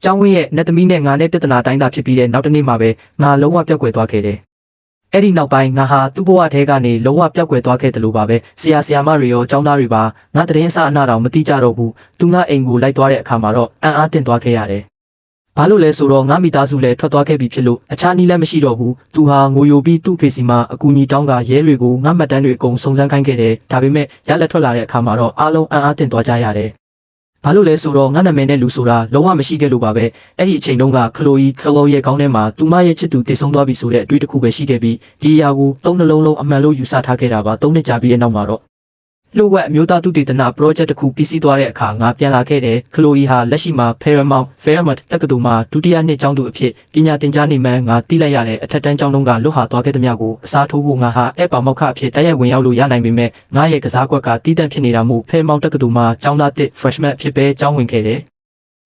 ကျောင်းဝင်းရဲ့နတ်သမီးနဲ့ငါနဲ့ပြဿနာတိုင်းတာဖြစ်ပြီးတဲ့နောက်တစ်နေ့မှာပဲငါလုံးဝပျောက်ကွယ်သွားခဲ့တယ်။အဲ့ဒီနောက်ပိုင်းငါဟာသူ့ဘဝထဲကနေလုံးဝပျောက်ကွယ်သွားခဲ့တယ်လို့ပါပဲဆရာမတွေရောကျောင်းသားတွေပါငါတရင်အစအနတောင်မသိကြတော့ဘူးသူငါအိမ်ကိုလိုက်သွားတဲ့အခါမှာတော့အံ့အားသင့်သွားခဲ့ရတယ်။ဘာလို့လဲဆိုတော့ငါမိသားစုလည်းထွက်သွားခဲ့ပြီဖြစ်လို့အခြားနည်းလည်းမရှိတော့ဘူးသူဟာငိုယိုပြီးသူ့ဖေစီမှာအကူအညီတောင်းကရဲတွေကိုငါမှတ်တမ်းတွေအကုန်စုံစမ်းခိုင်းခဲ့တယ်ဒါပေမဲ့ရလက်ထွက်လာတဲ့အခါမှာတော့အားလုံးအံ့အားသင့်သွားကြရတယ်။ဘာလို့လဲဆိုတော့ငါနာမည်နဲ့လူဆိုတာလုံးဝမရှိခဲ့လို့ပါပဲအဲ့ဒီအချိန်တုန်းကခလိုရဲ့ခေါင်းထဲမှာသူမရဲ့ချစ်သူတည်ဆုံသွားပြီဆိုတဲ့အတွေ့အကြုံပဲရှိခဲ့ပြီးဒီအရာကိုသုံးနှလုံးလုံးအမှန်လို့ယူဆထားခဲ့တာပါ၃နှစ်ကြာပြီးတဲ့နောက်မှာတော့လှုပ်ဝက်အမျိုးသားသုတေသန project တစ်ခုပြီးစီးသွားတဲ့အခါငါပြန်လာခဲ့တယ်ခလိုဟာလက်ရှိမှာ Fairmont တက္ကသိုလ်မှာဒုတိယနှစ်ကျောင်းသူအဖြစ်ပညာသင်ကြားနေမှန်းငါသိလိုက်ရတဲ့အထက်တန်းကျောင်းလုံးကလွတ်ဟာသွားခဲ့သမျှကိုအစားထိုးဖို့ငါဟာအဲ့ပါမောက်ခအဖြစ်တိုက်ရိုက်ဝင်ရောက်လို့ရနိုင်ပေမဲ့ငါရဲ့ကစားကွက်ကတီးတန့်ဖြစ်နေတာမို့ Fairmont တက္ကသိုလ်မှာကျောင်းသားတစ် freshman အဖြစ်ပဲကျောင်းဝင်ခဲ့တယ်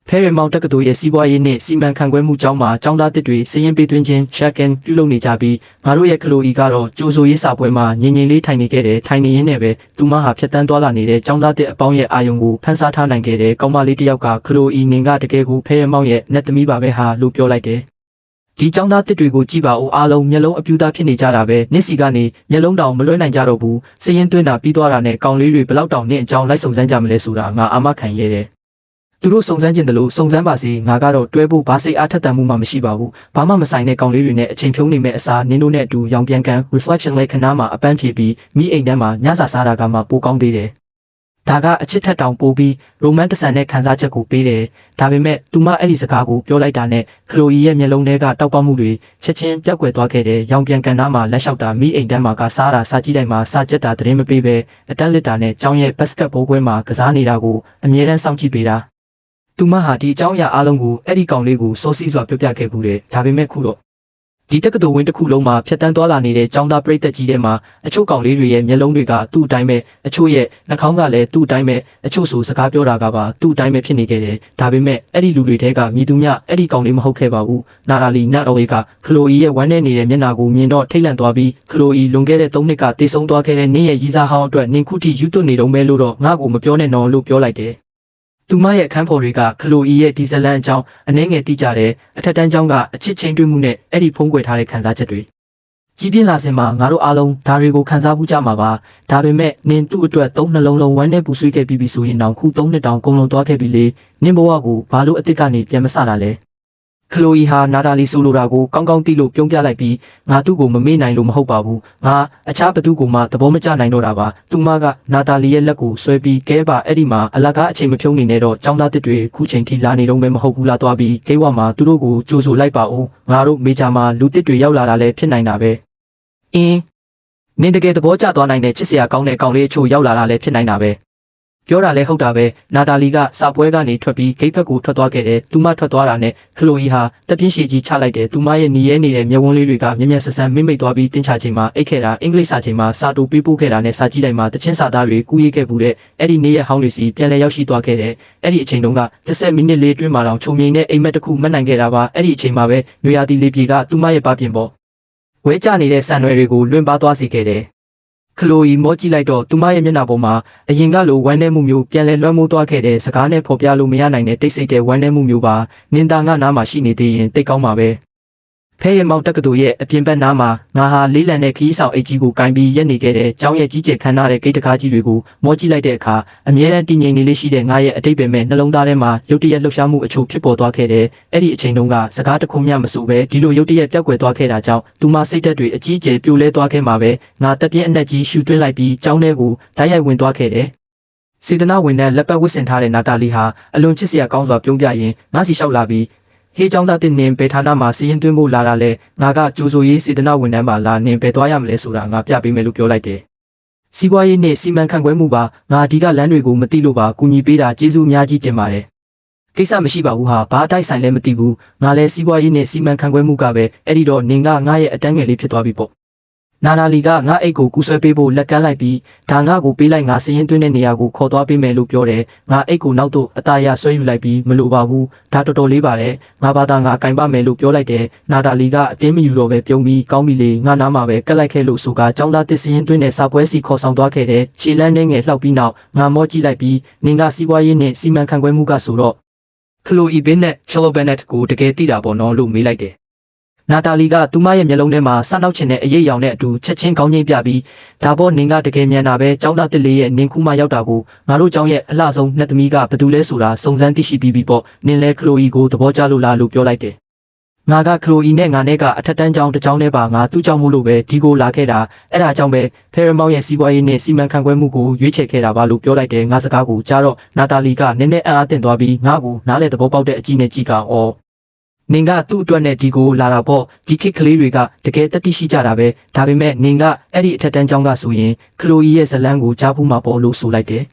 Fairmont တက္ကသိုလ်ရဲ့စီးပွားရေးနဲ့စီမံခန့်ခွဲမှုကျောင်းမှာကျောင်းသားတစ်တွေစည်ရင်ပေးသွင်းခြင်း check-in ပြုလုပ်နေကြပြီးငါတို့ရဲ့ခလိုကတော့ကြိုးဆိုရေးစာပွဲမှာငြိမ်ငြိမ်လေးထိုင်နေခဲ့တယ်ထိုင်နေရင်းနဲ့ပဲသူမဟာဖြတ်တန်းသွားလာနေတဲ့ကျောင်းသားတစ်အပေါင်းရဲ့အာယုံကိုဖန်ဆားထားနိုင်ခဲ့တယ်ကောင်းမလေးတစ်ယောက်ကခလိုနင်ကတကယ်ကို Fairmont ရဲ့နတ်သမီးပါပဲဟာလို့ပြောလိုက်တယ်ဒီကျောင်းသားတစ်တွေကိုကြည့်ပါဦးအားလုံးမျက်လုံးအပြူသားဖြစ်နေကြတာပဲနစ်စီကနေမျက်လုံးတောင်မလွှဲနိုင်ကြတော့ဘူးစည်ရင်သွင်းတာပြီးသွားတာနဲ့ကောင်လေးတွေဘလောက်တောင်နင့်အကြောင်းလိုက်စုံစမ်းကြမလဲဆိုတာငါအာမခံရဲတယ်သူတို့စုံစမ်းကျင်တယ်လို့စုံစမ်းပါစေငါကတော့တွဲဖို့ဘာစိတ်အားထက်သန်မှုမှမရှိပါဘူးဘာမှမဆိုင်တဲ့ကောင်လေးတွေနဲ့အချိန်ဖြုံးနေမဲ့အစားနင်းတို့နဲ့အတူရောင်ပြန်ကန် reflection လေးခဏမှအပန်းဖြေပြီးမိအိမ်ထဲမှာညစာစားတာကမှပိုကောင်းသေးတယ်ဒါကအချစ်ထက်တောင်ပိုပြီး romantic ဆန်တဲ့ခံစားချက်ကိုပေးတယ်ဒါပေမဲ့သူမအဲ့ဒီစကားကိုပြောလိုက်တာနဲ့ခလိုရဲ့မျက်လုံးထဲကတောက်ပမှုတွေချက်ချင်းပြတ်ကွယ်သွားခဲ့တယ်ရောင်ပြန်ကန်နားမှာလက်လျှောက်တာမိအိမ်ထဲမှာကစားတာစားကြည့်လိုက်မှာစားကြက်တာသတင်းမပေးပဲအတက်လက်တာနဲ့ကျောင်းရဲ့ basketball ပွဲမှာကစားနေတာကိုအမြဲတမ်းစောင့်ကြည့်ပေးတာသူမဟာဒီအကြောင်းအရာအလုံးကိုအဲ့ဒီကောင်လေးကိုစောစီးစွာပြောပြခဲ့ဘူးတယ်ဒါပေမဲ့ခုတော့ဒီတက္ကသိုလ်ဝင်းတစ်ခုလုံးမှာဖြတ်တန်းသွားလာနေတဲ့ကျောင်းသားပရိသတ်ကြီးတွေမှာအချို့ကောင်လေးတွေရဲ့မျက်လုံးတွေကသူ့အတိုင်းပဲအချို့ရဲ့နှာခေါင်းကလည်းသူ့အတိုင်းပဲအချို့ဆိုစကားပြောတာကပါသူ့အတိုင်းပဲဖြစ်နေခဲ့တယ်ဒါပေမဲ့အဲ့ဒီလူတွေထဲကမြည်သူမြအဲ့ဒီကောင်လေးမဟုတ်ခဲ့ပါဘူးနာရာလီနတ်အိုဝေးကခလိုရဲ့ဝမ်းနဲ့နေတဲ့မျက်နှာကိုမြင်တော့ထိတ်လန့်သွားပြီးခလိုလွန်ခဲ့တဲ့3နှစ်ကတေဆုံးသွားခဲ့တဲ့နင်းရဲ့ရီးစားဟောင်းအတွက်နင်ခုထိယူသွနေတော့မဲလို့တော့ငါ့ကိုမပြောနဲ့နော်လို့ပြောလိုက်တယ်သူမရဲ့အခန်းဖော်တွေကခလိုရဲ့ဒီဇလန်အကြောင်းအနှဲငယ်သိကြတယ်အထက်တန်းကျောင်းကအချစ်ချင်းတွေ့မှုနဲ့အဲ့ဒီဖုံးကွယ်ထားတဲ့ခံစားချက်တွေကြီးပြင်းလာစင်မှာငါတို့အားလုံးဒါတွေကိုခံစားမှုကြမှာပါဒါပေမဲ့နင်သူ့အတွက်3နှလုံးလုံးဝမ်းနဲ့ပူဆွေးခဲ့ပြီးဆိုရင်တောင်ခု3နှစ်တောင်ကုန်လုံးသွားခဲ့ပြီလေနင်ဘဝကိုဘာလို့အစ်စ်ကနေပြန်မဆလာလဲခလိုဟာနာတာလီဆိုလိုတာကိုကောင်းကောင်းသိလို့ပြုံးပြလိုက်ပြီးငါသူ့ကိုမမေ့နိုင်လို့မဟုတ်ပါဘူးငါအခြားဘသူကိုမှသဘောမကျနိုင်တော့တာပါသူမကနာတာလီရဲ့လက်ကိုဆွဲပြီးကဲပါအဲ့ဒီမှာအလကားအချိန်မဖြုံးနေနဲ့တော့ចောင်းသားတစ်တွေခုချိန်ထိလာနေတော့မဲမဟုတ်ဘူးလားသွားပြီးဂိတ်ဝမှာသူတို့ကိုကြိုးဆိုလိုက်ပါဦးငါတို့မေဂျာမှာလူတစ်တွေရောက်လာတာလည်းဖြစ်နိုင်တာပဲနင်တကယ်သဘောကျသွားနိုင်တဲ့ချစ်စရာကောင်းတဲ့ကောင်လေးအချို့ရောက်လာတာလည်းဖြစ်နိုင်တာပဲပြောတာလဲဟုတ်တာပဲနာတာလီကစာပွဲကနေထွက်ပြီးဂိတ်ဘက်ကိုထွက်သွားခဲ့တယ်သူမထွက်သွားတာနဲ့ခလိုဟာတပြင်းရှည်ကြီးချလိုက်တယ်သူမရဲ့ညီရဲနေတဲ့မျက်ဝန်းလေးတွေကမျက်မျက်ဆဆန်းမိမိတ်သွားပြီးတင်းချချိန်မှာအိတ်ခဲ့တာအင်္ဂလိပ်စာချိန်မှာစာတူပေးပို့ခဲ့တာနဲ့စာကြည့်လိုက်မှာတချင်းစာသားတွေကူးရေးခဲ့ဘူးတဲ့အဲ့ဒီနေ့ရက်ဟောင်းတွေစီပြန်လဲရောက်ရှိသွားခဲ့တယ်အဲ့ဒီအချိန်တုန်းက10မိနစ်လေးတွင်းမှာတော့ခြုံငိမ့်တဲ့အိမ်မက်တစ်ခုမှတ်နိုင်ခဲ့တာပါအဲ့ဒီအချိန်မှာပဲနွေရာသီလေးပြေကသူမရဲ့ပါပြင်ပေါ်ဝဲကျနေတဲ့ဆန်ရွယ်တွေကိုလွင့်ပါသွားစေခဲ့တယ်ခလိုမောကြည့်လိုက်တော့သူမရဲ့မျက်နှာပေါ်မှာအရင်ကလိုဝမ်းနည်းမှုမျိုးပြန်လဲလွှမ်းမိုးသွားခဲ့တဲ့စကားနဲ့ဖော်ပြလို့မရနိုင်တဲ့တိတ်ဆိတ်တဲ့ဝမ်းနည်းမှုမျိုးပါနင်တာငါနားမှာရှိနေသေးရင်တိတ်ကောင်းပါပဲဖဲရမောင်တက္ကသိုလ်ရဲ့အပြင်ဘက်နားမှာငါဟာလေးလံတဲ့ခီးဆောင်အိတ်ကြီးကိုကင်ပြီးရက်နေခဲ့တဲ့ကျောင်းရဲ့ကြီးကျယ်ခမ်းနားတဲ့ဂိတ်တကားကြီးတွေကိုမောကြည့်လိုက်တဲ့အခါအမြဲတမ်းတည်ငြိမ်နေလေးရှိတဲ့ငါရဲ့အတိတ်ပဲမဲ့နှလုံးသားထဲမှာရုတ်တရက်လှုပ်ရှားမှုအချို့ဖြစ်ပေါ်သွားခဲ့တယ်အဲ့ဒီအချိန်တုန်းကစကားတခုမျှမဆိုပဲဒီလိုရုတ်တရက်ပျောက်ကွယ်သွားခဲ့တာကြောင့်သူမစိတ်သက်တွေအကြီးအကျယ်ပြိုလဲသွားခဲ့မှာပဲငါတက်ပြင်းအနက်ကြီးရှူသွင်းလိုက်ပြီးကျောင်းထဲကိုဓာတ်ရိုက်ဝင်သွားခဲ့တယ်စေတနာဝင်တဲ့လက်ပတ်ဝတ်ဆင်ထားတဲ့နာတာလီဟာအလွန်ချစ်စရာကောင်းစွာပြုံးပြရင်ငါစီလျှောက်လာပြီးဟေးကျောင်းသားတင်နင်ဘယ်ဌာနမှာစီရင်သွင်းဖို့လာတာလဲငါကကြိုးဆိုရေးစေတနာဝန်ထမ်းပါလာနင်ဘယ်သွားရမလဲဆိုတာငါပြပေးမယ်လို့ပြောလိုက်တယ်စီးပွားရေးနဲ့စီမံခန့်ခွဲမှုပါငါအဓိကလမ်းတွေကိုမသိလို့ပါကူညီပေးတာကျေးဇူးအများကြီးတင်ပါတယ်ကိစ္စမရှိပါဘူးဟာဘာအတိုက်ဆိုင်လဲမသိဘူးငါလည်းစီးပွားရေးနဲ့စီမံခန့်ခွဲမှုကပဲအဲ့ဒီတော့နင်ကငါရဲ့အတန်းငယ်လေးဖြစ်သွားပြီပေါ့နာနာလီကငါအိတ်ကိုကူးဆွဲပေးဖို့လက်ကမ်းလိုက်ပြီးဒါငါကိုပေးလိုက်ငါစည်ရင်သွင်းတဲ့နေရာကိုခေါ်သွားပေးမယ်လို့ပြောတယ်ငါအိတ်ကိုနောက်တော့အသားရဆွဲယူလိုက်ပြီးမလိုပါဘူးဒါတော်တော်လေးပါတယ်ငါဘာသာငါကင်ပါမယ်လို့ပြောလိုက်တယ်နာတာလီကအတင်းမယူတော့ပဲပြုံးပြီးကောင်းပြီလေငါနားမှာပဲကက်လိုက်ခဲ့လို့ဆိုကចောင်းသားတစ်စည်ရင်သွင်းတဲ့စာပွဲစီခေါ်ဆောင်သွားခဲ့တယ်ခြေလန်းနဲ့ငယ်လှောက်ပြီးနောက်ငါမောကြည့်လိုက်ပြီးနင်ကစီးပွားရေးနဲ့စီမံခန့်ခွဲမှုကဆိုတော့ ခလိုအီဘင်းနဲ့ချယ်လိုဘန်နက်ကိုတကယ်သိတာပေါ့နော်လို့မေးလိုက်တယ်နာတာလီကသူမရဲ့မျက်လုံးထဲမှာစနောက်ချင်တဲ့အရေးရောင်နဲ့အတူချက်ချင်းကောင်းချင်းပြပြီးဒါပေါ့နင်ကတကယ်မြန်တာပဲကျောင်းသားတစ်လေးရဲ့နင်ခုမှရောက်တာကိုငါတို့ကျောင်းရဲ့အလှဆုံးနှစ်သမီးကဘယ်သူလဲဆိုတာစုံစမ်းသိရှိပြီးပြီပေါ့နင်လဲခလိုအီကိုသဘောကျလို့လားလို့ပြောလိုက်တယ်ငါကခလိုအီနဲ့ငါနဲ့ကအထက်တန်းကျောင်းတစ်ကျောင်းနဲ့ပါငါသူ့ကျောင်းမို့လို့ပဲဒီကိုလာခဲ့တာအဲ့ဒါကြောင့်ပဲဖဲရမောင်ရဲ့စီးပွားရေးနဲ့စီမံခန့်ခွဲမှုကိုရွေးချယ်ခဲ့တာပါလို့ပြောလိုက်တယ်ငါစကားကိုကြားတော့နာတာလီကနည်းနည်းအားအသင့်သွားပြီးငါ့ကိုနားလေသဘောပေါက်တဲ့အကြည့်နဲ့ကြည့်ကဩနင်ကသူ့အတွက်နဲ့ဒီကိုလာတာပေါ့ဒီခေတ်ကလေးတွေကတကယ်တတိရှိကြတာပဲဒါပေမဲ့နင်ကအဲ့ဒီအထက်တန်းကျောင်းကဆိုရင်ခလိုအီရဲ့ဇလန်းကိုကြားဖို့မှာပေါ့လို့ဆိုလိုက်တယ်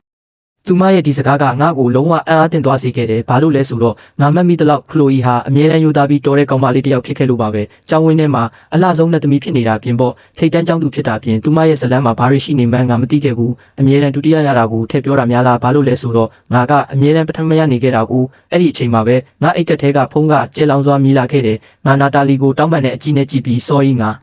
သူမရဲ့ဒီစကားကငါ့ကိုလုံးဝအားတင်သွားစေခဲ့တယ်ဘာလို့လဲဆိုတော့ငါမှတ်မိသလောက်ခလိုအီဟာအမြဲတမ်းယူသားပြီးတော်တဲ့ကောင်မလေးတစ်ယောက်ဖြစ်ခဲ့လို့ပါပဲကျောင်းဝင်းထဲမှာအလှဆုံးနဲ့သမီးဖြစ်နေတာပြင်ပေါ့ထိတ်တန်းကျောင်းသူဖြစ်တာပြင်သူမရဲ့ဇလန်းမှာဘာတွေရှိနေမှန်းငါမသိခဲ့ဘူးအမြဲတမ်းဒုတိယရတာကိုထည့်ပြောတာများလားဘာလို့လဲဆိုတော့ငါကအမြဲတမ်းပထမရနေခဲ့တာကိုအဲ့ဒီအချိန်မှာပဲငါအိတ်ကက်ထဲကဖုန်းကကျဲလောင်စွာမြည်လာခဲ့တယ်ငါနာတာလီကိုတောင်းပန်တဲ့အကြည့်နဲ့ကြည့်ပြီး sorry ငါ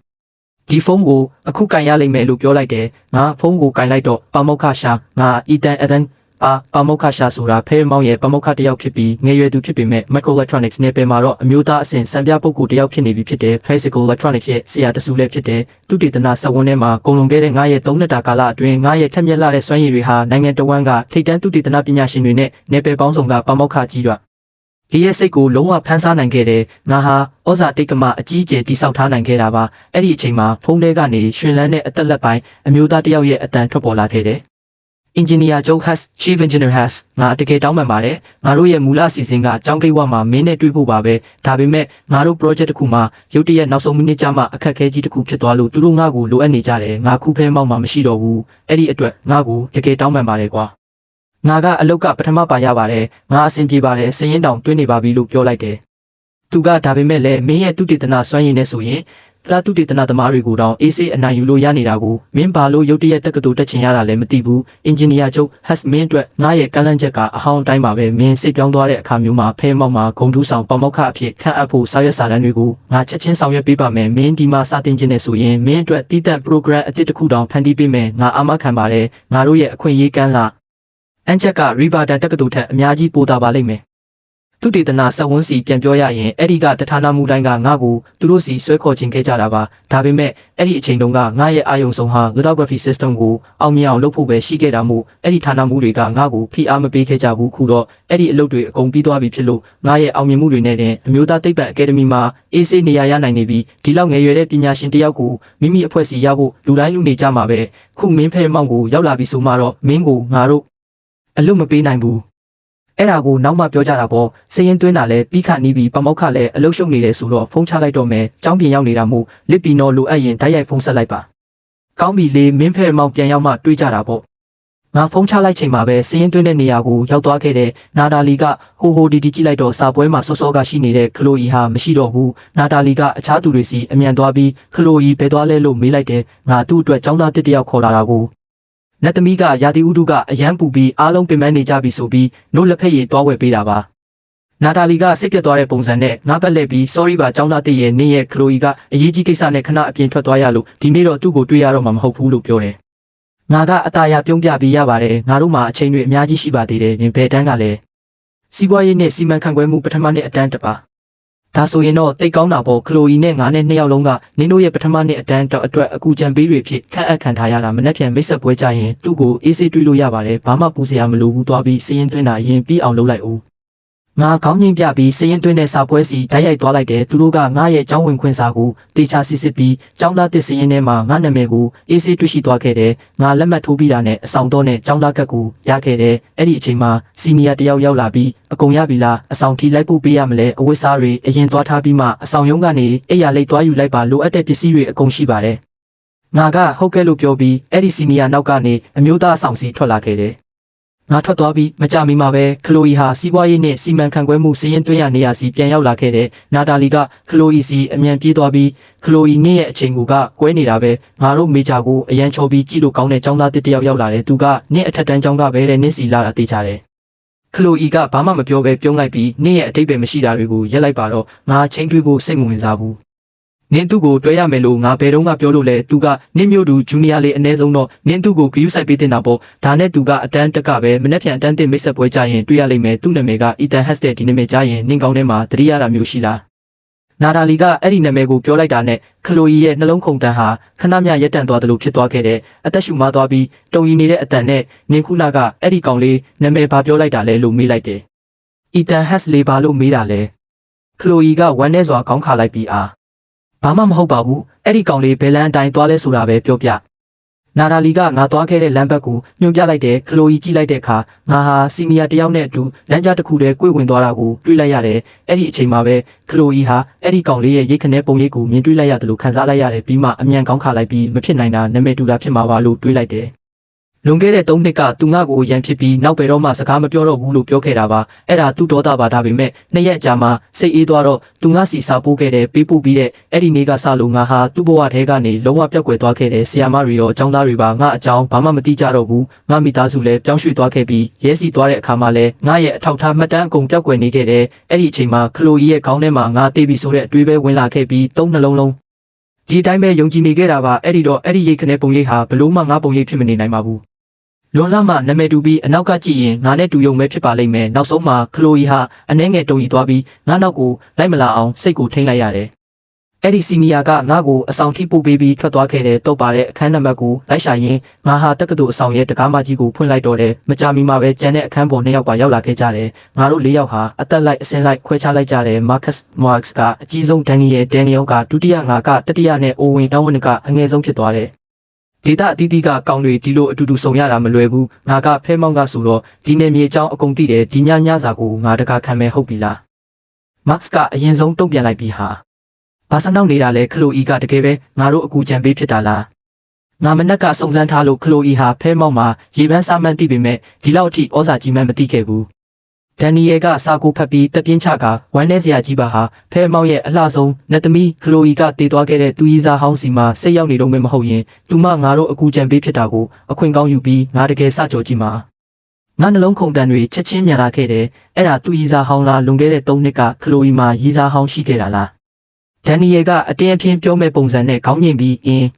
ဒီဖုန်းကိုအခုကင်ရလိမ့်မယ်လို့ပြောလိုက်တယ်ငါဖုန်းကိုကင်လိုက်တော့ပါမောက္ခရှာငါအီတန်အဒန်ပါမောက္ခရှာဆိုတာဖဲမောင်ရဲ့ပါမောက္ခတစ်ယောက်ဖြစ်ပြီးငယ်ရွယ်သူဖြစ်ပေမဲ့ Microelectronics နယ်ပယ်မှာတော့အမျိုးသားအဆင့်စံပြပုဂ္ဂိုလ်တစ်ယောက်ဖြစ်နေပြီဖြစ်တဲ့ Physical Electronics ရဲ့ဆရာတစုလည်းဖြစ်တဲ့သူတေသနာစက်ဝန်းထဲမှာကုန်လွန်ခဲ့တဲ့ငါရဲ့3နှစ်တာကာလအတွင်းငါရဲ့ထက်မြက်လာတဲ့စွမ်းရည်တွေဟာနိုင်ငံတော်ဝန်ကထိပ်တန်းသူတေသနာပညာရှင်တွေနဲ့နယ်ပယ်ပေါင်းစုံကပါမောက္ခကြီးတို့ဒီရဲ့စိတ်ကိုလုံးဝဖန်ဆားနိုင်ခဲ့တယ်ငါဟာဩဇာတိတ်ကမအကြီးအကျယ်တိဆောက်ထားနိုင်ခဲ့တာပါအဲ့ဒီအချိန်မှာဖုန်းထဲကနေရွှင်လန်းတဲ့အသက်လက်ပိုင်းအမျိုးသားတစ်ယောက်ရဲ့အတန်ထွက်ပေါ်လာခဲ့တယ်Engineer Joe Has Chief Engineer Has ငါတကယ်တောင်းပန်ပါတယ်ငါတို့ရဲ့မူလအစီအစဉ်ကအကြောင်းကိစ္စမှာမင်းနဲ့တွေ့ဖို့ပါပဲဒါပေမဲ့ငါတို့ project တစ်ခုမှာရုတ်တရက်နောက်ဆုံးမိနစ်ကြာမှအခက်အခဲကြီးတစ်ခုဖြစ်သွားလို့သူတို့ငါ့ကိုလိုအပ်နေကြတယ်ငါခုဖဲမောက်မှမရှိတော့ဘူးအဲ့ဒီအတွက်ငါ့ကိုတကယ်တောင်းပန်ပါတယ်ကွာငါကအလုတ်ကပထမပါရပါတယ်ငါအဆင်ပြေပါတယ်စရင်တောင်တွင်းနေပါပြီလို့ပြောလိုက်တယ်သူကဒါပေမဲ့လည်းမင်းရဲ့သူတေသနာစွမ်းရည်နဲ့ဆိုရင်ပလာတုတေသနာသမားတွေကိုတောင်အေးဆေးအနိုင်ယူလို့ရနေတာကိုမင်းဘာလို့ရုတ်တရက်တက္ကသိုလ်တက်ချင်ရတာလဲမသိဘူးအင်ဂျင်နီယာချုပ်ဟတ်မင်းအတွက်ငါရဲ့ကမ်းလှမ်းချက်ကအဟောင်းတိုင်းပါပဲမင်းစိတ်ပြောင်းသွားတဲ့အခါမျိုးမှာဖဲမောက်မှာဂုံတူးဆောင်ပေါမောက်ခအဖြစ်ခန့်အပ်ဖို့စာရွက်စာတမ်းတွေကိုငါချက်ချင်းဆောင်ရွက်ပေးပါမယ်မင်းဒီမှာစတင်ခြင်းနဲ့ဆိုရင်မင်းအတွက်တည်တံ့ program အသစ်တစ်ခုတောင်ဖန်တီးပေးမယ်ငါအာမခံပါတယ်ငါတို့ရဲ့အခွင့်အရေးကမ်းလာအန်ချက်ကရီဘာတာတက္ကသိုလ်ထက်အများကြီးပိုတာပါလိမ့်မယ်သူတေသနာစက်ဝန်းစီပြန်ပြောရရင်အဲ့ဒီကတဌာနမှုတိုင်းကငါ့ကိုသူတို့စီဆွဲခေါ်ခြင်းခဲ့ကြတာပါဒါပေမဲ့အဲ့ဒီအချိန်တုန်းကငါရဲ့အာယုံဆုံးဟာ lithography system ကိုအောင်မြင်အောင်လုပ်ဖို့ပဲရှိခဲ့တာမို့အဲ့ဒီဌာနမှုတွေကငါ့ကိုဖိအားမပေးခဲ့ကြဘူးခုတော့အဲ့ဒီအလုပ်တွေအကုန်ပြီးသွားပြီဖြစ်လို့ငါရဲ့အောင်မြင်မှုတွေနဲ့တင်အမျိုးသားသိပ္ပံအကယ်ဒမီမှာအေးဆေးနေရာရနိုင်နေပြီဒီလောက်ငယ်ရွယ်တဲ့ပညာရှင်တယောက်ကိုမိမိအဖွဲ့စီရဖို့လူတိုင်းလူနေကြမှာပဲခုမင်းဖဲမောင်ကိုရောက်လာပြီဆိုမှတော့မင်းကိုငါတို့အလုပ်မပေးနိုင်ဘူးအဲ့ဒါကိုနောက်မှပြောကြတာပေါ့စရင်သွင်းတာလဲပြီးခါနီးပြီးပမောက်ခလည်းအလုရှုံနေတယ်ဆိုတော့ဖုန်းချလိုက်တော့မယ်ចောင်းပြင်ရောက်နေတာမို့လစ်ပီနော်လိုအပ်ရင်ဓာတ်ရိုက်ဖုန်းဆက်လိုက်ပါကောင်းပြီလေမင်းဖဲမောင်ပြန်ရောက်မှတွေးကြတာပေါ့ငါဖုန်းချလိုက်ချိန်မှာပဲစရင်သွင်းတဲ့နေရာကိုရောက်သွားခဲ့တဲ့နာတာလီကဟိုဒီကြည့်လိုက်တော့စာပွဲမှာစောစောကရှိနေတဲ့ခလိုအီဟာမရှိတော့ဘူးနာတာလီကအခြားသူတွေစီအမြန်သွားပြီးခလိုအီဘယ်သွားလဲလို့မေးလိုက်တယ်ငါသူ့အတွက်ចောင်းသားတစ်တယောက်ခေါ်လာတာကိုနတ်သမီးကရာသီဥတုကအရန်ပူပြီးအားလုံးပင်ပန်းနေကြပြီဆိုပြီးနို့လက်ဖက်ရည်တွားဝယ်ပေးတာပါနာတာလီကစိတ်ပြတ်သွားတဲ့ပုံစံနဲ့ငါပတ်လက်ပြီး sorry ပါចောင်းသားတည့်ရဲ့နင်းရဲ့ခလိုအီကအရေးကြီးကိစ္စနဲ့ခဏအပြင်ထွက်သွားရလို့ဒီနေ့တော့သူ့ကိုတွေ့ရတော့မှာမဟုတ်ဘူးလို့ပြောတယ်ငါကအတားရပြုံးပြပြီးရပါတယ်ငါတို့မှာအချိန်တွေအများကြီးရှိပါသေးတယ်နင်ဘယ်တန်းကလဲစီးပွားရေးနဲ့စီမံခန့်ခွဲမှုပထမနှစ်အတန်းတပါဒါဆိုရင်တော့တိတ်ကောင်းတာပေါ့ခလိုအီနဲ့ငါနဲ့နှစ်ယောက်လုံးကနင်းတို့ရဲ့ပထမနှစ်အတန်းတော့အတွက်အကူကြံပေးတွေဖြစ်ခန့်အပ်ခံထားရတာမနှက်ပြန်မိတ်ဆက်ပွဲကြရင်သူ့ကိုအေးဆေးတွေ့လို့ရပါတယ်ဘာမှပူစရာမလိုဘူးသွားပြီးစရင်သွင်းတာရင်ပြီးအောင်လုပ်လိုက်ဦးငါခေါင်းငိမ့်ပြပြီးစရင်သွင်းတဲ့စာပွဲစီဓာတ်ရိုက်သွားလိုက်တယ်သူတို့ကငါရဲ့ကျောင်းဝင်ခွင့်စာကိုတေချာစစ်စစ်ပြီးကျောင်းသားတစ်စရင်ထဲမှာငါနာမည်ကိုအေးဆေးတွေ့ရှိသွားခဲ့တယ်ငါလက်မှတ်ထိုးပြီးတာနဲ့အဆောင်တော့နဲ့ကျောင်းသားကတ်ကိုရခဲ့တယ်အဲ့ဒီအချိန်မှာစီနီယာတယောက်ရောက်လာပြီးအကုန်ရပြီလားအဆောင်ထိလိုက်ဖို့ပေးရမလဲအဝတ်စားတွေအရင်သွားထားပြီးမှအဆောင်ရုံးကနေအိယာလိတ်သွားယူလိုက်ပါလိုအပ်တဲ့ပစ္စည်းတွေအကုန်ရှိပါတယ်ငါကဟုတ်ကဲ့လို့ပြောပြီးအဲ့ဒီစီနီယာနောက်ကနေအမျိုးသားအဆောင်စီထွက်လာခဲ့တယ်ငါထွက်သွားပြီးမကြမီမှာပဲခလိုအီဟာစီးပွားရေးနဲ့စီမံခန့်ခွဲမှုစရင်သွင်းရနေရစီပြန်ရောက်လာခဲ့တဲ့နာတာလီကခလိုအီစီအမြန်ပြေးသွားပြီးခလိုအီနေ့ရဲ့အချိန်ကကွဲနေတာပဲငါတို့မေဂျာကိုအရန်ချော်ပြီးကြည့်လို့ကောင်းတဲ့ចောင်းသားတစ်တယောက်ရောက်လာတယ်သူကနေ့အထက်တန်းចောင်းကပဲတဲ့နေ့စီလာတာသိချတယ်ခလိုအီကဘာမှမပြောဘဲပြုံးလိုက်ပြီးနေ့ရဲ့အတိတ်ပဲမရှိတာတွေကိုရက်လိုက်ပါတော့ငါချင်းတွေးဖို့စိတ်မဝင်စားဘူး နင်းသူ့ကိုတွဲရမယ်လို့ငါဘယ်တော့မှပြောလို့လဲသူကနင်းမျိုးသူဂျူနီယာလေးအနည်းဆုံးတော့နင်းသူ့ကိုဂယူးဆိုင်ပေးတင်တာပေါ့ဒါနဲ့သူကအတန်းတက်ကပဲမနေ့ပြန်အတန်းတင်မိတ်ဆက်ပွဲကြရင်တွေ့ရလိမ့်မယ်သူ့နာမည်ကအီတန်ဟက်စ်တဲ့ဒီနာမည်ကြရင်နင်းကောင်းထဲမှာတတိယတာမျိုးရှိလားနာဒါလီကအဲ့ဒီနာမည်ကိုပြောလိုက်တာနဲ့ခလိုရီရဲ့နှလုံးခုန်တန်းဟာခဏမျှရက်တန့်သွားတယ်လို့ဖြစ်သွားခဲ့တဲ့အသက်ရှူမသွားပြီးတုံရီနေတဲ့အတန်နဲ့နင်းခုနာကအဲ့ဒီကောင်လေးနာမည်ဘာပြောလိုက်တာလဲလို့မေးလိုက်တယ်အီတန်ဟက်စ်လေးဘာလို့မေးတာလဲခလိုရီကဝမ်းနဲ့စွာခေါင်းခါလိုက်ပြီးဘာမှမဟုတ်ပါဘူးအဲ့ဒီကောင်လေးဘယ်လန်အတိုင်းသွားလဲဆိုတာပဲပြောပြနာဒါလီကငါသွားခဲ့တဲ့လမ်းဘက်ကိုညွှန်ပြလိုက်တယ်ခလိုရီကြည့်လိုက်တဲ့အခါငါဟာစီနီယာတယောက်နဲ့အတူလမ်းကြားတစ်ခုတည်းကိုယ်ဝင်သွားတာကိုတွေ့လိုက်ရတယ်အဲ့ဒီအချိန်မှာပဲခလိုရီဟာအဲ့ဒီကောင်လေးရဲ့ရိတ်ခနဲပုံရိပ်ကိုမြင်တွေ့လိုက်ရတယ်လို့ခန်းစားလိုက်ရတယ်ပြီးမှအမြန်ကောင်းခါလိုက်ပြီးမဖြစ်နိုင်တာနာမည်တူတာဖြစ်မှာပါလို့တွေးလိုက်တယ်လွန်ခဲ့တဲ့3နှစ်ကသူငါ့ကိုရန်ဖြစ်ပြီးနောက်ပဲတော့မှစကားမပြောတော့ဘူးလို့ပြောခဲ့တာပါအဲ့ဒါသူ့ဒေါသပါဒါပေမဲ့2ရက်ကြာမှစိတ်အေးသွားတော့သူငါစီစာပို့ခဲ့တယ်ပေးပို့ပြီးတဲ့အဲ့ဒီနေ့ကစလို့ငါဟာသူ့ဘဝထဲကနေလုံးဝပျောက်ကွယ်သွားခဲ့တယ်ဆီယာမတွေရောအကြောင်းသားတွေပါငါအကြောင်းဘာမှမသိကြတော့ဘူးငါမိသားစုလည်းပြောင်းရွှေ့သွားခဲ့ပြီးရဲစီသွားတဲ့အခါမှာလည်းငါရဲ့အထောက်ထားမှတ်တမ်းအကုန်ပျောက်ကွယ်နေခဲ့တယ်အဲ့ဒီအချိန်မှာခလိုကြီးရဲ့ခေါင်းထဲမှာငါတေးပြီးဆိုတဲ့အတွေးပဲဝင်လာခဲ့ပြီး3နှလုံးလုံးဒီအတိုင်းပဲယုံကြည်နေခဲ့တာပါအဲ့ဒီတော့အဲ့ဒီရိတ်ခနဲပုံရိပ်ဟာဘလို့မှငါပုံရိပ်ဖြစ်မနေနိုင်ပါဘူးလွန်လာမှနာမည်တူပြီးအနောက်ကကြည့်ရင်ငါနဲ့တူယုံပဲဖြစ်ပါလိမ့်မယ်နောက်ဆုံးမှာခလိုရီဟာအနှဲငယ်တုံရီသွားပြီးငါနောက်ကိုလိုက်မလာအောင်စိတ်ကိုထိန်းလိုက်ရတယ်အဲ့ဒီစီနီယာကငါ့ကိုအဆောင်ထိပို့ပေးပြီးထွက်သွားခဲ့တဲ့တော့ပါတဲ့အခန်းနံပါတ်ကိုလိုက်ရှာရင်ငါဟာတက္ကသိုလ်အဆောင်ရဲ့တကားမကြီးကိုဖွင့်လိုက်တော့တယ်မကြမီမှာပဲကျန်တဲ့အခန်းပေါ်2ယောက်ပါရောက်လာခဲ့ကြတယ်ငါတို့4ယောက်ဟာအသက်လိုက်အစင်းလိုက်ခွဲခြားလိုက်ကြတယ်မာကတ်စ်ကအကြီးဆုံးဒန်နီယယ်ကဒုတိယငါကတတိယနဲ့အိုဝင်တောင်းဝန်ကအငယ်ဆုံးဖြစ်သွားတယ်ဒေတာအတီးတီးကကောင်းတွေဒီလိုအတူတူဆုံရတာမလွယ်ဘူးငါကဖဲမောင်းကဆိုတော့ဒီနယ်မြေအကြောင်းအကုန်သိတယ်ဒီညစာကိုငါတကားခံမယ်ဟုတ်ပြီလားမတ်စ်ကအရင်ဆုံးတုံ့ပြန်လိုက်ပြီးဟာဘာစနောက်နေတာလဲခလိုအီကတကယ်ပဲငါတို့အကူချံပေးဖြစ်တာလားငါမနက်ကစုံစမ်းထားလို့ခလိုအီဟာဖဲမောင်းမှာရေပန်းစားမှန်းသိပေမဲ့ဒီလောက်အထိဩဇာကြီးမှန်းမသိခဲ့ဘူးဒန်နီယယ်ကစာကိုဖတ်ပြီးတက်ပြင်းချကဝမ်းနေစရာကြီးပါဟာဖဲမောင်ရဲ့အလှဆုံးနတ်သမီးခလိုအီကတည်သွားခဲ့တဲ့သူကြီးစားဟောင်းစီမှာစိတ်ရောက်နေတော့မှမဟုတ်ရင်သူမငါတို့အကူကြံပေးဖြစ်တာကိုအခွင့်ကောင်းယူပြီးငါတကယ်စကြော်ကြည့်မှာငါနှလုံးခုန်တန်တွေချက်ချင်းမြန်လာခဲ့တယ်အဲ့ဒါသူကြီးစားဟောင်းလားလွန်ခဲ့တဲ့3နှစ်ကခလိုအီမှာရီစားဟောင်းရှိခဲ့တာလားဒန်နီယယ်ကအတင်းအဖျင်းပြောမဲ့ပုံစံနဲ့ခေါင်းညင်ပြီး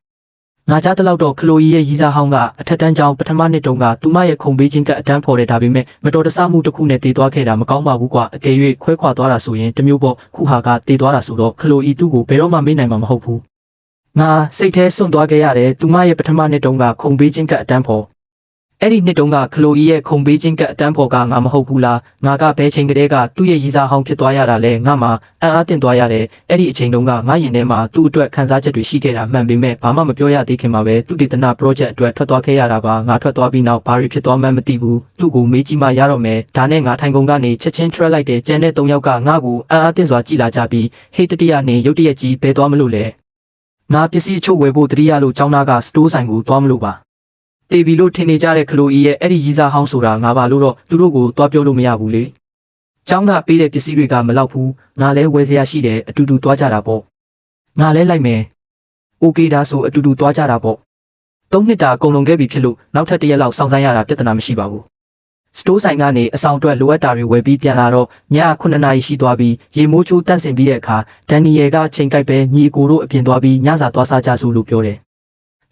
ငါကြားတလောက်တော့ခလိုကြီးရဲ့ရီးစားဟောင်းကအထက်တန်းကျောင်းပထမနှစ်တုန်းကသူမရဲ့ခုံပေးခြင်းကအတန်းဖော်တယ်ဒါပေမဲ့မတော်တဆမှုတစ်ခုနဲ့တည်သွားခဲ့တာမကောင်းပါဘူးကွာအကယ်၍ခွဲခွာသွားတာဆိုရင်တမျိုးပေါ့ခုဟာကတည်သွားတာဆိုတော့ခလိုကြီးသူ့ကိုဘယ်တော့မှမေ့နိုင်မှာမဟုတ်ဘူးငါစိတ်ထဲစွန့်သွားခဲ့ရတယ်သူမရဲ့ပထမနှစ်တုန်းကခုံပေးခြင်းကအတန်းဖော်အဲ့ဒီနှစ်တုန်းကခလိုကြီးရဲ့ခုံပေးခြင်းကအတန်းဖော်ကငါမဟုတ်ဘူးလားငါကဘယ်ချိန်ကလေးကသူ့ရဲ့ရီးစားဟောင်းဖြစ်သွားရတာလဲငါမှအံ့အားသင့်သွားရတယ်အဲ့ဒီအချိန်တုန်းကငါရင်ထဲမှာသူ့အတွက်ခံစားချက်တွေရှိခဲ့တာမှန်ပေမဲ့ဘာမှမပြောရသေးခင်မှာပဲသူတည်တနာ project အတွက်ထွက်သွားခဲ့ရတာပါငါထွက်သွားပြီးနောက်ဘာတွေဖြစ်သွားမှန်းမသိဘူးသူ့ကိုမေးကြည့်မှရတော့မယ်ဒါနဲ့ငါထိုင်ကုန်ကနေချက်ချင်း track လိုက်တဲ့ကျန်တဲ့3ယောက်ကငါ့ကိုအံ့အားသင့်စွာကြည်လာကြပြီးဟေးတတိယနေရုတ်တရက်ကြီးဘဲသွားမလို့လဲငါပစ္စည်းချို့ဝယ်ဖို့တတိယလို့ကျောင်းသားကစတိုးဆိုင်ကိုသွားမလို့ပါတေဘီလို့ထင်နေကြတဲ့ခလိုကြီးရဲ့အဲ့ဒီရီးစားဟောင်းဆိုတာငါပါလို့တော့သူတို့ကိုသွားပြောလို့မရဘူးလေ။ကျောင်းကပေးတဲ့ပစ္စည်းတွေကမလောက်ဘူး။ငါလည်းဝယ်စရာရှိတယ်အတူတူသွားကြတာပေါ့။ငါလည်းလိုက်မယ်။ OK ဒါဆိုအတူတူသွားကြတာပေါ့။3နှစ်တာကုန်လွန်ခဲ့ပြီဖြစ်လို့နောက်ထပ်1ရက်လောက်စောင့်ဆိုင်းရတာပြဿနာမရှိပါဘူး။စတိုးဆိုင်ကနေအဆောင်အတွက်လိုအပ်တာတွေဝယ်ပြီးပြန်လာတော့ည9နာရီရှိသွားပြီးရေမိုးချိုးတန့်စင်ပြီးတဲ့အခါဒန်နီယယ်ကချိန်ကိုက်ပဲညီအကိုတို့အပြင်သွားပြီးညစာသွားစားကြစို့လို့ပြောတယ်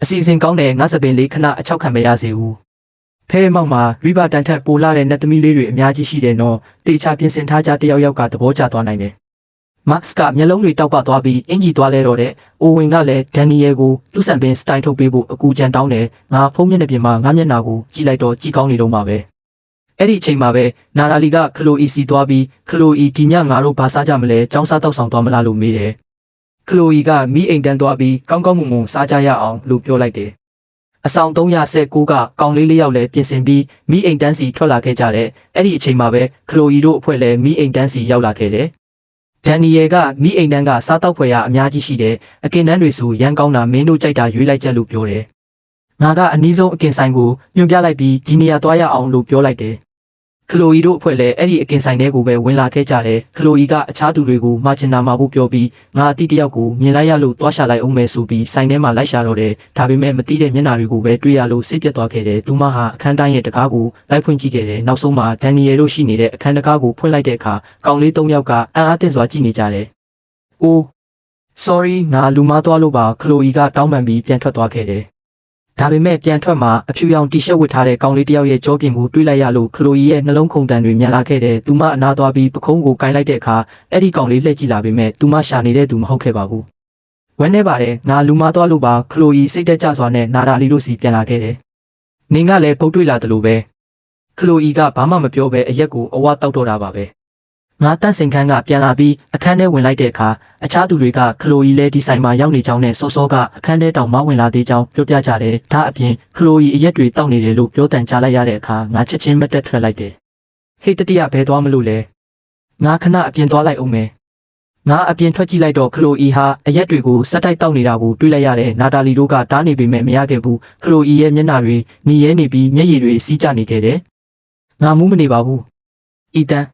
အစီအစဉ်ကောင်းတယ်ငါစပင်လေးခဏအချောက်ခံမရစေဘူးဖဲမောက်မှာရိဗာတန်ထက်ပိုလာတဲ့နတ်သမီးလေးတွေအများကြီးရှိတယ်နော်တေချာပြင်ဆင်ထားကြတယောက်ကသဘောကျသွားနိုင်တယ်မတ်စ်ကမျက်လုံးတွေတောက်ပသွားပြီးအင်ဂျီသွားလဲတော့တဲ့အိုဝင်ကလည်းဒန်နီယယ်ကိုသူ့စံပင်စတိုင်ထုတ်ပေးဖို့အကူကြံတောင်းတယ်ငါဖုံးမျက်နှာပြင်မှာငါမျက်နှာကိုကြည့်လိုက်တော့ကြည့်ကောင်းနေတော့မှာပဲအဲ့ဒီအချိန်မှာပဲနာရာလီကခလိုအီစီသွားပြီးခလိုအီဒီညငါတို့ဘာစားကြမလဲចောင်းစားတောက်ဆောင်သွားမလားလို့မေးတယ်ခလိုအီကမီးအိမ်တန်းသွားပြီးကောင်းကောင်းမွန်မွန်စားကြရအောင်လို့ပြောလိုက်တယ်အဆောင်319ကကောင်လေး4ယောက်လည်းပြင်ဆင်ပြီးမီးအိမ်တန်းစီထွက်လာခဲ့ကြတယ်အဲ့ဒီအချိန်မှာပဲခလိုအီတို့အဖွဲ့လည်းမီးအိမ်တန်းစီရောက်လာခဲ့တယ်ဒန်နီယယ်ကမီးအိမ်တန်းကစားတောက်ဖွယ်ရအများကြီးရှိတယ်အကင်တန်းတွေဆိုရန်ကောင်းတာမင်းတို့ကြိုက်တာရွေးလိုက်ချက်လို့ပြောတယ်ငါကအနည်းဆုံးအကင်ဆိုင်ကိုညွှန်ပြလိုက်ပြီးဒီနေရာသွားရအောင်လို့ပြောလိုက်တယ်ခလိုအီတို့အဖွဲ့လည်းအဲ့ဒီအကင်ဆိုင်ထဲကိုပဲဝင်လာခဲ့ကြတယ်ခလိုအီကအခြားသူတွေကိုမာချင်နာမှာဖို့ပြောပြီးငါအတိတယောက်ကိုမြင်လိုက်ရလို့တွားရှာလိုက်အောင်မယ်ဆိုပြီးဆိုင်ထဲမှာလိုက်ရှာတော့တယ်ဒါပေမဲ့မသိတဲ့မျက်နှာတွေကိုပဲတွေ့ရလို့စိတ်ပြတ်သွားခဲ့တယ်သူမဟာအခန်းတိုင်းရဲ့တကားကိုလိုက်ဖွင့်ကြည့်ခဲ့တယ်နောက်ဆုံးမှာဒန်နီယယ်တို့ရှိနေတဲ့အခန်းတကားကိုဖွင့်လိုက်တဲ့အခါကောင်လေး3ယောက်ကအံ့အားသင့်စွာကြည့်နေကြတယ်အိုး sorry ငါလူမားသွားလို့ပါခလိုအီကတောင်းပန်ပြီးပြန်ထွက်သွားခဲ့တယ်ဒါပေမဲ့ပြန်ထွက်မှာအဖြူရောင်တီရှပ်ဝတ်ထားတဲ့ကောင်လေးတစ်ယောက်ရဲ့ကြောပြင်ကိုတွေးလိုက်ရလို့ခလိုအီရဲ့နှလုံးခုန်တန်တွေမြန်လာခဲ့တယ်သူမအနာသွားပြီးပခုံးကိုကိုင်းလိုက်တဲ့အခါအဲ့ဒီကောင်လေးလှည့်ကြည့်လာပေမဲ့သူမရှာနေတဲ့သူမဟုတ်ခဲ့ပါဘူးဝမ်းနေပါတယ်ငါလူမားသွားလို့ပါခလိုအီစိတ်သက်ကြစွာနဲ့နာဒါလီတို့စီပြန်လာခဲ့တယ်နင်းကလည်းပုတ်တွေ့လာတယ်လို့ပဲခလိုအီကဘာမှမပြောဘဲအရက်ကိုအဝတောက်တော့တာပါပဲငါတန့်စင်ခန်းကပြန်လာပြီးအခန်းထဲဝင်လိုက်တဲ့အခါအခြားသူတွေကခလိုအီလည်းဒီဆိုင်မှာရောက်နေကြောင်းနဲ့စောစောကအခန်းထဲတောင်မဝင်လာသေးကြောင်းပြောပြကြတယ်ဒါအပြင်ခလိုအီအရက်တွေတောက်နေတယ်လို့ပြောတန်ကြားလိုက်ရတဲ့အခါငါချက်ချင်းမတက်ထွက်လိုက်တယ်ဟေ့တတိယဘဲသွားမလို့လဲငါခဏအပြင်သွားလိုက်အောင်မယ်ငါအပြင်ထွက်ကြည့်လိုက်တော့ခလိုအီဟာအရက်တွေကိုစက်တိုက်တောက်နေတာကိုတွေ့လိုက်ရတယ်နာတာလီတို့ကတားနေပေမဲ့မရခဲ့ဘူးခလိုအီရဲ့မျက်နှာတွေနီးရဲနေပြီးမျက်ရည်တွေစီးကျနေခဲ့တယ်ငါမူးမနေပါဘူးအီတန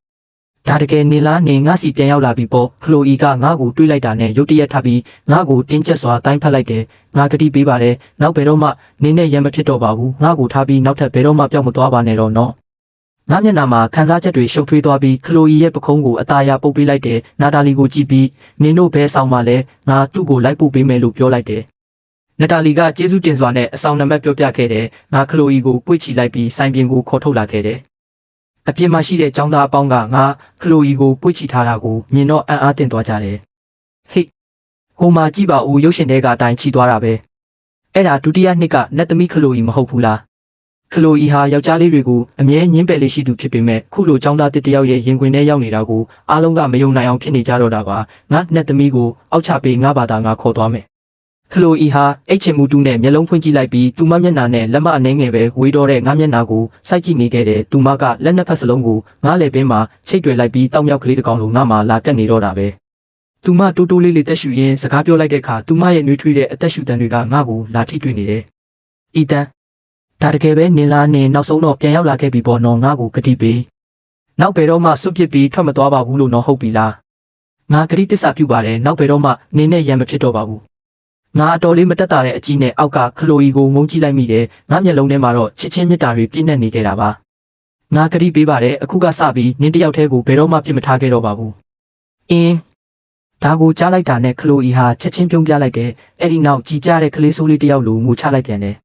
်ဒါတကယ်နေလားနေငါစီပြန်ရောက်လာပြီပေါ့ခလိုအီကငါ့ကိုတွေးလိုက်တာနဲ့ရုတ်တရက်ထပ်ပြီးငါ့ကိုတင်းကျပ်စွာတိုင်းဖက်လိုက်တယ်ငါကတိပေးပါတယ်နောက်ဘယ်တော့မှနင်းနဲ့ရံမဖြစ်တော့ပါဘူးငါ့ကိုထားပြီးနောက်ထပ်ဘယ်တော့မှပြောင်းမသွားပါနဲ့တော့နော်ငါမျက်နှာမှာခံစားချက်တွေရှုပ်ထွေးသွားပြီးခလိုအီရဲ့ပခုံးကိုအသားရပုတ်ပေးလိုက်တယ်နာတာလီကိုကြည့်ပြီးနင်းတို့ဘဲဆောင်မှလဲငါသူ့ကိုလိုက်ပို့ပေးမယ်လို့ပြောလိုက်တယ်နာတာလီကကျေးဇူးတင်စွာနဲ့အဆောင်နံပါတ်ပြောပြခဲ့တယ်ငါခလိုအီကိုပွေ့ချီလိုက်ပြီးဆိုင်ပြင်ကိုခေါ်ထုတ်လာခဲ့တယ်အပြင်မှာရှိတဲ့ចောင်းသားအပေါင်းကငါခလိုအီကိုပွေ့ချီထားတာကိုမြင်တော့အံ့အားသင့်သွားကြတယ်ဟိတ်ဟိုမှာကြည့်ပါဦးရုပ်ရှင်တဲကအတိုင်းချီသွားတာပဲအဲ့ဒါဒုတိယနှစ်ကနတ်သမီးခလိုအီမဟုတ်ဘူးလားခလိုအီဟာယောက်ျားလေးတွေကိုအမြဲညှင်းပယ်လေးရှိသူဖြစ်ပေမဲ့ခုလိုចောင်းသားတစ်တယောက်ရဲ့ရင်ခွင်ထဲရောက်နေတာကိုအားလုံးကမယုံနိုင်အောင်ဖြစ်နေကြတော့တာပါငါနှစ်သမီးကိုအောက်ချပေးငါဘာသာငါခေါ်သွားမယ်ခလိုအီဟာအိတ်ချင်မှုတူးနဲ့မျက်လုံးဖွင့်ကြည့်လိုက်ပြီးသူမမျက်နှာနဲ့လက်မအနှဲငယ်ပဲဝေးတော့တဲ့ငါမျက်နှာကိုစိုက်ကြည့်နေခဲ့တယ်သူမကလက်နှစ်ဖက်စလုံးကိုငါလည်းပင်မှာချိတ်တွယ်လိုက်ပြီးတောက်မြောက်ကလေးတစ်ကောင်လိုငါမှလာကတ်နေတော့တာပဲသူမတိုးတိုးလေးလေးတက်ရှူရင်းစကားပြောလိုက်တဲ့အခါသူမရဲ့နှွေးထွေးတဲ့အသက်ရှူတန်တွေကငါ့ကိုလာထိတွေ့နေတယ်အီတန်ဒါတကယ်ပဲနင်လာနေနောက်ဆုံးတော့ပြန်ရောက်လာခဲ့ပြီပေါ့နော်ငါ့ကိုဂတိပေးနောက်ဘယ်တော့မှစွန့်ပစ်ပြီးထွက်မသွားပါဘူးလို့နော်ဟုတ်ပြီလားငါဂတိတစ္ဆာပြုပါတယ်နောက်ဘယ်တော့မှနင်နဲ့ရံမဖြစ်တော့ပါဘူးငါအတော်လေးမတက်တာတဲ့အကြီးနဲ့အောက်ကခလိုအီကိုငုံကြည့်လိုက်မိတယ်ငါမျက်လုံးထဲမှာတော့ချစ်ချင်းမြတ်တာတွေပြည့်နေနေခဲ့တာပါငါဂတိပေးပါတယ်အခုကစပြီးနင်တယောက်တည်းကိုဘယ်တော့မှပြစ်မထားခဲ့တော့ပါဘူးအင်းဒါကိုကြားလိုက်တာနဲ့ခလိုအီဟာချက်ချင်းပြုံးပြလိုက်တယ်အဲ့ဒီနောက်ကြည်ကြတဲ့ကလေးဆိုးလေးတယောက်လိုငိုချလိုက်ပြန်တယ်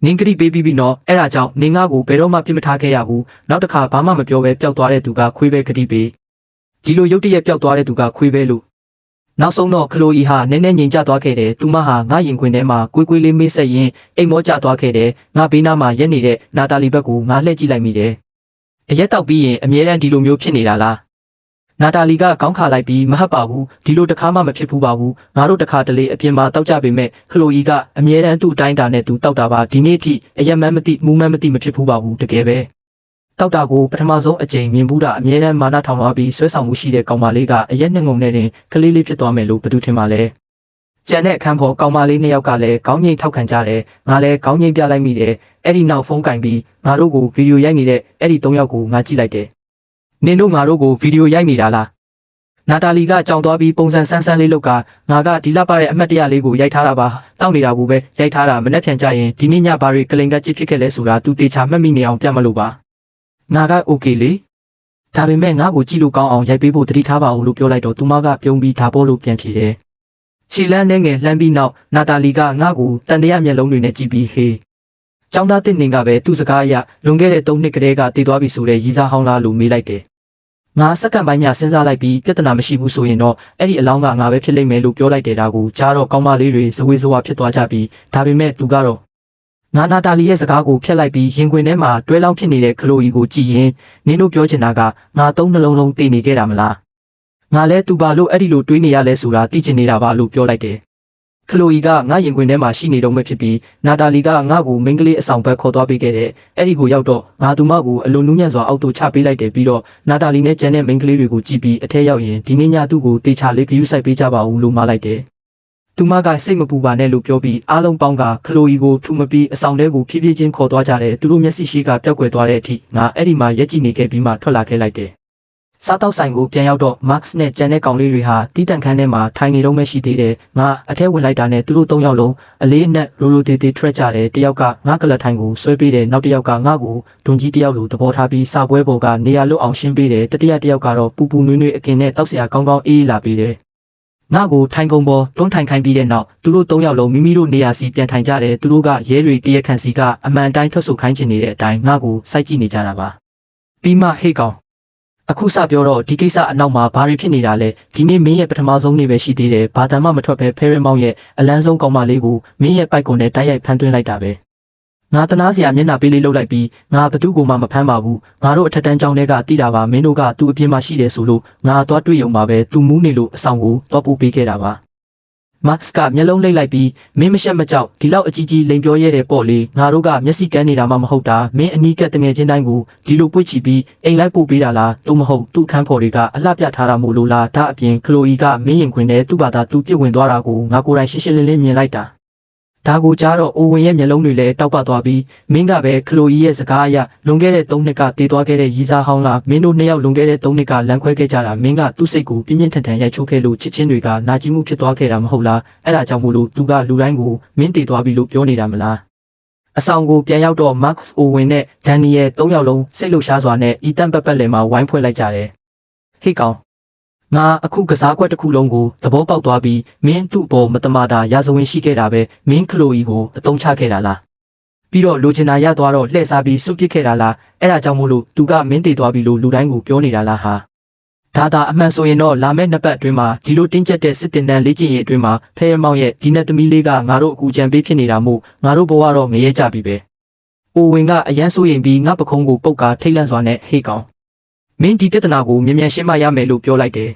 နင်ဂတိပေးပြီးနော်အဲ့ဒါကြောင့်နင်ငါ့ကိုဘယ်တော့မှပြစ်မထားခဲ့ရဘူးနောက်တစ်ခါဘာမှမပြောဘဲပျောက်သွားတဲ့သူကခွေးပဲဂတိပေးဒီလိုရုတ်တရက်ပျောက်သွားတဲ့သူကခွေးပဲလို့နောက်ဆုံးတော့ခလိုအီဟာနည်းနည်းငြိမ်ကျသွားခဲ့တယ်သူမဟာငါရင်ခွင်ထဲမှာကွေးကွေးလေးမေးဆက်ရင်းအိမ်မောကျသွားခဲ့တယ်ငါဘေးနားမှာရက်နေတဲ့နာတာလီဘက်ကိုငါလှည့်ကြည့်လိုက်မိတယ်အရက်တောက်ပြီးရင်အမြဲတမ်းဒီလိုမျိုးဖြစ်နေတာလားနာတာလီကခေါင်းခါလိုက်ပြီးမဟတ်ပါဘူးဒီလိုတစ်ခါမှမဖြစ်ဘူးပါဘူးငါတို့တစ်ခါတလေအပြင်မှာတောက်ကြပေမဲ့ခလိုအီကအမြဲတမ်းသူ့အတိုင်းတာနဲ့သူတောက်တာပါဒီနေ့ထိအရက်မှန်းမသိမူးမှန်းမသိမဖြစ်ဘူးပါဘူးတကယ်ပဲတောက်တာကိုပထမဆုံးအကြိမ်မြင်ဘူးတာအမြဲတမ်းမာနထောင်သွားပြီးဆွဲဆောင်မှုရှိတဲ့ကောင်မလေးကအရက်နဲ့ငုံနဲ့တင်ကလေးလေးဖြစ်သွားမယ်လို့ဘယ်သူထင်ပါလဲကျန်တဲ့အခန်းပေါ်ကောင်မလေးနှစ်ယောက်ကလည်းခေါင်းငိမ့်ထောက်ခံကြတယ်ငါလည်းခေါင်းငိမ့်ပြလိုက်မိတယ်အဲ့ဒီနောက်ဖုန်းကင်ပြီးငါတို့ကိုဗီဒီယိုရိုက်နေတဲ့အဲ့ဒီ၃ယောက်ကိုငါကြည့်လိုက်တယ်နင်တို့ငါတို့ကိုဗီဒီယိုရိုက်နေတာလားနာတာလီကကြောင်သွားပြီးပုံစံဆန်းဆန်းလေးလောက်ကငါကဒီလပါတဲ့အမတ်တရလေးကိုရိုက်ထားတာပါတောက်နေတာကိုပဲရိုက်ထားတာမနှက်ဖြန်ကြရင်ဒီနေ့ညဘာတွေကလိန်ကကြည့်ဖြစ်ခဲ့လဲဆိုတာသူတေချာမှတ်မိနေအောင်ပြတ်မလို့ပါငါကโอเคလေဒါပေမဲ့ငါ့ကိုကြည့်လို့ကောင်းအောင်ရိုက်ပေးဖို့တတိထားပါဦးလို့ပြောလိုက်တော့သူမကပြုံးပြီးဒါပေါ်လို့ပြန်ဖြေတယ်ခြေလန်းနဲ့ငယ်လှမ်းပြီးနောက်နာတာလီကငါ့ကိုတန်တရားမျက်လုံးတွေနဲ့ကြည့်ပြီးဟေးចောင်းသားတစ်နေကပဲသူ့စကားအရလွန်ခဲ့တဲ့3နှစ်ကတည်းကတည်သွားပြီဆိုတဲ့ရီစားဟောင်းလားလို့မေးလိုက်တယ်ငါစက္ကန့်ပိုင်းများစဉ်းစားလိုက်ပြီးပြဿနာမရှိဘူးဆိုရင်တော့အဲ့ဒီအလောင်းကငါပဲဖြစ်လိမ့်မယ်လို့ပြောလိုက်တဲ့ဒါကိုကြားတော့ကောင်းမလေးတွေဇဝေဇဝါဖြစ်သွားကြပြီးဒါပေမဲ့သူကတော့ငါနာတာလီရဲ့စကားကိုဖျက်လိုက်ပြီးရင်ခွင်ထဲမှာတွဲလောင်းဖြစ်နေတဲ့ခလိုအီကိုကြည့်ရင်နင်းတို့ပြောချင်တာကငါသုံးနှလုံးလုံးတည်နေခဲ့တာမလားငါလဲသူပါလို့အဲ့ဒီလိုတွေးနေရလဲဆိုတာသိချင်နေတာပါလို့ပြောလိုက်တယ်ခလိုအီကငါရင်ခွင်ထဲမှာရှိနေတော့မှဖြစ်ပြီးနာတာလီကငါ့ကိုမိန်းကလေးအဆောင်ဘက်ခေါ်သွားပေးခဲ့တယ်အဲ့ဒီကိုရောက်တော့ငါသူမကိုအလိုနူးညံ့စွာအောက်သို့ချပေးလိုက်တယ်ပြီးတော့နာတာလီနဲ့ကျန်တဲ့မိန်းကလေးတွေကိုကြည့်ပြီးအထက်ရောက်ရင်ဒီနေ့ညသူ့ကိုတေချာလေးဂရုစိုက်ပေးကြပါဦးလို့မှားလိုက်တယ်သူမကစိတ်မပူပါနဲ့လို့ပြောပြီးအားလုံးပေါင်းကခလိုအီကိုထူမပြီးအဆောင်ထဲကိုဖြည်းဖြည်းချင်းခေါ်သွားကြတယ်သူတို့မျက်စိရှိကပျောက်ကွယ်သွားတဲ့အထိငါအဲ့ဒီမှာရက်ကြည့်နေခဲ့ပြီးမှထွက်လာခဲ့လိုက်တယ်စားတောက်ဆိုင်ကိုပြန်ရောက်တော့ Max နဲ့ကျန်တဲ့ကောင်လေးတွေဟာတီးတန့်ခန်းထဲမှာထိုင်နေတော့မှရှိသေးတယ်ငါအထက်ဝင်လိုက်တာနဲ့သူတို့၃ယောက်လုံးအလေးအနက်ရိုရိုတေတေထွက်ကြတယ်တယောက်ကငါကလထိုင်ကိုဆွဲပေးတယ်နောက်တစ်ယောက်ကငါ့ကိုဒုံကြီးတယောက်လိုသဘောထားပြီးစာပွဲပေါ်ကနေရာလွတ်အောင်ရှင်းပေးတယ်တတိယတစ်ယောက်ကတော့ပူပူနွေးနွေးအကင်နဲ့တောက်စရာကောင်းကောင်းအေးလာပေးတယ် ငါ့ကိုထိုင်ကုန်ပေါ်တွန်းထိုင်ခိုင်းပြီးတဲ့နောက်သူတို့၃ယောက်လုံးမိမိတို့နေရာစီပြန်ထိုင်ကြတယ်သူတို့ကရဲတွေတရက်ခန့်စီကအမှန်တိုင်းထွက်ဆိုခိုင်းချင်နေတဲ့အတိုင်းငါ့ကိုစိုက်ကြည့်နေကြတာပါပြီးမှဟေ့ကောင်အခုစပြောတော့ဒီကိစ္စအနောက်မှာဘာတွေဖြစ်နေတာလဲဒီနေ့မင်းရဲ့ပထမဆုံးနေ့ပဲရှိသေးတယ်ဘာတမ်းမှမထွက်ပဲဖဲရမောင်ရဲ့အလန်းဆုံးကောင်မလေးကိုမင်းရဲ့ပိုက်ကွန်နဲ့တိုက်ရိုက်ဖမ်းသွင်းလိုက်တာပဲငါတနာစရာမျက်နှာပေးလေးလှုပ်လိုက်ပြီးငါဘသူ့ကိုမှမဖမ်းပါဘူးငါတို့အထက်တန်းကျောင်းထဲကတိတာပါမင်းတို့ကသူ့အပြင်မှာရှိတယ်ဆိုလို့ငါသွားတွေ့ရုံပါပဲသူမူးနေလို့အဆောင်ကိုသွားပို့ပေးခဲ့တာပါမတ်စ်ကမျက်လုံးလိမ့်လိုက်ပြီးမင်းမရှက်မကြောက်ဒီလောက်အကြီးကြီးလိန်ပြောရဲတဲ့ပေါ့လေငါတို့ကမျက်စိကန်းနေတာမှမဟုတ်တာမင်းအနီးကပ်တငယ်ချင်းတိုင်းကိုဒီလိုပွေ့ချီပြီးအိမ်လိုက်ပို့ပေးတာလားသို့မဟုတ်သူ့ခန်းဖော်တွေကအလှပြထားတာမို့လို့လားဒါအပြင်ခလိုအီကမင်းရင်ခွင်နဲ့သူ့ဘာသာသူပြစ်ဝင်သွားတာကိုငါကိုယ်တိုင်ရှင်းရှင်းလင်းလင်းမြင်လိုက်တာဒါကိုကြားတော့အိုဝင်ရဲ့မျက်လုံးတွေလည်းတောက်ပသွားပြီးမင်းကပဲခလိုအီရဲ့စကားအရလွန်ခဲ့တဲ့3နှစ်ကတည်သွားခဲ့တဲ့ရီစားဟောင်းလားမင်းတို့2ယောက်လွန်ခဲ့တဲ့3နှစ်ကလမ်းခွဲခဲ့ကြတာမင်းကသူ့စိတ်ကိုပြင်းပြင်းထန်ထန်ရိုက်ချိုးခဲ့လို့ချစ်ချင်းတွေကနာကျင်မှုဖြစ်သွားခဲ့တာမဟုတ်လားအဲ့ဒါကြောင့်မို့လို့သူကလူတိုင်းကိုမင်းတည်သွားပြီလို့ပြောနေတာမလားအဆောင်ကိုပြန်ရောက်တော့မတ်စ်အိုဝင်နဲ့ဒန်နီယယ်3ယောက်လုံးစိတ်လှုပ်ရှားစွာနဲ့အီတန်ပတ်ပတ်လည်မှာဝိုင်းဖွဲ့လိုက်ကြတယ်ဟေ့ကောင်ငါအခုကစားကွက်တစ်ခုလုံးကိုသဘောပေါက်သွားပြီးမင်းသူ့ဘောမတမာတာရာဇဝင်ရှိခဲ့တာပဲမင်းခလိုအီကိုအတုံးချခဲ့တာလားပြီးတော့လိုချင်တာရသွားတော့လှည့်စားပြီးစွန့်ပစ်ခဲ့တာလားအဲ့ဒါကြောင့်မို့လို့သူကမင်းတည်သွားပြီလို့လူတိုင်းကိုပြောနေတာလားဟာဒါသာအမှန်ဆိုရင်တော့လာမယ့်နှစ်ပတ်အတွင်းမှာဒီလိုတင်းကျပ်တဲ့စစ်တင်တန်းလေ့ကျင့်ရေးအတွင်းမှာဖဲရမောင်ရဲ့ဒီnetသမီးလေးကငါတို့အကူကြံပေးဖြစ်နေတာမို့ငါတို့ဘဝတော့ငရဲကြပြီပဲအိုဝင်ကအရန်ဆိုရင်ပြီးငါပခုံးကိုပုတ်ကာထိတ်လန့်စွာနဲ့ဟေ့ကောင်မင်းဒီပြဿနာကိုမြန်မြန်ရှင်းမရမယ်လို့ပြောလိုက်တယ်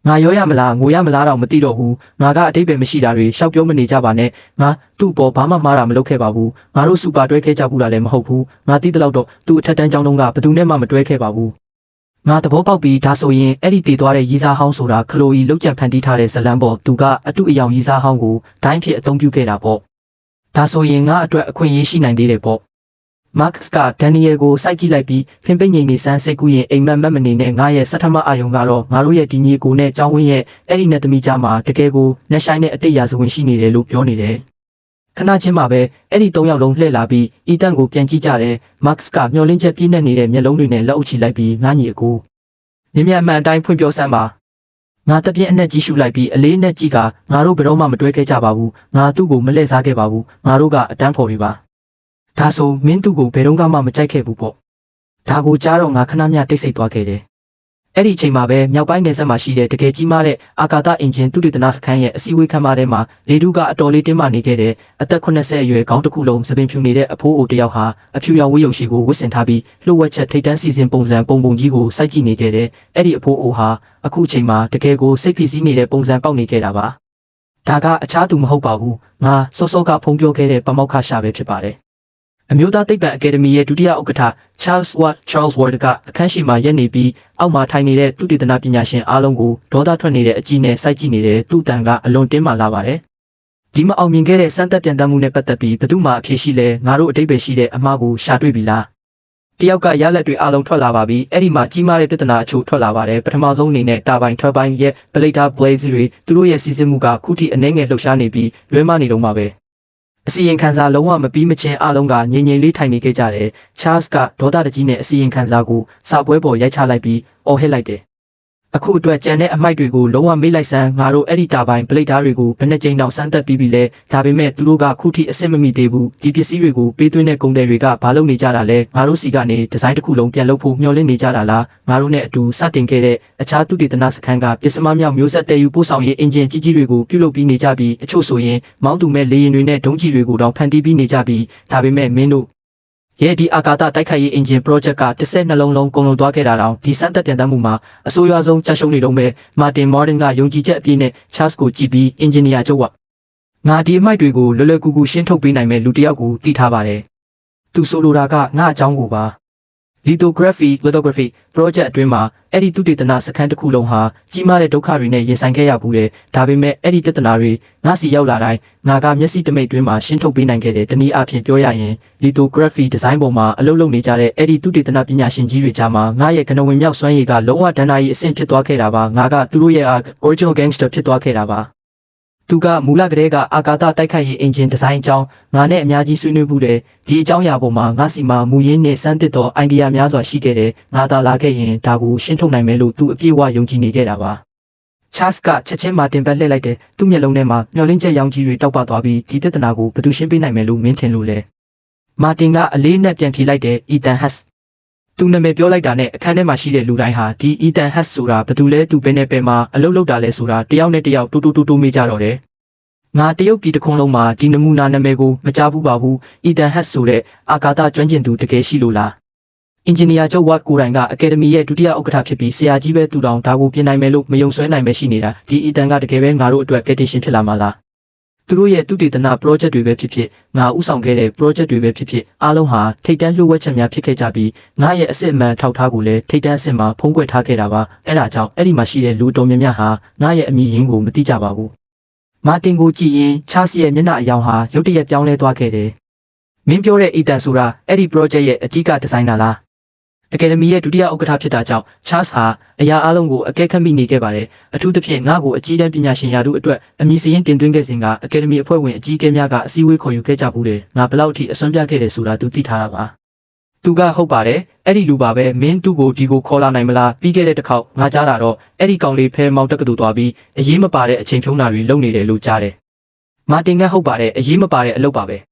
ငါရောရမလားငိုရမလားတော့မသိတော့ဘူးငါကအတိတ်ပဲမရှိတာတွေရှောက်ပြောမနေကြပါနဲ့ငါသူ့ပေါ်ဘာမှမှားတာမလုပ်ခဲ့ပါဘူးငါတို့စူပါတွဲခဲ့ကြဘူးလားလည်းမဟုတ်ဘူးငါသိတဲ့လောက်တော့သူ့အထက်တန်းကျောင်းတုန်းကဘယ်သူနဲ့မှမတွဲခဲ့ပါဘူးငါသဘောပေါက်ပြီးဒါဆိုရင်အဲ့ဒီတည်သွားတဲ့ရီစားဟောင်းဆိုတာခလိုအီလောက်ကျန်ဖန်တီးထားတဲ့ဇလန်ပေါ်သူကအတုအယောင်ရီစားဟောင်းကိုဒိုင်းဖြစ်အသုံးပြုခဲ့တာပေါ့ဒါဆိုရင်ငါအတွက်အခွင့်အရေးရှိနိုင်သေးတယ်ပေါ့မတ်စ်ကဒန်နီယယ်ကိုစိုက်ကြည့်လိုက်ပြီးဖင်ပိတ်ငိမ်နေစမ်းစိတ်ကူးရင်အိမ်မက်မက်မနေနဲ့ငါရဲ့စထမအာယုံကတော့ငါတို့ရဲ့ဒီညီကိုနဲ့ကျောင်းဝင်းရဲ့အဲ့ဒီနဲ့သမီးကြားမှာတကယ်ကိုနှက်ဆိုင်တဲ့အတိတ်ရာဇဝင်ရှိနေတယ်လို့ပြောနေတယ်ခဏချင်းမှာပဲအဲ့ဒီ3ယောက်လုံးလှည့်လာပြီးအီတန်ကိုပြန်ကြည့်ကြတယ်မတ်စ်ကမျောလင်းချက်ပြည့်နေနေတဲ့မျက်လုံးတွေနဲ့လက်အုပ်ချလိုက်ပြီးငါညီအကိုမြင်မြန်မှန်အတိုင်းဖွင့်ပြောစမ်းပါငါတပြင်းအနက်ကြီးရှုလိုက်ပြီးအလေးနဲ့ကြည့်ကငါတို့ဘယ်တော့မှမတွဲခဲ့ကြပါဘူးငါသူ့ကိုမလှည့်စားခဲ့ပါဘူးငါတို့ကအတန်းဖော်တွေပါဒါဆိုမင်းသူ့ကိုဘယ်တော့မှမကြိုက်ခဲ့ဘူးပေါ့ဒါကိုကြားတော့ငါခဏမျှတိတ်ဆိတ်သွားခဲ့တယ်အဲ့ဒီအချိန်မှာပဲမြောက်ပိုင်းနယ်စပ်မှာရှိတဲ့တကယ်ကြီးမားတဲ့အာကာသအင်ဂျင်သုတေသနစခန်းရဲ့အစည်းအဝေးခန်းမထဲမှာလေထုကအတော်လေးတင်းမာနေခဲ့တဲ့အသက်80အရွယ်ခေါင်းတစ်ခုလုံးစပင်ဖြူနေတဲ့အဖိုးအိုတယောက်ဟာအဖြူရောင်ဝတ်ရုပ်ရှိကိုဝတ်ဆင်ထားပြီးလှုပ်ဝက်ချက်ထိတ်တန်းစီစဉ်ပုံစံပုံကြီးကိုစိုက်ကြည့်နေခဲ့တဲ့အဲ့ဒီအဖိုးအိုဟာအခုချိန်မှာတကယ်ကိုစိတ်ဖိစီးနေတဲ့ပုံစံပေါက်နေခဲ့တာပါဒါကအခြားသူမဟုတ်ပါဘူးငါစောစောကဖုံးပြောခဲ့တဲ့ပမောက္ခရှာပဲဖြစ်ပါတယ်အမျိုးသားသိပ္ပံအကယ်ဒမီရဲ့ဒုတိယဥက္ကဋ္ဌ Charles Ward ကအခန်းရှိမှာရက်နေပြီးအောက်မှာထိုင်နေတဲ့သုတေသနပညာရှင်အားလုံးကိုဒေါသထွက်နေတဲ့အကြည့်နဲ့စိုက်ကြည့်နေတဲ့သူ့တန်ကအလွန်တင်းမာလာပါတယ်။ဒီမအောင်မြင်ခဲ့တဲ့စမ်းသပ်ပြန်တမ်းမှုနဲ့ပတ်သက်ပြီးဘယ်သူမှအဖြေရှိလဲငါတို့အတိတ်ပဲရှိတဲ့အမှားကိုရှာတွေ့ပြီလား။တယောက်ကရလက်တွေအားလုံးထွက်လာပါပြီ။အဲ့ဒီမှာကြီးမားတဲ့ပြဿနာအချို့ထွက်လာပါတယ်။ပထမဆုံးအနေနဲ့တာဘိုင်ထဘိုင်ရဲ့ Blader Blaze တွေသူတို့ရဲ့စီစဉ်မှုကခုထိအနှဲငယ်လှုပ်ရှားနေပြီးလွဲမနေတော့မှာပဲ။အစီရင်ခံစာလုံးဝမပြီးမချင်းအားလုံးကငြိမ်ငြိမ်လေးထိုင်နေခဲ့ကြတယ်။ Charles ကဒေါသတကြီးနဲ့အစီရင်ခံစာကိုစာပွဲပေါ်ရိုက်ချလိုက်ပြီးအော်ဟစ်လိုက်တယ်။အခုအတွက်ကြံတဲ့အမိုက်တွေကိုလုံးဝမေ့လိုက်စမ်းငါတို့အဲ့ဒီတာပိုင်းပလိတ်ဓာတ်တွေကိုဘယ်နှကြိမ်တောင်စမ်းသပ်ပြီးပြီလဲ။ဒါပေမဲ့သူတို့ကခုထိအဆင်မမီသေးဘူး။ဒီပစ္စည်းတွေကိုပေးသွင်းတဲ့ကုန်တယ်တွေကဘာလုပ်နေကြတာလဲ။ငါတို့စီကနေဒီဇိုင်းတစ်ခုလုံးပြန်လုပ်ဖို့မျှော်လင့်နေကြတာလား။ငါတို့နဲ့အတူစတင်ခဲ့တဲ့အခြားသုတေသနစခန်းကပစ္စမမြောက်မျိုးဆက်တည်ယူပို့ဆောင်ရေးအင်ဂျင်ကြီးတွေကိုပြုလုပ်ပြီးနေကြပြီးအချို့ဆိုရင်မောင်းသူမဲ့လေယာဉ်တွေနဲ့ဒုံးကျည်တွေကိုတောင်ဖန်တီးပြီးနေကြပြီးဒါပေမဲ့မင်းတို့ရဲ့ဒီအာကာသတိုက်ခိုက်ရေးအင်ဂျင် project ကတစ်ဆက်နှလုံးလုံးကုန်လုံးသွားခဲ့တာတောင်ဒီစမ်းသပ်ပြန်တမ်းမှုမှာအဆိုးရွားဆုံးကြာရှုံးနေတော့ပဲမာတင်မော်ဒင်ကယုံကြည်ချက်အပြည့်နဲ့ Charles ကိုကြည့်ပြီးအင်ဂျင်နီယာချုပ်ကငါဒီအမိုက်တွေကိုလွယ်လွယ်ကူကူရှင်းထုတ်ပေးနိုင်မဲ့လူတစ်ယောက်ကိုသိထားပါတယ်သူဆိုလိုတာကငါအကြောင်းကိုပါlithography project အတွင်းမှာအဲ့ဒီသုတေသနစခန်းတစ်ခုလုံးဟာကြီးမားတဲ့ဒုက္ခတွေနဲ့ရင်ဆိုင်ခဲ့ရဘူးတယ်ဒါပေမဲ့အဲ့ဒီပြဿနာတွေငါစီရောက်လာတိုင်းငါကမျက်စိတမိတ်တွင်းမှာရှင်းထုတ်ပေးနိုင်ခဲ့တယ်တနည်းအားဖြင့်ပြောရရင် lithography design ပေါ်မှာအလုပ်လုပ်နေကြတဲ့အဲ့ဒီသုတေသနပညာရှင်ကြီးတွေကြားမှာငါရဲ့ကနဝင်မြောက်စွမ်းရည်ကလုံးဝဒဏ္ဍာရီအဆင့်ဖြစ်သွားခဲ့တာပါငါကသူတို့ရဲ့ original gangster ဖြစ်သွားခဲ့တာပါသူကမူလကတည်းကအာကာသတိုက်ခိုက်ရေးအင်ဂျင်ဒီဇိုင်းအကြောင်းငါနဲ့အများကြီးဆွေးနွေးမှုတယ်ဒီအကြောင်းအရာပေါ်မှာငါစီမှာမူရင်းနဲ့စမ်းသစ်သောအိုင်ဒီယာများစွာရှိခဲ့တယ်ငါသာလာခဲ့ရင်ဒါကိုရှင်းထုတ်နိုင်မယ်လို့သူအပြည့်အဝယုံကြည်နေခဲ့တာပါ Charles ကချက်ချင်းမာတင်ဘက်လှည့်လိုက်တယ်သူ့မျက်လုံးထဲမှာမျောလင်းချက်ရောင်ကြီးတွေတောက်ပသွားပြီးဒီပြဿနာကိုဘယ်သူရှင်းပေးနိုင်မယ်လို့မင်းထင်လို့လဲမာတင်ကအလေးနဲ့ပြန်ဖြေလိုက်တယ် Ethan Hess သူနာမည်ပြောလိုက်တာနဲ့အခန်းထဲမှာရှိတဲ့လူတိုင်းဟာဒီ Ethan Hess ဆိုတာဘယ်သူလဲသူဘယ်နဲ့ပဲမှာအလုပ်လုပ်တာလဲဆိုတာတယောက်နဲ့တယောက်တူမေးကြတော့တယ်ငါတရုတ်ပြည်တစ်ခုလုံးမှာဒီနမူနာနာမည်ကိုမကြားဘူးပါဘူး Ethan Hess ဆိုတဲ့အာကာသကျွမ်းကျင်သူတကယ်ရှိလို့လားအင်ဂျင်နီယာချုပ်ဝတ်ကိုရိုင်းကအကယ်ဒမီရဲ့ဒုတိယဥက္ကဋ္ဌဖြစ်ပြီးဆရာကြီးပဲတူတောင်ဒါကိုပြင်နိုင်မယ်လို့မယုံဆွဲနိုင်ပဲရှိနေတာဒီ Ethan ကတကယ်ပဲငါတို့အတွက်ကယ်တင်ရှင်ဖြစ်လာမှာလားသူတို့ရဲ့သုတေသန project တွေပဲဖြစ်ဖြစ်ငါဥဆောင်ခဲ့တဲ့ project တွေပဲဖြစ်ဖြစ်အားလုံးဟာထိပ်တန်းလှုပ်ဝက်ချက်များဖြစ်ခဲ့ကြပြီးငါရဲ့အစစ်အမှန်ထောက်ထားကိုလည်းထိပ်တန်းအစစ်မှာဖုံးကွယ်ထားခဲ့တာပါအဲ့ဒါကြောင့်အဲ့ဒီမှာရှိတဲ့လူတော်များများဟာငါရဲ့အမည်ရင်းကိုမသိကြပါဘူးမာတင်ကိုကြည့်ရင်ချားစီရဲ့မျက်နှာအယောင်ဟာရုတ်တရက်ပြောင်းလဲသွားခဲ့တယ်မင်းပြောတဲ့ Ethan ဆိုတာအဲ့ဒီ project ရဲ့အကြီးကဒီဇိုင်နာလားအကယ်ဒမီရဲ့ဒုတိယဥက္ကဋ္ဌဖြစ်တာကြောင့် Charles ဟာအရာအလုံးကိုအကဲခတ်မိနေခဲ့ပါတယ်အထူးသဖြင့်ငါ့ကိုအကြီးတန်းပညာရှင်ရာထူးအတွက်အမည်စရင်းတင်သွင်းခဲ့စဉ်ကအကယ်ဒမီအဖွဲ့ဝင်အကြီးအကဲများကအစည်းအဝေးခေါ်ယူခဲ့ကြဘူးတယ်ငါဘယ်လောက်ထိအစွမ်းပြခဲ့တယ်ဆိုတာသူသိထားတာပါသူကဟုတ်ပါတယ်အဲ့ဒီလူပါပဲမင်းသူ့ကိုဒီကိုခေါ်လာနိုင်မလားပြီးခဲ့တဲ့တစ်ခေါက်ငါကြားတာတော့အဲ့ဒီကောင်လေးဖဲမောင်တက်ကတူသွားပြီးအရေးမပါတဲ့အချိန်ဖြုံးတာတွေလုပ်နေတယ်လို့ကြားတယ်မာတင်ကဟုတ်ပါတယ်အရေးမပါတဲ့အလုပ်ပါပဲ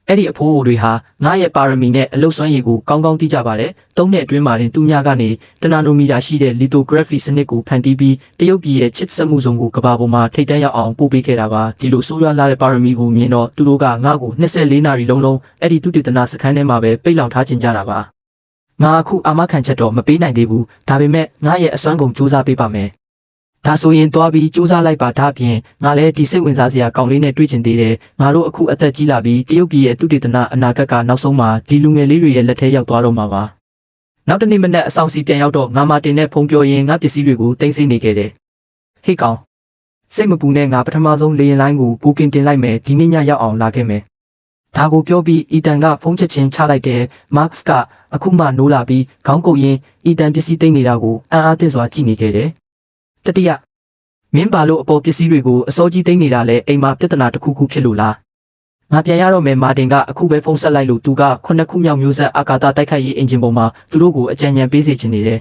အဲ့ဒီအဖိုးတွေဟာငါရဲ့ပါရမီနဲ့အလုတ်စွမ်းရည်ကိုကောင်းကောင်းသိကြပါတယ်။၃နှစ်အတွင်းမှာတင်သူများကနေတနာနိုမီတာရှိတဲ့ lithography စနစ်ကိုဖန်တီးပြီးတရုတ်ပြည်ရဲ့ chip စက်မှုစုံကိုကမ္ဘာပေါ်မှာထိပ်တန်းရောက်အောင်ပို့ပေးခဲ့တာပါ။ဒီလိုဆိုးရွားလာတဲ့ပါရမီကိုမြင်တော့သူတို့ကငါ့ကို24နာရီလုံးအဲ့ဒီသူတေသနာစခန်းထဲမှာပဲပိတ်လောင်ထားခြင်းကြတာပါ။ငါအခုအာမခံချက်တော့မပေးနိုင်သေးဘူး။ဒါပေမဲ့ငါရဲ့အစွမ်းကုန်စူးစမ်းပေးပါမယ်။ဒါဆိုရင်တွားပြီးစူးစမ်းလိုက်ပါဒါဖြင့်ငါလည်းဒီစိတ်ဝင်စားစရာကောင်းလေးနဲ့တွေ့ချင်သေးတယ်ငါတို့အခုအသက်ကြီးလာပြီးတရုတ်ပြည်ရဲ့သုတေသနအနာဂတ်ကနောက်ဆုံးမှာဒီလူငယ်လေးတွေရဲ့လက်ထဲရောက်သွားတော့မှာပါနောက်တနေ့မနက်အဆောင်စီပြန်ရောက်တော့ငါမာတင်နဲ့ဖုန်းပြောရင်းငါပစ္စည်းတွေကိုတင်ဆက်နေခဲ့တယ်ဟေ့ကောင်စိတ်မပူနဲ့ငါပထမဆုံးလေယာဉ်လိုင်းကိုဘူကင်တင်လိုက်မယ်ဒီနေ့ညရောက်အောင်လာခဲ့မယ်ဒါကိုပြောပြီးအီတန်ကဖုန်းချက်ချင်းချလိုက်တယ်မတ်စ်ကအခုမှနိုးလာပြီးခေါင်းကုပ်ရင်းအီတန်ပစ္စည်းသိမ်းနေတာကိုအံ့အားသင့်စွာကြည့်နေခဲ့တယ်တတိယမင်းပါလို့အပေါ်ပစ္စည်းတွေကိုအစောကြီးသိမ်းနေတာလဲအိမ်မှာပြဿနာတစ်ခုခုဖြစ်လို့လားငါပြန်ရတော့မယ်မာတင်ကအခုပဲဖုန်းဆက်လိုက်လို့သူကခုနှစ်ခုမြောက်မျိုးဆက်အာကာသတိုက်ခိုက်ရေးအင်ဂျင်ပေါ်မှာသူတို့ကိုအကြံဉာဏ်ပေးစေချင်နေတယ်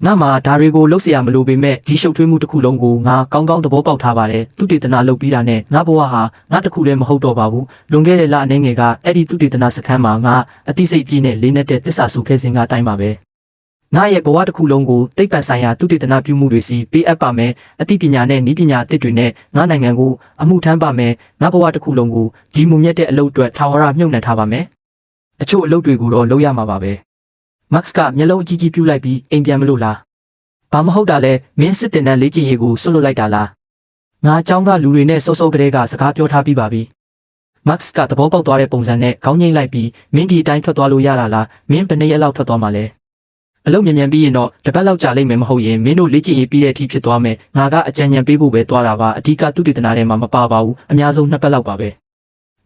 ငါမှဒါတွေကိုလှုပ်เสียရမလို့ပေမဲ့ဒီရှုပ်ထွေးမှုတစ်ခုလုံးကိုငါကောင်းကောင်းသဘောပေါက်ထားပါတယ်သူတေသနာလုပ်ပြီးတာနဲ့ငါဘဝဟာငါတစ်ခုလည်းမဟုတ်တော့ပါဘူးလွန်ခဲ့တဲ့လအနေငယ်ကအဲ့ဒီသူတေသနာစခန်းမှာငါအသိစိတ်ပြည့်နဲ့လေးနဲ့တဲ့သစ္စာဆိုခဲ့စဉ်ကအတိုင်းပါပဲငါရဲ့ဘဝတစ်ခုလုံးကိုသိပ္ပံဆိုင်ရာသုတေသနပြုမှုတွေစီပေးအပ်ပါမယ်အသိပညာနဲ့နည်းပညာအသစ်တွေနဲ့ငါနိုင်ငံကိုအမှုထမ်းပါမယ်ငါဘဝတစ်ခုလုံးကိုဒီမုံမြတ်တဲ့အလုပ်အတွက်ထာဝရမြှုပ်နှံထားပါမယ်အချို့အလုပ်တွေကိုတော့လုပ်ရမှာပါပဲမတ်စ်ကမျက်လုံးအကြီးကြီးပြူလိုက်ပြီးအိမ်ပြန်မလို့လားဘာမဟုတ်တာလဲမင်းစစ်တင်တန်းလေ့ကျင့်ရေးကိုဆွတ်လွတ်လိုက်တာလားငါအကြောင်းကလူတွေနဲ့စောစောကလေးကစကားပြောထားပြီးပါပြီမတ်စ်ကသဘောပေါက်သွားတဲ့ပုံစံနဲ့ခေါင်းငိမ့်လိုက်ပြီးမင်းဒီအတိုင်းထွက်သွားလို့ရတာလားမင်းဘယ်နှစ်ရက်လောက်ထွက်သွားမှာလဲအလုံးမြန်ပြီးရင်တော့တပတ်လောက်ကြာလိမ့်မယ်မဟုတ်ရင်မင်းတို့လေ့ကျင့်ရေးပြီးတဲ့အထိဖြစ်သွားမယ်ငါကအကြံဉာဏ်ပေးဖို့ပဲသွားတာပါအဓိကသူတေသနာထဲမှာမပါပါဘူးအများဆုံး2ပတ်လောက်ပါပဲ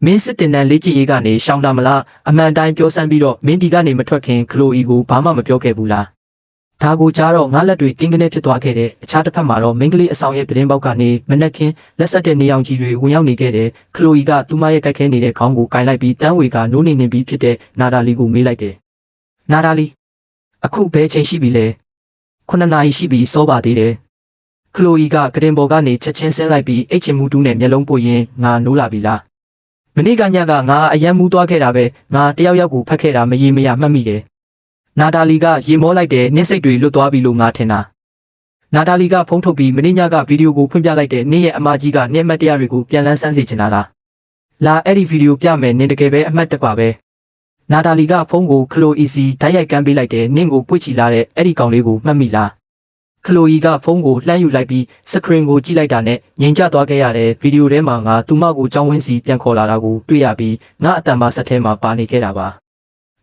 မင်းစစ်တင်တန်းလေ့ကျင့်ရေးကနေရှောင်တာမလားအမှန်တိုင်းပြောစမ်းပြီးတော့မင်းဒီကနေမထွက်ခင်ခလိုအီကိုဘာမှမပြောခဲ့ဘူးလားဒါကိုကြားတော့ငါလက်တွေတင်းကနေဖြစ်သွားခဲ့တယ်အခြားတစ်ဖက်မှာတော့မင်းကလေးအဆောင်ရဲ့ပြတင်းပေါက်ကနေမနက်ခင်းလက်ဆက်တဲ့နေအောင်ကြီးတွေဝင်ရောက်နေခဲ့တယ်ခလိုအီကသူမရဲ့ကြိုက်ခဲနေတဲ့ခေါင်းကိုကင်လိုက်ပြီးတန်းဝေကနိုးနေပြီးဖြစ်တဲ့နာဒါလီကိုမေးလိုက်တယ်နာဒါလီအခုဘယ်ချိန်ရှိပြီလဲ9နာရီရှိပြီစောပါသေးတယ်ခလိုအီကကရင်ပေါ်ကနေချက်ချင်းဆင်းလိုက်ပြီးအိတ်ချင်မှုတူးနဲ့မျက်လုံးပွင့်ရင်ငါနိုးလာပြီလားမနေ့ကညကငါအယံမူးသွားခဲ့တာပဲငါတယောက်ယောက်ကိုဖတ်ခဲ့တာမရေမရမှတ်မိတယ်နာဒါလီကရေမောလိုက်တယ်နင်းစိတ်တွေလွတ်သွားပြီလို့ငါထင်တာနာဒါလီကဖုန်းထုတ်ပြီးမနေ့ညကဗီဒီယိုကိုဖွင့်ပြလိုက်တယ်နင်းရဲ့အမကြီးကနင်းအမှတ်တရတွေကိုပြန်လန်းဆန်းစေချင်တာလားလာအဲ့ဒီဗီဒီယိုပြမယ်နင်းတကယ်ပဲအမှတ်တပါပဲနာဒါလီကဖုန်းကိုခလိုအီစီဓာတ်ရိုက်ကမ်းပေးလိုက်တယ်နင့်ကိုပွေ့ချီလာတဲ့အဲ့ဒီကောင်လေးကိုမှတ်မိလားခလိုအီကဖုန်းကိုလှမ်းယူလိုက်ပြီးစကရင်ကိုကြည့်လိုက်တာနဲ့ငြိမ်ကျသွားခဲ့ရတယ်ဗီဒီယိုထဲမှာငါသူမကိုကြောင်းဝင်းစီပြန်ခေါ်လာတာကိုတွေ့ရပြီးငါအတန်ပါဆက်ထဲမှာပါနေခဲ့တာပါ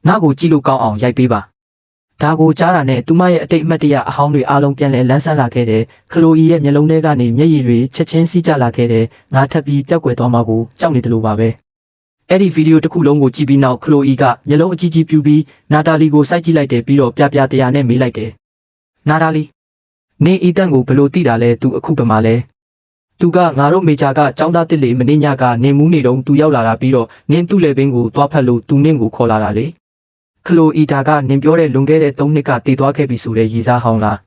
ငါကိုကြည့်လို့ကောင်းအောင်ရိုက်ပေးပါဒါကိုကြားတာနဲ့သူမရဲ့အတိတ်အမှတ်တရအဟောင်းတွေအားလုံးပြန်လဲလန်းဆန်းလာခဲ့တယ်ခလိုအီရဲ့မျက်လုံးထဲကနေမျက်ရည်တွေချက်ချင်းစီးကျလာခဲ့တယ်ငါထပ်ပြီးပျောက်ကွယ်သွားမှကိုကြောက်နေတယ်လို့ပါပဲအဲ့ဒီဗီဒီယိုတစ်ခုလုံးကိုကြည့်ပြီးနောက်ခလိုအီကမျက်လုံးအကြီးကြီးပြူပြီးနာတာလီကိုစိုက်ကြည့်လိုက်တယ်ပြီးတော့ပြတရားနဲ့မေးလိုက်တယ်နာတာလီနေအီတန်ကိုဘယ်လိုသိတာလဲသူအခုကမှလဲသူကငါတို့မေဂျာကចောင်းသားတစ်လေမင်းညကနေမူးနေတော့သူရောက်လာတာပြီးတော့နင်းသူ့လေပင်ကိုသွားဖက်လို့သူနင်းကိုခေါ်လာတာလေခလိုအီတာကနင်းပြောတဲ့လွန်ခဲ့တဲ့3နှစ်ကတည်သွားခဲ့ပြီဆိုတဲ့ရည်စားဟောင်းလာ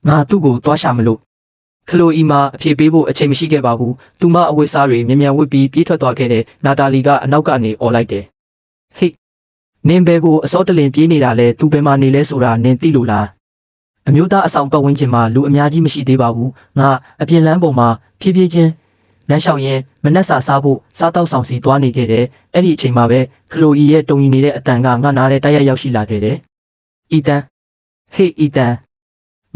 းငါသူ့ကိုသွားရှာမလို့ ခလိုအီမှာအဖြေပေးဖို့အချိန်မရှိခဲ့ပါဘူးသူမအဝတ်စားတွေမြန်မြန်ဝတ်ပြီးပြေးထွက်သွားခဲ့တဲ့နာတာလီကအနောက်ကနေអော်လိုက်တယ်ဟေးနင်ဘဲကိုအစောတလင်ပြေးနေတာလဲသူဘယ်မှာနေလဲဆိုတာနင်သိလို့လားအမျိုးသားအဆောင်ပတ်ဝန်းကျင်မှာလူအများကြီးမရှိသေးပါဘူးငါအပြင်လမ်းပေါ်မှာဖြည်းဖြည်းချင်းလမ်းလျှောက်ရင်းမနှက်စာစားဖို့စားတောက်ဆောင်စီသွားနေခဲ့တယ်အဲ့ဒီအချိန်မှာပဲခလိုအီရဲ့တုံရီနေတဲ့အတန်ကငါနားထဲတိုက်ရိုက်ရောက်ရှိလာခဲ့တယ်အီတန်ဟေးအီတန